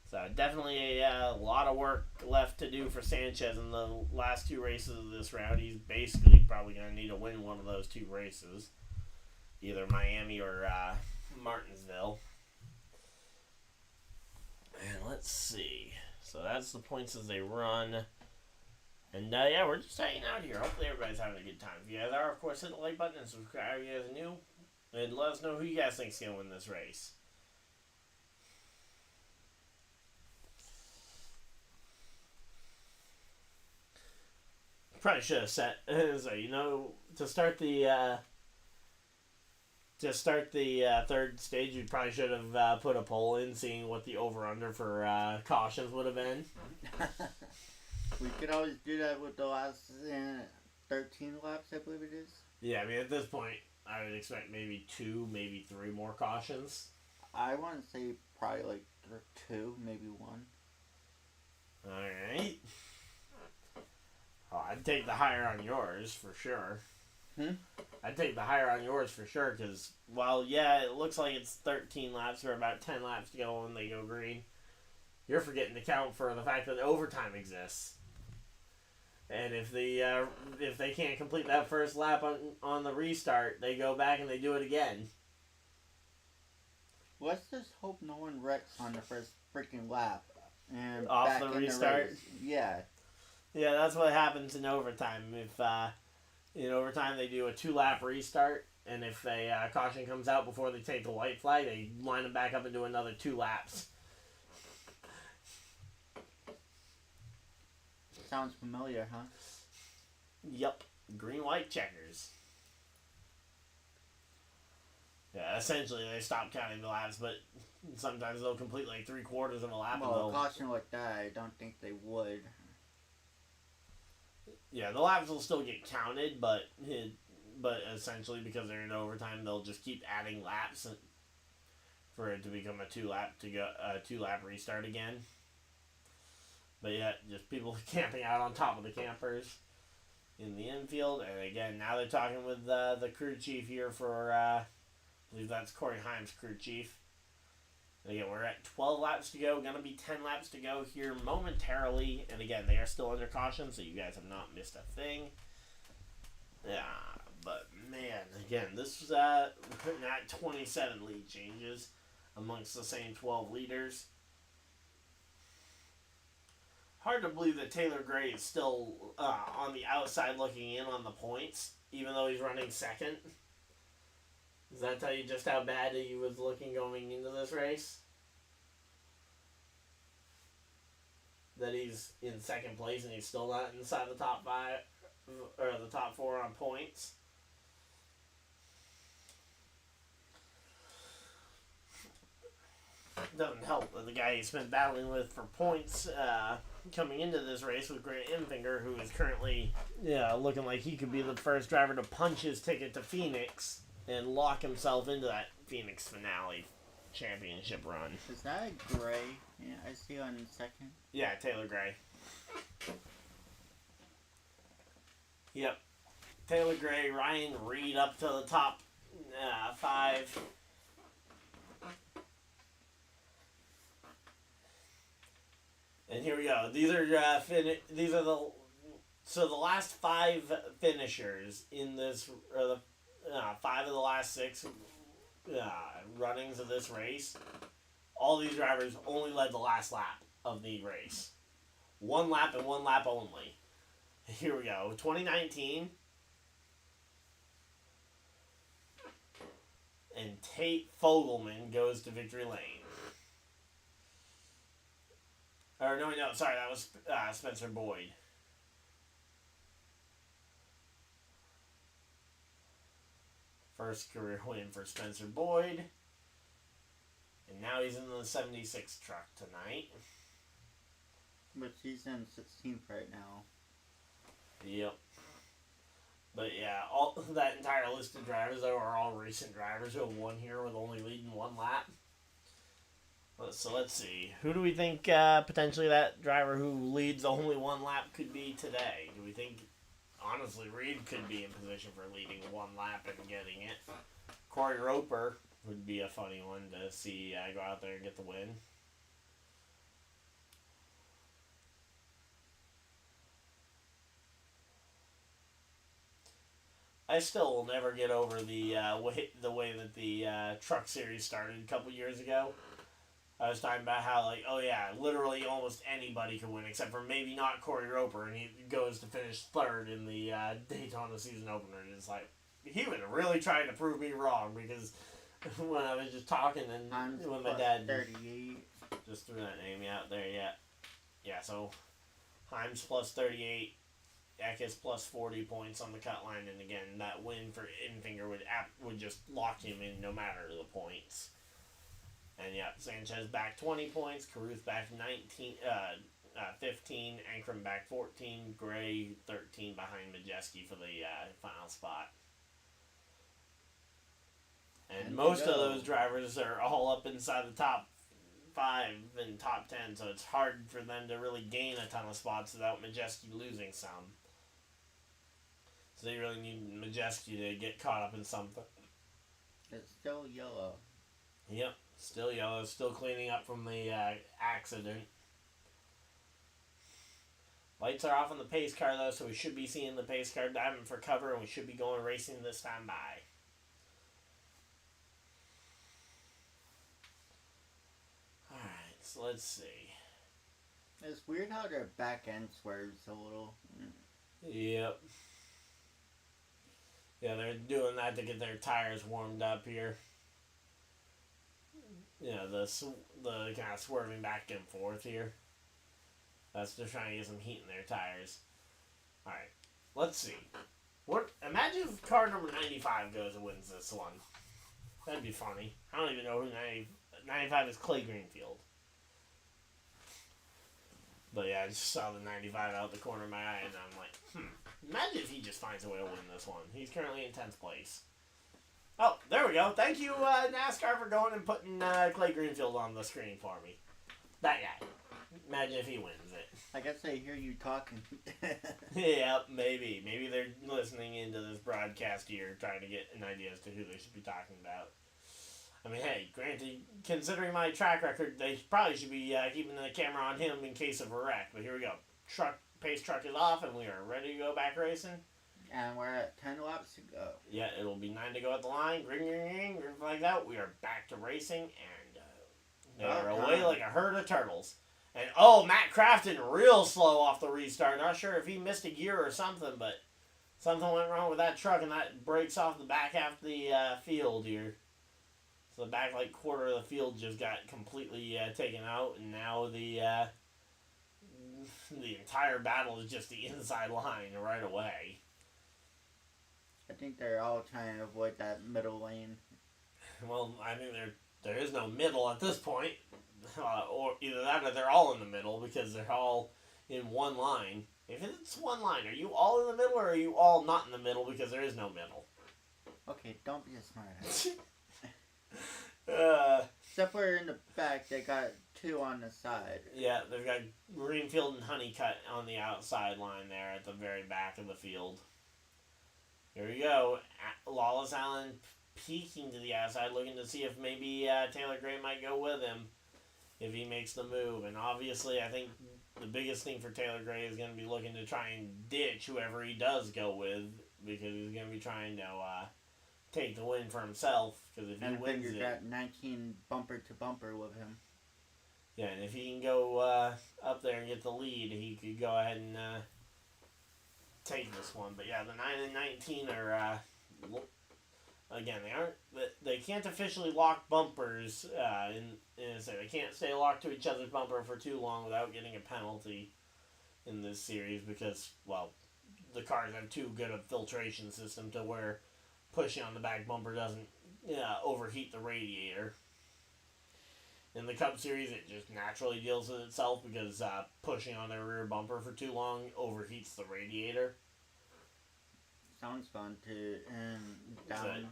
So definitely a lot of work left to do for Sanchez in the last 2 races of this round. He's basically probably going to need to win one of those 2 races. Either Miami or Martinsville. And let's see. So that's the points as they run. And yeah, we're just hanging out here. Hopefully everybody's having a good time. If you guys are, of course, hit the like button and subscribe if you guys are new. And let us know who you guys think is going to win this race. Probably should have set so to start the third stage. We probably should have put a poll in, seeing what the over under for cautions would have been. We could always do that with the last 13 laps, I believe it is. Yeah, I mean at this point, I would expect maybe 2, maybe 3 more cautions. I want to say probably like 2, maybe 1. All right. Oh, I'd take the higher on yours for sure. I'd take the higher on yours for sure, because while, yeah, it looks like it's 13 laps or about 10 laps to go when they go green, you're forgetting to count for the fact that overtime exists. And if they can't complete that first lap on the restart, they go back and they do it again. Let's just hope no one wrecks on the first freaking lap. And off back the in restart? The race. Yeah. Yeah, that's what happens in overtime. If in overtime they do a 2-lap restart, and if a caution comes out before they take the white flag, they line them back up and do another 2 laps. Sounds familiar, huh? Yep. Green-white checkers. Yeah, essentially they stop counting the laps, but sometimes they'll complete like 3/4 of a lap. Well, a caution like that, I don't think they would. Yeah, the laps will still get counted, but essentially because they're in overtime, they'll just keep adding laps for it to become a 2-lap restart again. But yeah, just people camping out on top of the campers in the infield. And again, now they're talking with the crew chief here for, I believe that's Coreyheim's crew chief. And again, we're at 12 laps to go. Going to be 10 laps to go here momentarily. And again, they are still under caution, so you guys have not missed a thing. Yeah, but man, again, this was at 27 lead changes amongst the same 12 leaders. Hard to believe that Taylor Gray is still on the outside looking in on the points, even though he's running second. Does that tell you just how bad he was looking going into this race? That he's in second place and he's still not inside the top 5 or the top 4 on points. Doesn't help that the guy he's been battling with for points coming into this race with Grant Enfinger, who is currently looking like he could be the first driver to punch his ticket to Phoenix and lock himself into that Phoenix finale championship run. Is that Gray? Yeah, I see on second. Yeah, Taylor Gray. Yep. Taylor Gray, Ryan Reed up to the top 5. And here we go. These are the last 5 finishers in this, or the 5 of the last 6 runnings of this race. All these drivers only led the last lap of the race. 1 lap and 1 lap only. Here we go. 2019. And Tate Fogelman goes to victory lane. Or no, sorry, that was Spencer Boyd. First career win for Spencer Boyd. And now he's in the 76 truck tonight. But he's in 16th right now. Yep. But yeah, all that entire list of drivers, though, are all recent drivers who have won here with only leading 1 lap. So let's see. Who do we think potentially that driver who leads only 1 lap could be today? Do we think, honestly, Reed could be in position for leading 1 lap and getting it? Corey Roper would be a funny one to see go out there and get the win. I still will never get over the way that the Truck Series started a couple years ago. I was talking about how, like, oh yeah, literally almost anybody could win except for maybe not Corey Roper, and he goes to finish 3rd in the Daytona season opener. And it's like, he was really trying to prove me wrong, because when I was just talking and when my dad 38 just threw that name out there, yeah. Yeah, so Himes plus 38 Eckes plus 40 points on the cut line, and again, that win for Infinger would just lock him in no matter the points. And yeah, Sanchez back 20 points, Caruth back 15, Ankrum back 14, Gray 13 behind Majeski for the final spot. And most of those drivers are all up inside the top 5 and top 10, so it's hard for them to really gain a ton of spots without Majeski losing some. So they really need Majeski to get caught up in something. It's still yellow. Yep, still yellow, still cleaning up from the accident. Lights are off on the pace car, though, so we should be seeing the pace car diving for cover, and we should be going racing this time by. Alright, so let's see. It's weird how their back end swerves a little. Yep. Yeah, they're doing that to get their tires warmed up here. You know, the kind of swerving back and forth here. That's just trying to get some heat in their tires. Alright, let's see. Imagine if car number 95 goes and wins this one. That'd be funny. I don't even know who 95 is. Clay Greenfield. But yeah, I just saw the 95 out the corner of my eye, and I'm like, imagine if he just finds a way to win this one. He's currently in 10th place. Oh, there we go. Thank you, NASCAR, for going and putting Clay Greenfield on the screen for me. That guy. Imagine if he wins it. I guess they hear you talking. Yeah, maybe. Maybe they're listening into this broadcast here, trying to get an idea as to who they should be talking about. I mean, hey, granted, considering my track record, they probably should be keeping the camera on him in case of a wreck. But here we go. Pace truck is off, and we are ready to go back racing. And we're at 10 laps to go. Yeah, it'll be 9 to go at the line. Ring, ring, ring, ring like that. We are back to racing, and they're away like a herd of turtles. And, Matt Crafton real slow off the restart. Not sure if he missed a gear or something, but something went wrong with that truck, and that breaks off the back half of the field here. So the back, quarter of the field just got completely taken out, and now the entire battle is just the inside line right away. I think they're all trying to avoid that middle lane. Well, I think there is no middle at this point. Or either that or they're all in the middle because they're all in one line. If it's one line, are you all in the middle or are you all not in the middle because there is no middle? Okay, don't be a smartass. Except for in the back, they got 2 on the side. Yeah, they've got Greenfield and Honeycutt on the outside line there at the very back of the field. Here we go. Lawless Allen peeking to the outside, looking to see if maybe Taylor Gray might go with him if he makes the move. And obviously, I think the biggest thing for Taylor Gray is going to be looking to try and ditch whoever he does go with, because he's going to be trying to take the win for himself. Because if he wins it, got 19 bumper to bumper with him. Yeah, and if he can go up there and get the lead, he could go ahead and take this one. But yeah, the 9 and 19 are again, they can't officially lock bumpers. They can't stay locked to each other's bumper for too long without getting a penalty in this series because, well, the cars have too good a filtration system to where pushing on the back bumper doesn't overheat the radiator. In the Cup Series, it just naturally deals with itself because pushing on their rear bumper for too long overheats the radiator. Sounds fun too. And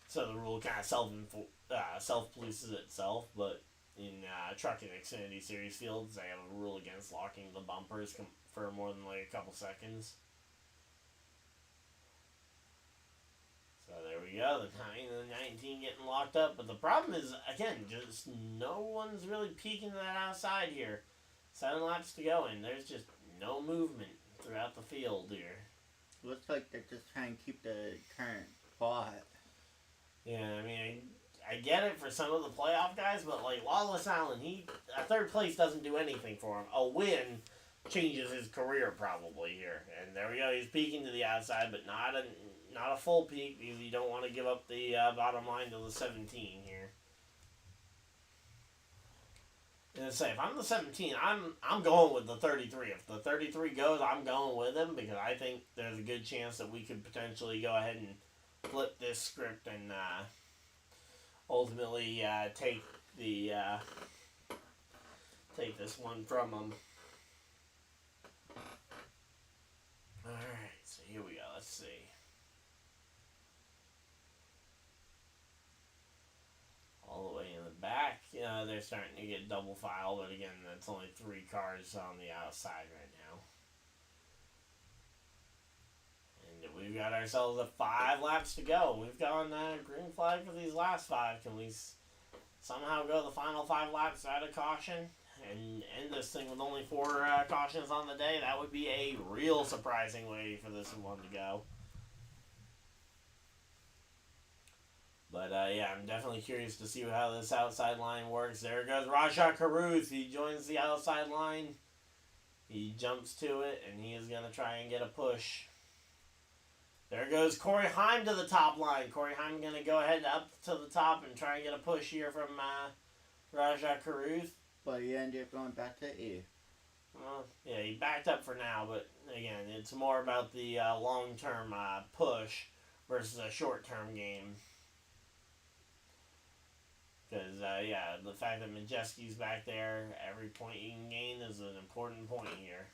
so the rule kind of self-polices itself, but in Truck and Xfinity Series fields, they have a rule against locking the bumpers for more than a couple seconds. So there we go, the 9 and the 19 getting locked up. But the problem is, again, just no one's really peeking to that outside here. 7 laps to go, and there's just no movement throughout the field here. Looks like they're just trying to keep the current spot. Yeah, I mean, I get it for some of the playoff guys, but Lawless Allen, a 3rd place doesn't do anything for him. A win changes his career probably here. And there we go, he's peeking to the outside, but not a full peak because you don't want to give up the bottom line to the 17 here. And say if I'm the 17, I'm going with the 33. If the 33 goes, I'm going with him because I think there's a good chance that we could potentially go ahead and flip this script and ultimately take this one from him. All right, so here we go. Let's see. All the way in the back, they're starting to get double file, but again, that's only 3 cars on the outside right now. And we've got ourselves 5 laps to go. We've gone green flag for these last 5. Can we somehow go the final 5 laps out of caution and end this thing with only 4 cautions on the day? That would be a real surprising way for this one to go. But, yeah, I'm definitely curious to see how this outside line works. There goes Rajah Caruth. He joins the outside line. He jumps to it, and he is going to try and get a push. There goes Coreyheim to the top line. Coreyheim going to go ahead up to the top and try and get a push here from Rajah Caruth. But he ended up going back to E. Well, yeah, he backed up for now, but, again, it's more about the long-term push versus a short-term game. Because, yeah, the fact that Majeski's back there, every point you can gain is an important point here.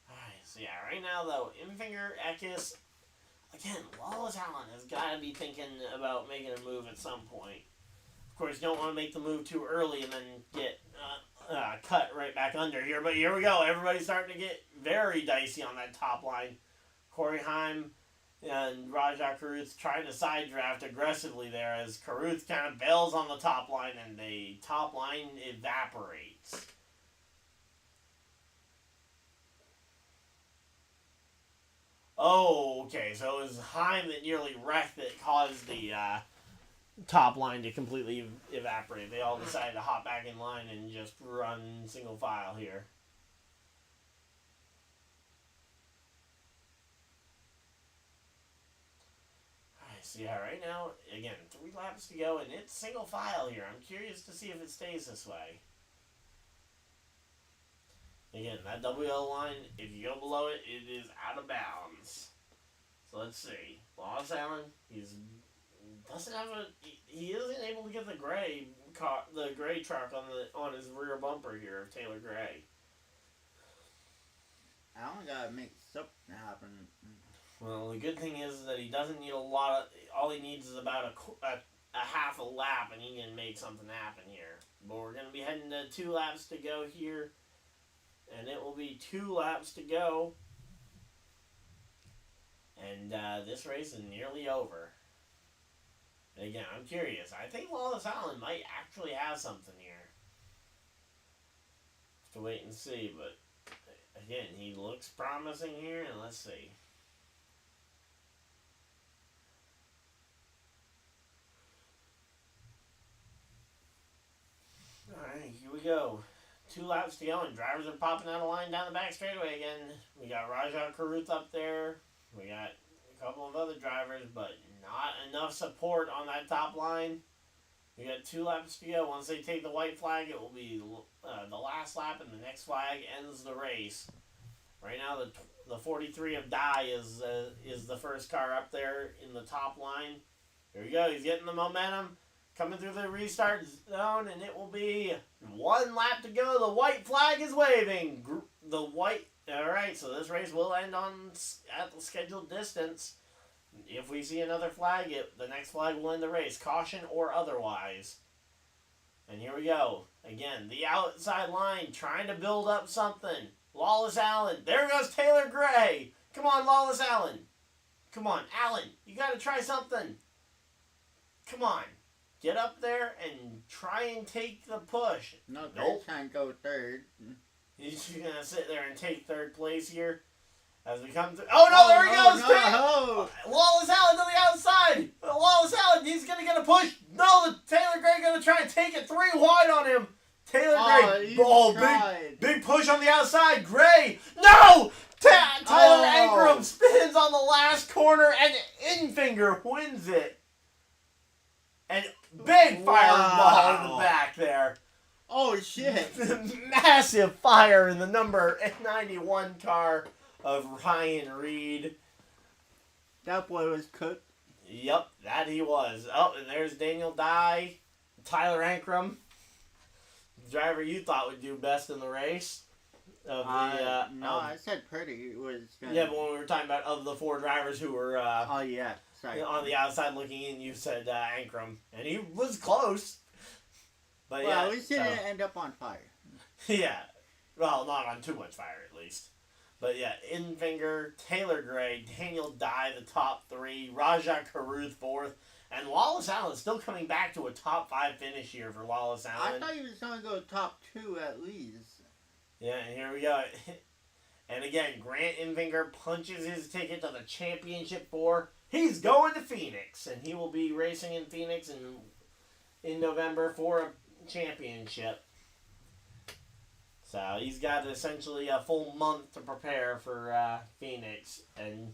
Alright, so yeah, right now, though, Infinger, Eckes, again, Wallace Allen has got to be thinking about making a move at some point. Of course, you don't want to make the move too early and then get cut right back under here. But here we go. Everybody's starting to get very dicey on that top line. Coreyheim and Rajah Caruth trying to side draft aggressively there as Caruth kind of bails on the top line and the top line evaporates. Oh, okay, so it was Heim that nearly wrecked that caused the top line to completely evaporate. They all decided to hop back in line and just run single file here. So yeah, right now, again, 3 laps to go, and it's single file here. I'm curious to see if it stays this way. Again, that WL line, if you go below it, it is out of bounds. So let's see. Wallace Allen, he isn't able to get the gray truck on his rear bumper here of Taylor Gray. Allen gotta make something happen. Well, the good thing is that he doesn't need a lot of... All he needs is about a half a lap, and he can make something happen here. But we're going to be heading to 2 laps to go here. And it will be 2 laps to go. And this race is nearly over. And again, I'm curious. I think Wallace Allen might actually have something here. Have to wait and see, but... Again, he looks promising here, and let's see. Alright, here we go. 2 laps to go, and drivers are popping out of line down the back straightaway again. We got Rajah Caruth up there. We got a couple of other drivers, but not enough support on that top line. We got 2 laps to go. Once they take the white flag, it will be the last lap, and the next flag ends the race. Right now, the 43 of Dye is the first car up there in the top line. Here we go. He's getting the momentum. Coming through the restart zone, and it will be 1 lap to go. The white flag is waving. Alright, so this race will end at the scheduled distance. If we see another flag, the next flag will end the race. Caution or otherwise. And here we go. Again, the outside line trying to build up something. Wallace Allen. There goes Taylor Gray. Come on, Wallace Allen. Come on, Allen. You got to try something. Come on. Get up there and try and take the push. No, nope. Trying to go 3rd. He's just going to sit there and take 3rd place here. As we come through. Oh, no, there he goes. No. Wallace Allen to the outside. Wallace Allen, he's going to get a push. No, Taylor Gray going to try and take it 3 wide on him. Taylor Gray. Big push on the outside. Gray. No! Tyler Ankrum spins on the last corner, and Infinger wins it. And big fireball in the back there. Oh, shit. Massive fire in the number 91 car of Ryan Reed. That boy was cooked. Yep, that he was. Oh, and there's Daniel Dye, Tyler Ankrum, the driver you thought would do best in the race. I said Purdy was gonna... Yeah, but when we were talking about of the four drivers who were sorry. on the outside looking in, you said Ankrum, and he was close. But well, at least he didn't end up on fire. Yeah, well, not on too much fire at least. But yeah, Infinger, Taylor Gray, Daniel Dye, the top three, Rajah Caruth fourth, and Wallace Allen still coming back to a top 5 finish here for Wallace Allen. I thought he was going to go top 2 at least. Yeah, and here we go. And again, Grant Infinger punches his ticket to the championship 4. He's going to Phoenix, and he will be racing in Phoenix in November for a championship. So he's got essentially a full month to prepare for Phoenix, and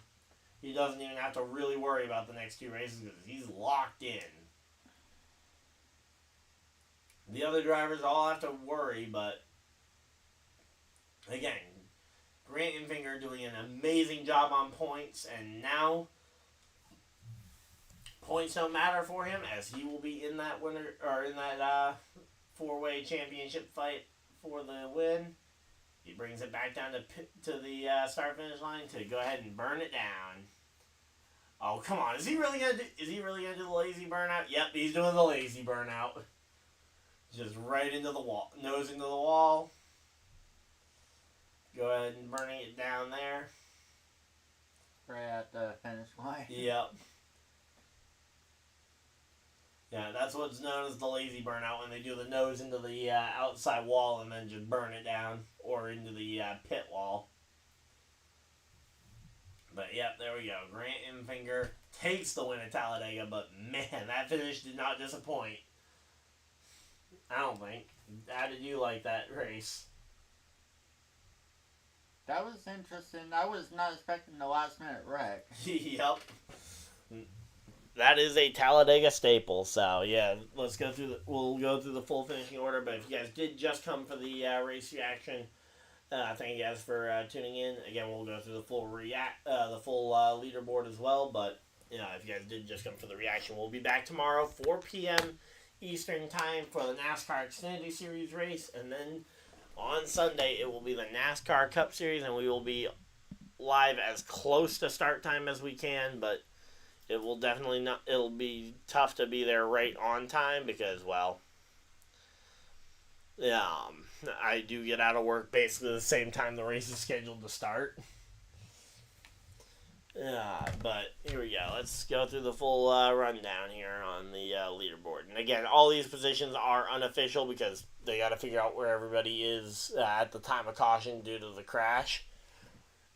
he doesn't even have to really worry about the next 2 races because he's locked in. The other drivers all have to worry, but again, Grant Infinger doing an amazing job on points, and now points don't matter for him as he will be in that winner or in that 4-way championship fight for the win. He brings it back down to the start finish line to go ahead and burn it down. Oh, come on! Is he really gonna do the lazy burnout? Yep, he's doing the lazy burnout. Just right into the wall, nose into the wall. Go ahead and burning it down there. Right at the finish line. Yep. Yeah, that's what's known as the lazy burnout, when they do the nose into the outside wall and then just burn it down, or into the pit wall. But yep, there we go. Grant Infinger takes the win at Talladega, but man, that finish did not disappoint. I don't think. How did you like that race? That was interesting. I was not expecting the last minute wreck. Yep. That is a Talladega staple, so yeah, we'll go through the full finishing order, but if you guys did just come for the race reaction, thank you guys for tuning in. Again, we'll go through the full leaderboard as well, but if you guys did just come for the reaction, we'll be back tomorrow, 4 p.m. Eastern Time for the NASCAR Xfinity Series race, and then on Sunday, it will be the NASCAR Cup Series, and we will be live as close to start time as we can, but it will definitely not. It'll be tough to be there right on time because, well, I do get out of work basically the same time the race is scheduled to start. But here we go. Let's go through the full rundown here on the leaderboard. And again, all these positions are unofficial because they got to figure out where everybody is at the time of caution due to the crash.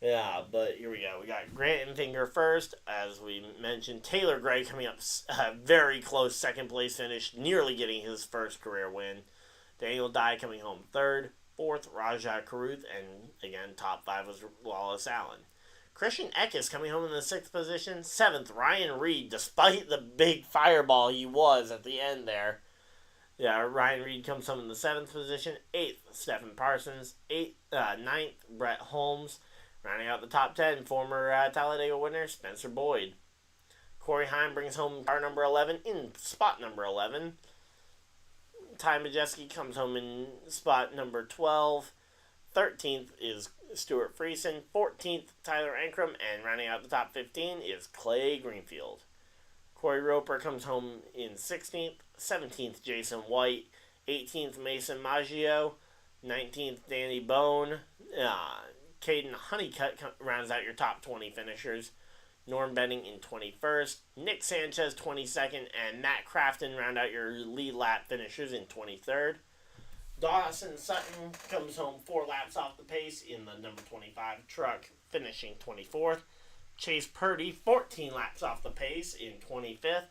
Yeah, but here we go. We got Grant Infinger first, as we mentioned. Taylor Gray coming up very close second place finish, nearly getting his first career win. Daniel Dye coming home third. Fourth, Rajah Caruth, and again, top 5 was Wallace Allen. Christian Eckes coming home in the 6th position. 7th, Ryan Reed, despite the big fireball he was at the end there. Yeah, Ryan Reed comes home in the 7th position. 8th, Stephen Parsons. 9th, Brett Holmes. Rounding out the top 10, former Talladega winner, Spencer Boyd. Coreyheim brings home car number 11 in spot number 11. Ty Majeski comes home in spot number 12. 13th is Stuart Friesen. 14th, Tyler Ankrum. And rounding out the top 15 is Clay Greenfield. Corey Roper comes home in 16th. 17th, Jason White. 18th, Mason Maggio. 19th, Danny Bone. Caden Honeycutt rounds out your top 20 finishers. Norm Benning in 21st. Nick Sanchez 22nd. And Matt Crafton round out your lead lap finishers in 23rd. Dawson Sutton comes home 4 laps off the pace in the number 25 truck, finishing 24th. Chase Purdy 14 laps off the pace in 25th.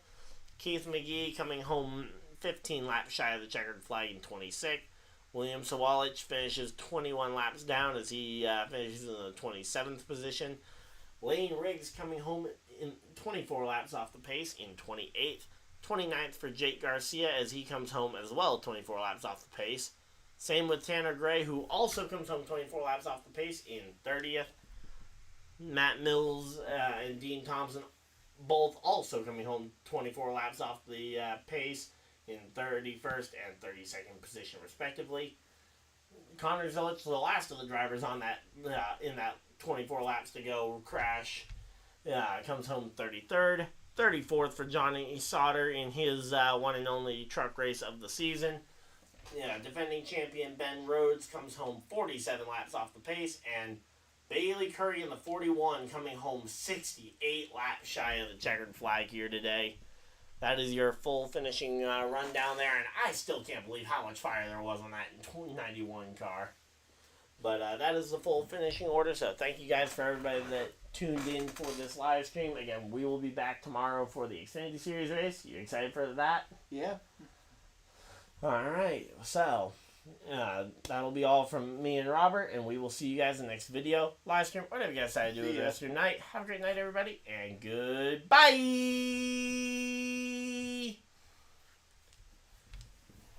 Keith McGee coming home 15 laps shy of the checkered flag in 26th. William Sawalich finishes 21 laps down as he finishes in the 27th position. Lane Riggs coming home in 24 laps off the pace in 28th. 29th for Jake Garcia as he comes home as well 24 laps off the pace. Same with Tanner Gray, who also comes home 24 laps off the pace in 30th. Matt Mills and Dean Thompson both also coming home 24 laps off the pace in 31st and 32nd position respectively. Connor Zilic, the last of the drivers on that in that 24 laps to go crash, comes home 33rd. 34th for Johnny Sauter in his one and only truck race of the season. Defending champion Ben Rhodes comes home 47 laps off the pace, and Bailey Curry in the 41 coming home 68 laps shy of the checkered flag here today. That is your full finishing rundown there, and I still can't believe how much fire there was on that 91 car. But that is the full finishing order, so thank you guys for everybody that tuned in for this live stream. Again, we will be back tomorrow for the Xfinity Series race. You excited for that? Yeah. Alright, so that'll be all from me and Robert, and we will see you guys in the next video, live stream, whatever you guys decide to do with the rest of your night. Have a great night, everybody, and goodbye!